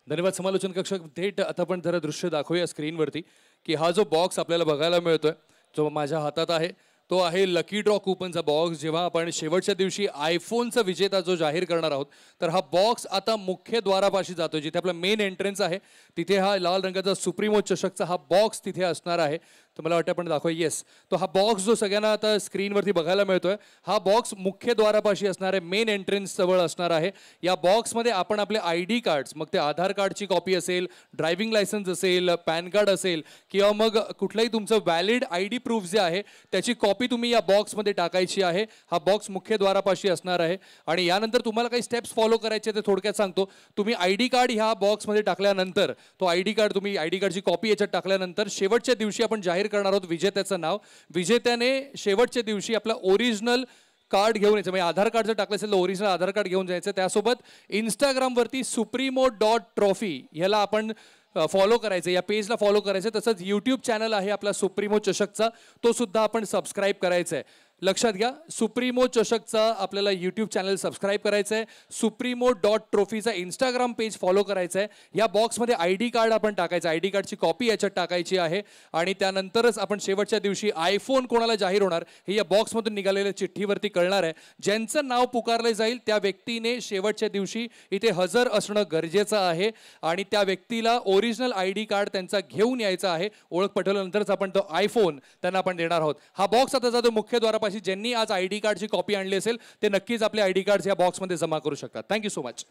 धन्यवाद समालोचन कक्षक. थेट आता आपण जरा दृश्य दाखवूया स्क्रीनवरती की हा जो बॉक्स आपल्याला बघायला मिळतोय जो माझ्या हातात आहे तो आहे लकी ड्रॉ कुपनचा बॉक्स. जेव्हा आपण शेवटच्या दिवशी आयफोनचा विजेता जो जाहीर करणार आहोत तर हा बॉक्स आता मुख्य द्वारापाशी जातोय, जिथे आपला मेन एंट्रन्स आहे तिथे हा लाल रंगाचा सुप्रीमो चषकचा हा बॉक्स तिथे असणार आहे. तर मला वाटतं आपण दाखवूया. येस, तो हा बॉक्स जो सगळ्यांना आता स्क्रीनवरती बघायला मिळतोय हा बॉक्स मुख्य द्वारापाशी असणार आहे, मेन एंट्रन्स जवळ असणार आहे. या बॉक्समध्ये आपण आपले ID कार्ड्स, मग ते आधार कार्डची कॉपी असेल, ड्रायव्हिंग लायसन्स असेल, पॅन कार्ड असेल किंवा मग कुठलंही तुमचं व्हॅलिड ID प्रूफ जे आहे त्याची कॉपी तुम्ही या बॉक्समध्ये टाकायची आहे. हा बॉक्स मुख्य द्वारापाशी असणार आहे आणि यानंतर तुम्हाला काही स्टेप्स फॉलो करायचे ते थोडक्यात सांगतो. तुम्ही ID कार्ड ह्या बॉक्समध्ये टाकल्यानंतर तो ID कार्ड तुम्ही ID कार्डची कॉपी याच्यात टाकल्यानंतर शेवटच्या दिवशी आपण जाहीर करणार आहोत विजेत्याचं नाव. विजेत्याने शेवटच्या दिवशी आपला ओरिजिनल कार्ड घेऊन यायचं, म्हणजे आधार कार्ड जर टाकलं असेल तर ओरिजिनल आधार कार्ड घेऊन जायचं. त्यासोबत इंस्टाग्रामवरती supremo.trophy ह्याला आपण फॉलो करायचं, या पेजला फॉलो करायचं. तसंच यूट्यूब चॅनल आहे आपला सुप्रीमो चषकचा, तो सुद्धा आपण सबस्क्राईब करायचा आहे. लक्षात घ्या, सुप्रीमो चषकचा आपल्याला यूट्यूब चॅनल सबस्क्राईब करायचं आहे, supremo.trophyचा इंस्टाग्राम पेज फॉलो करायचं आहे. या बॉक्समध्ये ID कार्ड आपण टाकायचं, ID कार्डची कॉपी याच्यात टाकायची आहे आणि त्यानंतरच आपण शेवटच्या दिवशी आयफोन कोणाला जाहीर होणार हे या बॉक्समधून निघालेल्या चिठ्ठीवरती कळणार आहे. ज्यांचं नाव पुकारले जाईल त्या व्यक्तीने शेवटच्या दिवशी इथे हजर असणं गरजेचं आहे आणि त्या व्यक्तीला ओरिजिनल ID कार्ड त्यांचा घेऊन यायचा आहे. ओळख पटवल्यानंतरच आपण तो आयफोन त्यांना आपण देणार आहोत. हा बॉक्स आता जातो मुख्य द्वारापाशी. ज्यांनी आज ID कार्डची कॉपी आणली असेल ते नक्कीच आपले ID कार्ड या बॉक्समध्ये जमा करू शकतात. Thank you so much.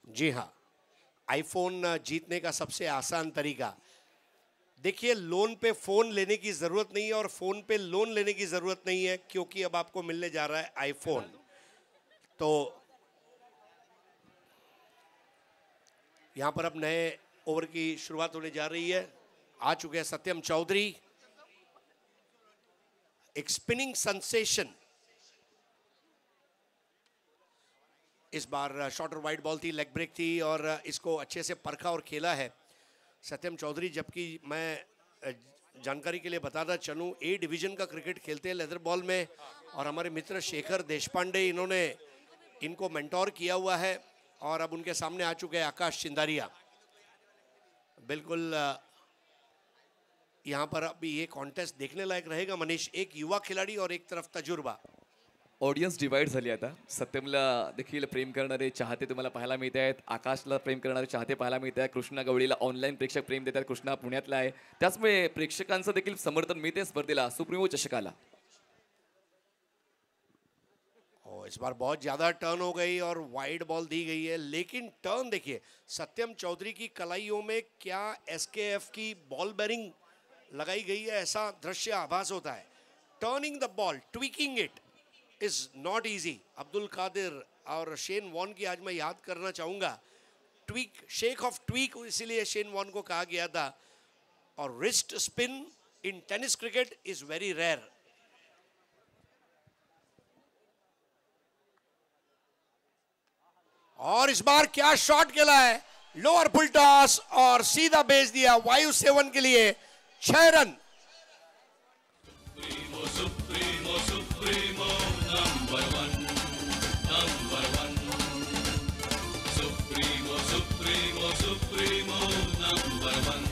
जी हाँ, आईफोन जीतने का सबसे आसान तरीका, देखिए लोन पे फ़ोन लेने की ज़रूरत नहीं है और फ़ोन पे लोन लेने की ज़रूरत नहीं है, क्योंकि अब आपको मिलने जा रहा है आईफोन. तो यहाँ पर अब नए ओवर की शुरुआत होने जा रही है. आ चुके हैं सत्यम चौधरी, एक स्पिनिंग सेंसेशन. इस बार शॉर्ट और वाइड बॉल थी, लेग ब्रेक थी और इसको अच्छे से परखा और खेला है सत्यम चौधरी. जबकि मैं जानकारी के लिए बताता चलूँ, A डिवीज़न का क्रिकेट खेलते हैं लेदर बॉल में और हमारे मित्र शेखर देशपांडे इन्होंने इनको मेंटोर किया हुआ है और अब उनके सामने आ चुके हैं आकाश चिंदारिया. बिल्कुल यहाँ पर अभी ये कॉन्टेस्ट देखने लायक रहेगा मनीष. एक युवा खिलाड़ी और एक तरफ तजुर्बा. ऑडियन्स डिवाइड झाली आता. सत्यमला देखील प्रेम करणारे चाहते तुम्हाला पाहायला मिळत आहेत, आकाशला प्रेम करणारे चाहते पाहायला मिळत आहेत, कृष्णा गवळीला ऑनलाईन प्रेक्षक प्रेम देतात. कृष्णा पुण्यातला आहे, त्याचमुळे प्रेक्षकांचं देखील समर्थन मिळते स्पर्धेला, सुप्रीमो चषकाला. इस बार बहुत ज़्यादा टर्न हो गई और वाइड बॉल दी गई है, लेकिन टर्न देखिए सत्यम चौधरी की कलाइयों में क्या एसकेएफ की बॉल बेरिंग लगाई गई है, ऐसा दृश्य आभास होता है। Turning the ball, tweaking it is not easy. Abdul Qadir और शेन वॉन की आज मैं याद करना चाहूँगा। ट्वीक, शेक ऑफ ट्वीक इसीलिए शेन वॉन को कहा गया था। और wrist spin in tennis cricket is very rare. और इस बार क्या शॉट खेला है, लोअर फुल टॉस और सीधा भेज दिया वायु सेवन के लिए 6 run.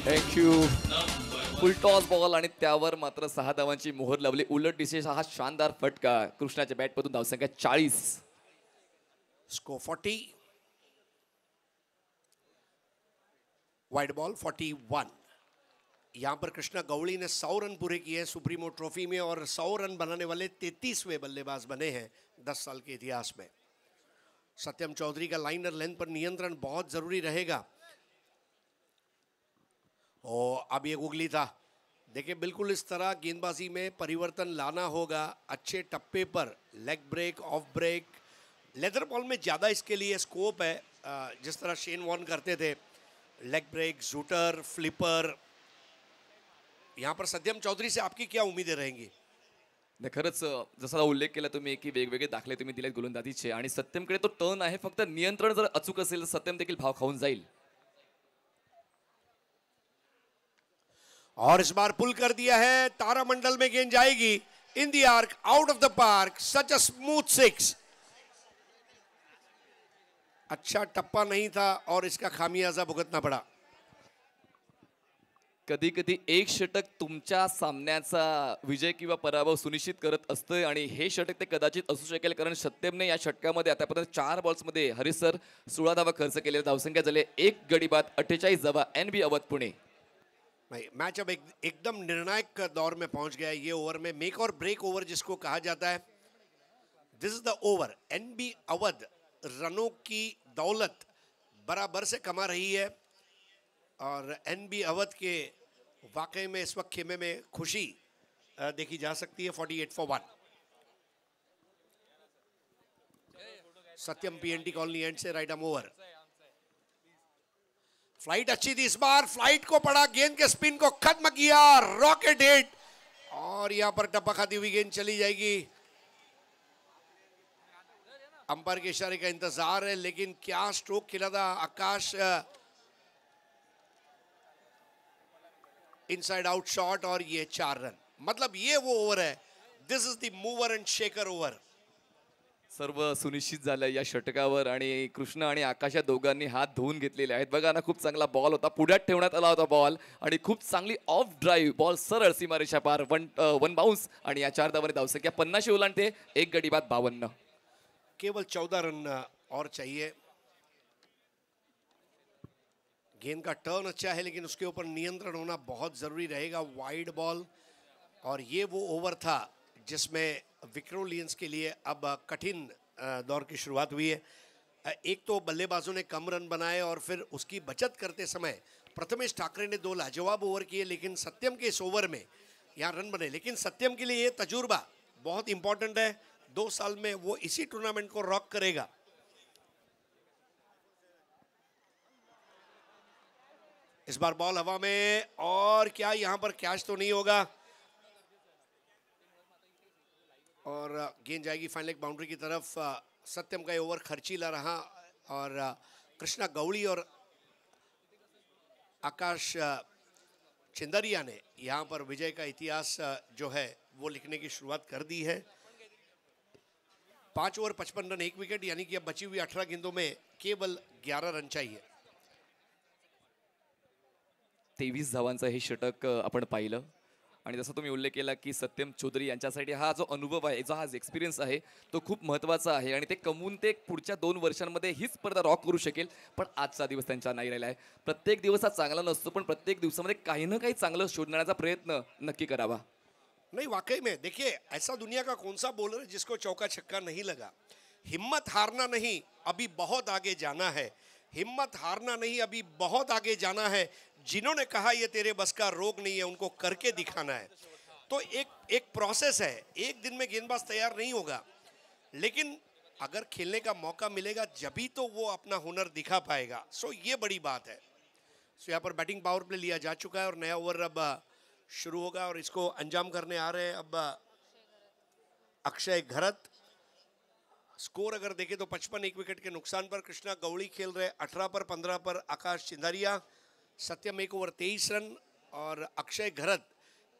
Thank you. Full toss ball आणि त्यावर मात्र 6 धावांची मोहर लावली. उलट दिशेचा हा शानदार फटका कृष्णाच्या बॅटमधून धावसंख्या 40. स्कोर 40. Wide ball 41. यहाँ पर कृष्णा गौड़ी ने 100 रन पूरे किए हैं सुप्रीमो ट्रॉफी में और 100 रन बनाने वाले 33वें बल्लेबाज बने हैं 10 साल के इतिहास में। सत्यम चौधरी का लाइनर लेंथ पर नियंत्रण बहुत जरूरी रहेगा। और अब ये गुगली था, देखिए बिल्कुल इस तरह गेंदबाजी में परिवर्तन लाना होगा। अच्छे टप्पे पर leg break, off break, leather ball में ज़्यादा इसके लिए स्कोप है। जिस तरह शेन वॉन करते थे, लेग ब्रेक, जूटर, फ्लिपर। यहाँ पर सत्यम चौधरी से आपकी क्या उम्मीदें रहेंगी? नाही, खरंच जसा उल्लेख केला तुम्ही की वेगवेगळे दाखले तुम्ही दिलेत गोलंदाजीचे आणि सत्यमकडे तो टर्न आहे, फक्त नियंत्रण जर अचूक असेल तर सत्यम देखील भाव खाऊन जाईल. और इस बार पुल कर दिया है, तारामंडल में गेंद जाएगी, in the arc, out of the park, such a smooth 6। अच्छा टप्पा नहीं था और इसका खामियाजा भुगतना पड़ा। कधी कधी एक षटक तुमच्या सामन्याचा विजय किंवा पराभव सुनिश्चित करत असतं आणि हे षटक ते कदाचित असू शकेल, कारण सत्यमने या षटकामध्ये आतापर्यंत 4 बॉल्समध्ये हरीश सर 16 धावा खर्च केले. धावसंख्या झाले 1 गडी बाद 48 धावा. NB अवध पुणे. नहीं, मैच अब एकदम निर्णायक दौर में पहुंच गया है। ये ओवर में मेक और ब्रेक ओवर जिसको कहा जाता है, this is the over. NB अवध रनों की दौलत बराबर से कमा रही है और NB अवध के वाकई में इस वक्त खेमे में खुशी देखी जा सकती है। 48 for 1। Satyam PNT colony end say right arm over. Flight अच्छी थी इस बार, फ्लाइट को पड़ा, गेंद के स्पिन को खत्म किया, रॉकेट हिट और यहां पर टप्पा खाती हुई गेंद चली जाएगी। अंपायर के इशारे का इंतजार है, लेकिन क्या स्ट्रोक खेला था आकाश। इनसाइड आउट शॉट और ये 4 रन। मतलब ये वो ओवर है, this is the mover and shaker over. सर्व सुनिश्चित झालं या षटकावर आणि कृष्ण आणि आकाश या दोघांनी हात धुवून घेतलेले आहेत. बघा ना, खूप चांगला बॉल होता, पुढ्यात ठेवण्यात आला होता बॉल आणि खूप चांगली ऑफ ड्राईव्ह, बॉल सरळ सीमारेषा पार, वन बाउन्स आणि या 4 धावांनी धावसंख्या 50 ओलांडते. 1 गडी बाद 52. केवल 14 रन और चाहिए। गेंद का टर्न अच्छा है, लेकिन उसके ऊपर नियंत्रण होना बहुत जरूरी रहेगा। वाइड बॉल और ये वो ओवर था जिसमें विक्रोलियंस के लिए अब कठिन दौर की शुरुआत हुई है। एक तो बल्लेबाजों ने कम रन बनाए और फिर उसकी बचत करते समय प्रथमेश ठाकरे ने 2 लाजवाब ओवर किए, लेकिन सत्यम के इस ओवर में यहाँ रन बने। लेकिन सत्यम के लिए ये तजुर्बा बहुत इंपॉर्टेंट है। 2 साल में वो इसी टूर्नामेंट को रॉक करेगा। इस बार बॉल हवा में और क्या यहाँ पर कैच तो नहीं होगा और गेंद जाएगी फाइनल लेग बाउंड्री की तरफ। सत्यम का ओवर खर्चीला रहा और कृष्णा गौड़ी और आकाश चिंदरिया ने यहाँ पर विजय का इतिहास जो है वो लिखने की शुरुआत कर दी है। 5 ओवर 55 रन 1 विकेट, यानी कि अब बची हुई 18 गेंदों में केवल 11 रन चाहिए। 23 धावांचं हे षटक आपण पाहिलं आणि जसं तुम्ही उल्लेख केला की सत्यम चौधरी यांच्यासाठी हा जो अनुभव आहे, जो हा एक्सपिरियन्स आहे, तो खूप महत्त्वाचा आहे आणि ते कमवून ते पुढच्या 2 वर्षांमध्ये ही स्पर्धा रॉक करू शकेल. पण आजचा दिवस त्यांचा नाही राहिला आहे. प्रत्येक दिवस हा चांगला नसतो, पण प्रत्येक दिवसामध्ये काही ना काही चांगलं शोधण्याचा प्रयत्न नक्की करावा. नहीं, वाकई में देखिए, ऐसा दुनिया का कौन सा बॉलर है जिसको चौका छक्का नहीं लगा। हिम्मत हारना नहीं, अभी बहुत आगे जाना है। हिम्मत हारना नहीं, अभी बहुत आगे जाना है। जिन्होंने कहा ये तेरे बस का रोग नहीं है, उनको करके दिखाना है। तो एक प्रोसेस है, एक दिन में गेंदबाज तैयार नहीं होगा, लेकिन अगर खेलने का मौका मिलेगा जभी तो वो अपना हुनर दिखा पाएगा। सो ये बड़ी बात है। सो यहाँ पर बैटिंग पावर प्ले लिया जा चुका है और नया ओवर अब शुरू होगा और इसको अंजाम करने आ रहे हैं अब अक्षय घरत। स्कोर अगर देखें तो 55 एक विकेट के नुकसान पर कृष्णा गौड़ी खेल रहे, 18 पर 15 पर आकाश चिंदारिया, सत्यम एक ओवर 23 रन और अक्षय घरत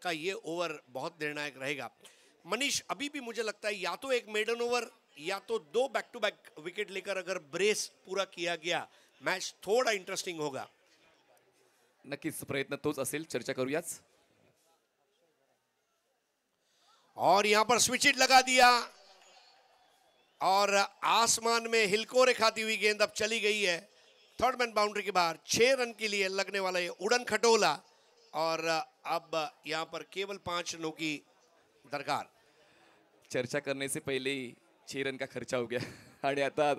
का ये ओवर बहुत निर्णायक रहेगा। मनीष, अभी भी मुझे लगता है या तो एक मेडन ओवर या तो 2 बैक टू बैक विकेट लेकर अगर ब्रेस पूरा किया गया, मैच थोड़ा इंटरेस्टिंग होगा। नक्कीच प्रयत्न तोच असेल, चर्चा करूयाच। और यहां पर स्विच हिट लगा दिया और आसमान में हिलकोरे खाती हुई गेंद अब चली गई है थर्ड मैन बाउंड्री के बाहर। 6 रन के लिए लगने वाला ये उड़न खटोला और अब यहां पर केवल 5 रनों की दरकार। चर्चा करने से पहिले 6 रन का खर्च हो गया आणि आता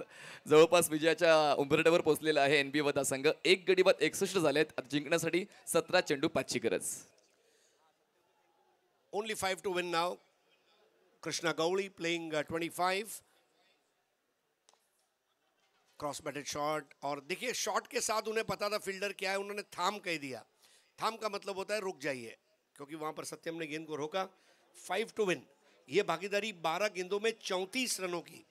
जवळपास विजयाच्या उंबरठ्यावर पोहोचलेला आहे एनबी वधा संघ। 1 गडी बाद 61 झालेत। आता जिंकण्यासाठी 17 चेंडू 5ची गरज। Only 5 to win now. Krishna Gauli playing 25. Cross batted shot और देखिए शॉट के साथ उन्हें पता था फील्डर क्या है, उन्होंने थाम कह दिया। थाम का मतलब होता है रुक जाइए, क्योंकि वहां पर सत्यम ने गेंद को रोका। 5 to win, ये भागीदारी 12 गेंदों में 34 रनों की।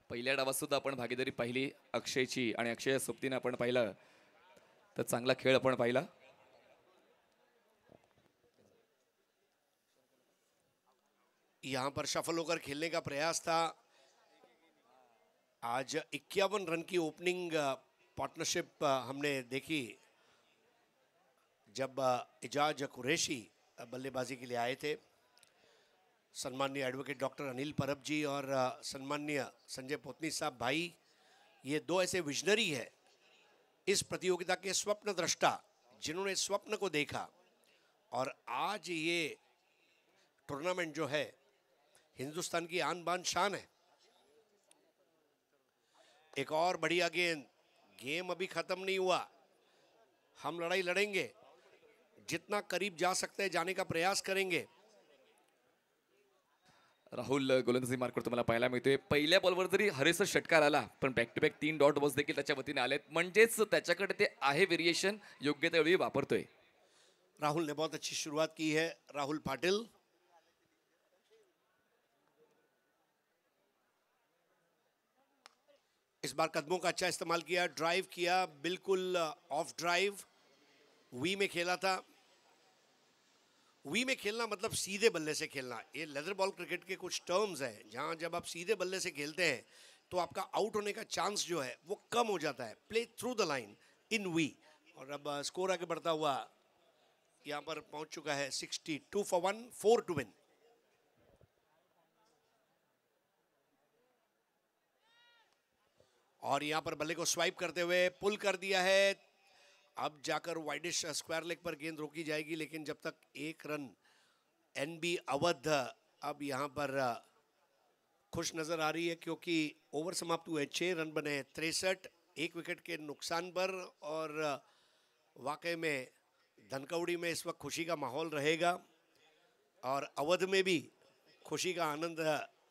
पहिल्या डावात सुद्धा आपण भागीदारी पाहिली अक्षयची आणि अक्षय सोबतीने आपण पाहिलं तर चांगला खेळ आपण पाहिला। यहां पर सफल होकर खेलने का प्रयास था। आज 51 रन की ओपनिंग पार्टनरशिप हमने देखी जब इजाज कुरैशी बल्लेबाजी के लिए आए थे। सम्माननीय एडवोकेट डॉक्टर अनिल परब जी और सम्माननीय संजय पोतनी साहब भाई, ये 2 ऐसे विजनरी है इस प्रतियोगिता के स्वप्न दृष्टा, जिन्होंने स्वप्न को देखा और आज ये टूर्नामेंट जो है हिंदुस्तान की आन बान शान है। एक और बढ़िया गेंद, गेम अभी खत्म नहीं हुआ, हम लड़ाई लड़ेंगे, जितना करीब जा सकते हैं जाने का प्रयास करेंगे। राहुल गोलंदाजी मार्क करतो मला पाहायला मिळतोय। पहिल्या बॉलवर जरी हरेसर षटकार आला पण back to back 3 dot balls देखील त्याच्या वतीने आलेत, म्हणजेच त्याच्याकडे ते आहे व्हेरिएशन, योग्य त्यावेळी वापरतोय। राहुल ने बहुत अच्छी शुरुआत की है। राहुल पाटिल इस बार कदमों का अच्छा इस्तेमाल किया, ड्राइव किया, बिल्कुल ऑफ ड्राइव, वी में खेला था। वी में खेलना मतलब सीधे बल्ले से खेलना। ये लेदर बॉल क्रिकेट के कुछ टर्म्स हैं जहां जब आप सीधे बल्ले से खेलते हैं तो आपका आउट होने का चांस जो है वो कम हो जाता है। Play through the line in V. और अब स्कोर आगे बढ़ता हुआ यहां पर पहुंच चुका है 62 for 1, 4 to win। और यहां पर बल्ले को स्वाइप करते हुए पुल कर दिया है। अब जाकर वाइडिश स्क्वायर लेग पर गेंद रोकी जाएगी, लेकिन जब तक 1 रन एनबी अवध अब यहां पर खुश नजर आ रही है, क्योंकि ओवर समाप्त हुए, 6 रन बने 63 1 विकेट के नुकसान पर। और वाकई में धनकौड़ी में इस वक्त खुशी का माहौल रहेगा और अवध में भी खुशी का आनंद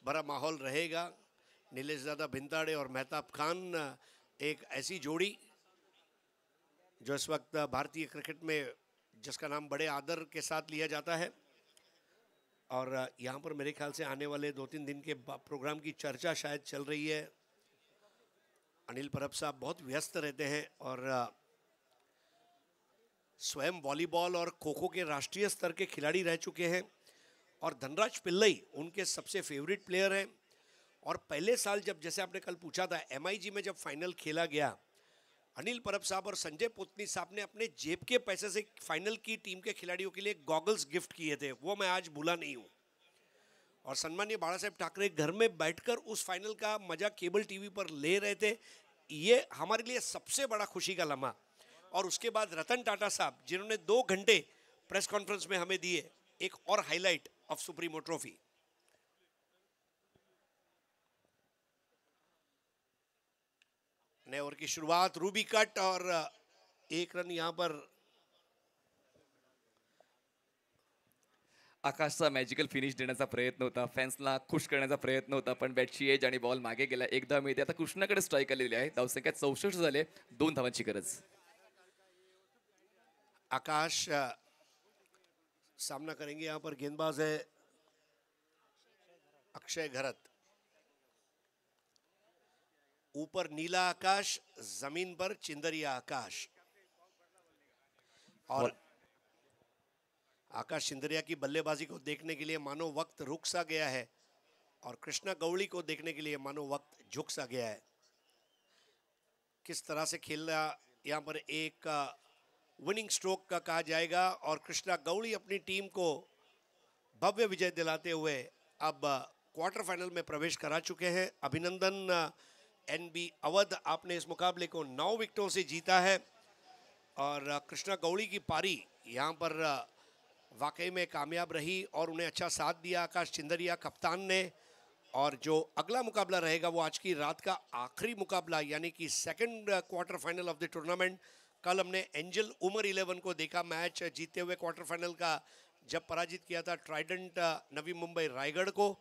भरा माहौल रहेगा। नीलेश दादा भिंताड़े और मेहताब खान, एक ऐसी जोड़ी जो इस वक्त भारतीय क्रिकेट में जिसका नाम बड़े आदर के साथ लिया जाता है। और यहाँ पर मेरे ख्याल से आने वाले 2-3 दिन के प्रोग्राम की चर्चा शायद चल रही है। अनिल परब साहब बहुत व्यस्त रहते हैं और स्वयं वॉलीबॉल और खो खो के राष्ट्रीय स्तर के खिलाड़ी रह चुके हैं और धनराज पिल्लई उनके सबसे फेवरेट प्लेयर हैं। और पहले साल जब, जैसे आपने कल पूछा था, MIG में जब फाइनल खेला गया, अनिल परब साहब और संजय पोतनी साहब ने अपने जेब के पैसे से फाइनल की टीम के खिलाड़ियों के लिए गॉगल्स गिफ्ट किए थे, वो मैं आज भूला नहीं हूँ। और सम्माननीय बाला साहेब ठाकरे घर में बैठकर उस फाइनल का मजा केबल टीवी पर ले रहे थे। ये हमारे लिए सबसे बड़ा खुशी का लम्हा। और उसके बाद रतन टाटा साहब, जिन्होंने 2 घंटे प्रेस कॉन्फ्रेंस में हमें दिए, एक और हाईलाइट ऑफ सुप्रीमो ट्रॉफी। नए ओवर की शुरुआत, रूबी कट और एक रन यहाँ पर आकाशचा मॅजिकल फिनिश देण्याचा प्रयत्न होता, फॅन्सला खुश करण्याचा प्रयत्न होता, पण बॅटची एज आणि बॉल मागे गेला. एकदा मिळते. आता कृष्णाकडे स्ट्राईक आलेली आहे. धावसंख्या 64 झाले. 2 धावांची गरज. आकाश सामना करेंगे. यहाँ पर गेंदबाज है अक्षय घरत. ऊपर नीला आकाश, जमीन पर चिंदरिया आकाश. और आकाश चिंदरिया की बल्लेबाजी को देखने के लिए मानो वक्त रुक सा गया है और कृष्णा गौड़ी को देखने के लिए मानो वक्त झुक सा गया है. किस तरह से खेलना यहाँ पर एक विनिंग स्ट्रोक का कहा जाएगा और कृष्णा गौड़ी अपनी टीम को भव्य विजय दिलाते हुए अब क्वार्टर फाइनल में प्रवेश करा चुके हैं. अभिनंदन एनबी अवध, आपने इस मुकाबले को 9 विकेटों से जीता है और कृष्णा गौड़ी की पारी यहाँ पर वाकई में कामयाब रही और उन्हें अच्छा साथ दिया आकाश चिंदरिया कप्तान ने. और जो अगला मुकाबला रहेगा वो आज की रात का आखिरी मुकाबला यानी कि second quarter final of the tournament. कल हमने एंजल उमर 11 को देखा मैच जीते हुए क्वार्टर फाइनल का, जब पराजित किया था ट्राइडेंट नवी मुंबई रायगढ़ को.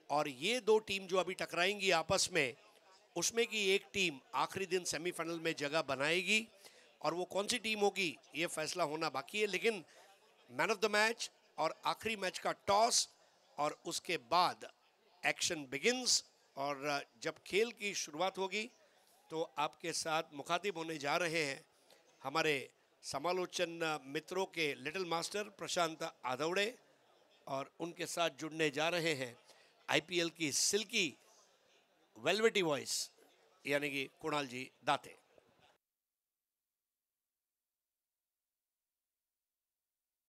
और ये दो टीम जो अभी टकराएंगी आपस में, उसमें की एक टीम आखिरी दिन सेमीफाइनल में जगह बनाएगी और वो कौन सी टीम होगी ये फैसला होना बाकी है. लेकिन मैन ऑफ द मैच और आखिरी मैच का टॉस और उसके बाद एक्शन बिगिंस. और जब खेल की शुरुआत होगी तो आपके साथ मुखातिब होने जा रहे हैं हमारे समालोचन मित्रों के लिटिल मास्टर प्रशांत आदौड़े और उनके साथ जुड़ने जा रहे हैं आईपीएल की सिल्की वेलवेटी वॉइस यानी कि कुणाल जी दाते.